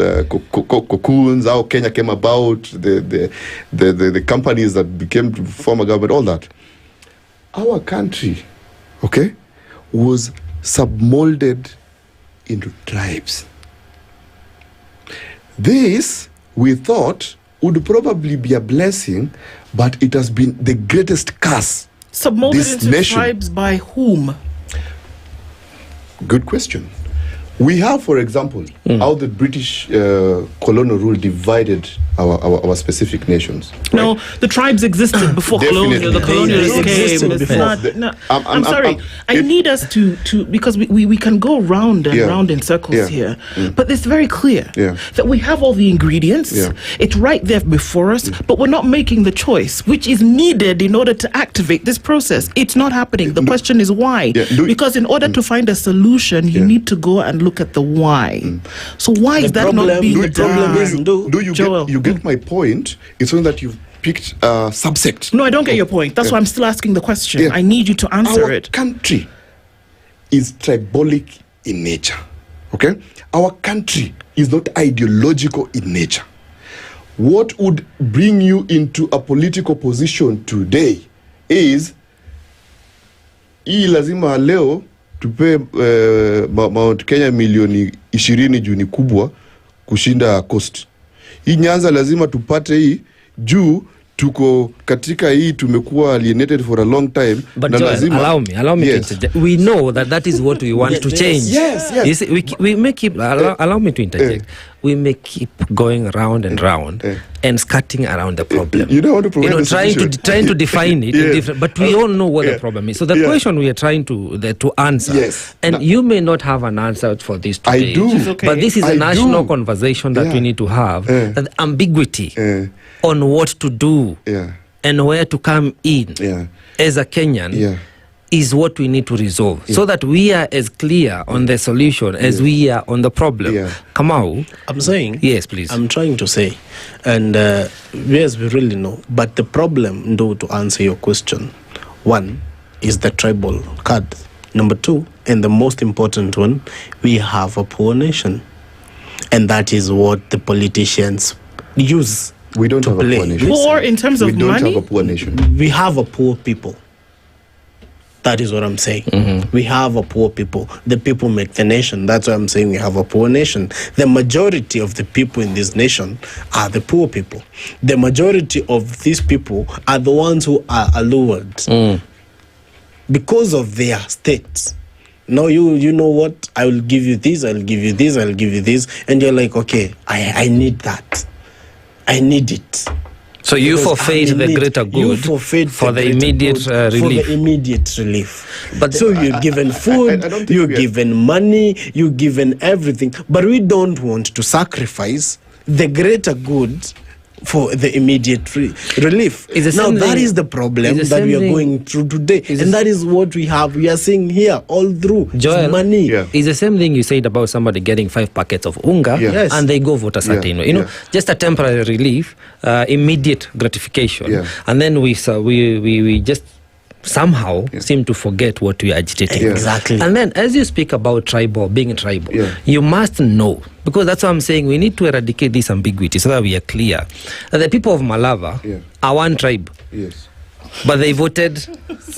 Speaker 7: cocoons, how Kenya came about, the companies that became to form a government, all that. Our country, okay, was submolded into tribes. This, we thought, would probably be a blessing, but it has been the greatest curse.
Speaker 16: Submolded into nation. Tribes by whom?
Speaker 7: Good question. We have, for example, how the British colonial rule divided our specific nations.
Speaker 16: No, right? The tribes existed before colonial. The colonialists came. I'm sorry. I need us to because we can go round and round in circles here. But it's very clear that we have all the ingredients. It's right there before us, but we're not making the choice, which is needed in order to activate this process. It's not happening. The question is why? Because in order to find a solution, you need to go and look at the why. So why is that not being done?
Speaker 7: You get my point? It's only that you've picked a subsect.
Speaker 16: No, I don't get your point. That's why I'm still asking the question. I need you to answer it.
Speaker 7: Our country is tribalic in nature. Okay? Our country is not ideological in nature. What would bring you into a political position today is hii lazima leo tupe Mount Kenya milioni 20 juu ni kubwa kushinda coast. Hii Nyanza lazima tupate hii juu tuko katika hii tumekuwa alienated for a long time.
Speaker 1: But Joel, allow me to interject. We know that is what we want to change.
Speaker 7: Yes.
Speaker 1: We may keep allow me to interject. We may keep going round and round and skirting around the problem.
Speaker 7: You don't want to provide
Speaker 1: trying to define it in different, but we all know what the problem is. So the question we are trying to answer, and you may not have an answer for this today.
Speaker 7: I do.
Speaker 1: But this is a national conversation that we need to have. That ambiguity on what to do and where to come in as a Kenyan is what we need to resolve so that we are as clear on the solution as we are on the problem. Kamau?
Speaker 12: I'm saying...
Speaker 1: Yes, please.
Speaker 12: I'm trying to say, and yes, we really know, but the problem, Ndu, to answer your question, one is the tribal card. Number two, and the most important one, we have a poor nation. And that is what the politicians use.
Speaker 7: We don't have a poor nation.
Speaker 16: Poor in terms of money?
Speaker 7: We don't have a poor nation.
Speaker 12: We have a poor people. That is what I'm saying. Mm-hmm. We have a poor people. The people make the nation. That's why I'm saying we have a poor nation. The majority of the people in this nation are the poor people. The majority of these people are the ones who are allured because of their states. No, you know what? I will give you this, I'll give you this, I'll give you this. And you're like, okay, I need that. I need it.
Speaker 1: So you forfeit the greater good for the immediate relief.
Speaker 12: For the immediate relief. But so you're given food, you're given money, you're given everything. But we don't want to sacrifice the greater good for the immediate relief. Now that is the problem that we are going through today, and that is what we have. We are seeing here all through
Speaker 1: Joel,
Speaker 12: money.
Speaker 1: It's the same thing you said about somebody getting 5 packets of unga and they go vote a certain way. You know, just a temporary relief, immediate gratification, and then we just somehow seem to forget what we are agitating.
Speaker 12: Exactly.
Speaker 1: And then as you speak about being tribal, you must know, because that's what I'm saying, we need to eradicate this ambiguity so that we are clear that the people of Malava are one tribe.
Speaker 7: Yes.
Speaker 1: But they voted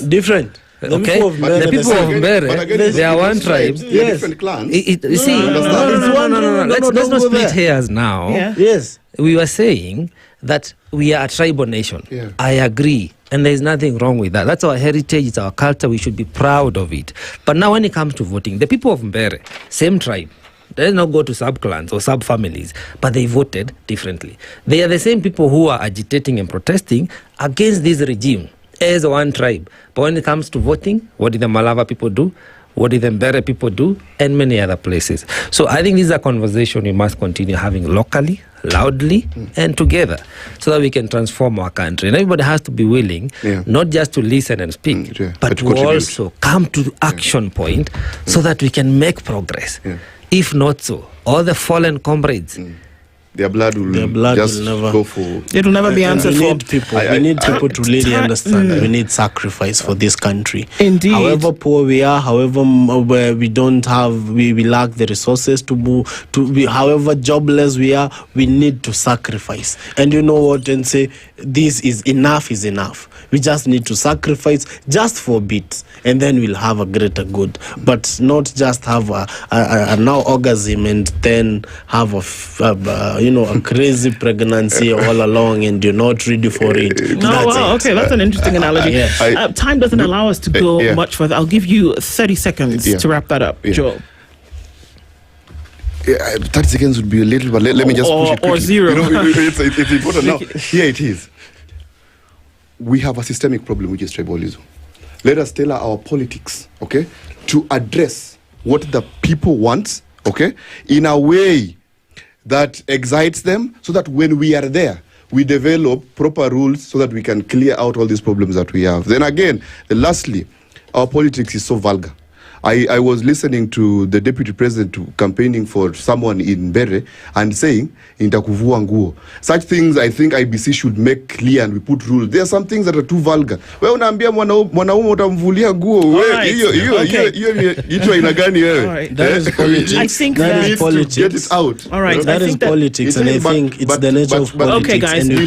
Speaker 12: different.
Speaker 1: Okay, the people of Mbere, they are one tribe.
Speaker 7: Different clans.
Speaker 1: Let's not split hairs now.
Speaker 12: Yes.
Speaker 1: We were saying that we are a tribal nation. I agree. And there's nothing wrong with that. That's our heritage, it's our culture, we should be proud of it. But now when it comes to voting, the people of Mbere, same tribe, they did not go to sub-clans or sub-families, but they voted differently. They are the same people who are agitating and protesting against this regime as one tribe. But when it comes to voting, what did the Malava people do? What did the Mbere people do? And many other places. So I think this is a conversation we must continue having locally, loudly, and together, so that we can transform our country. And everybody has to be willing, not just to listen and speak, but to also come to the action point so that we can make progress. If not so, all the fallen comrades,
Speaker 7: their blood will just
Speaker 12: never
Speaker 7: go for...
Speaker 16: It will never be answered for.
Speaker 12: We need people to really understand that we need sacrifice for this country.
Speaker 16: Indeed.
Speaker 12: However poor we are, however we don't have, we lack the resources to move, however jobless we are, we need to sacrifice. And you know what, and say, this is enough. We just need to sacrifice just for a bit, and then we'll have a greater good. But not just have a now orgasm and then have a crazy pregnancy all along, and you're not ready for it.
Speaker 16: Okay, that's an interesting analogy. Time doesn't allow us to go much further. I'll give you 30 seconds to wrap that up, Joel.
Speaker 7: 30 seconds would be a little, but let me just push it quickly.
Speaker 16: Or zero.
Speaker 7: It's important now. Here it is. We have a systemic problem, which is tribalism. Let us tailor our politics, okay, to address what the people want, okay, in a way that excites them, so that when we are there, we develop proper rules so that we can clear out all these problems that we have. Then again, lastly, our politics is so vulgar. I was listening to the deputy president campaigning for someone in Mbere and saying, "Nitakuvua nguo." Such things I think IBC should make clear, and we put rules. There are some things that are too vulgar. Wewe unaambia mwanaume utamvulia nguo. Hiyo ina gani wewe?
Speaker 12: That is politics.
Speaker 16: I think
Speaker 12: that is politics.
Speaker 7: Get it out.
Speaker 16: All right,
Speaker 12: that is politics, and I think it's the nature of politics.
Speaker 16: Okay, guys,
Speaker 12: and
Speaker 7: we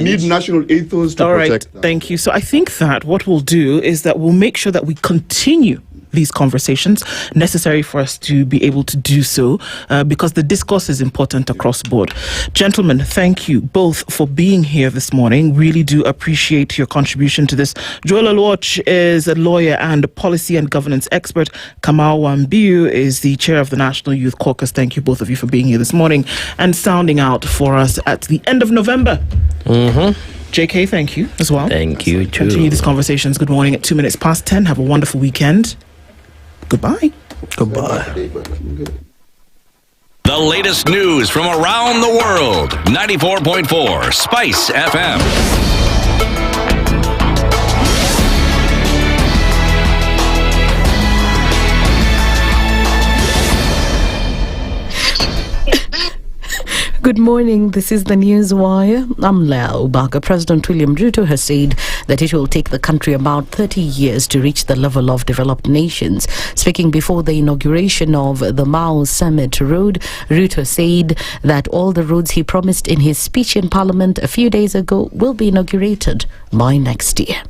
Speaker 7: need national ethos to protect that.
Speaker 16: Thank you. So I think that what we'll do is that we'll make sure that we continue these conversations necessary for us to be able to do so, because the discourse is important across the board. Gentlemen, thank you both for being here this morning. Really do appreciate your contribution to this. Joel Oluoch is a lawyer and policy and governance expert. Kamanya is the chair of the National Youth Caucus. Thank you, both of you, for being here this morning and sounding out for us at the end of November. JK, thank you as well.
Speaker 1: Thank you too.
Speaker 16: Continue these conversations. Good morning at 10:02. Have a wonderful weekend. Goodbye.
Speaker 4: The latest news from around the world. 94.4 Spice FM.
Speaker 3: Good morning. This is the News Wire. I'm Nyamweya Ubaga. President William Ruto has said that it will take the country about 30 years to reach the level of developed nations. Speaking before the inauguration of the Mao Summit Road, Ruto said that all the roads he promised in his speech in Parliament a few days ago will be inaugurated by next year.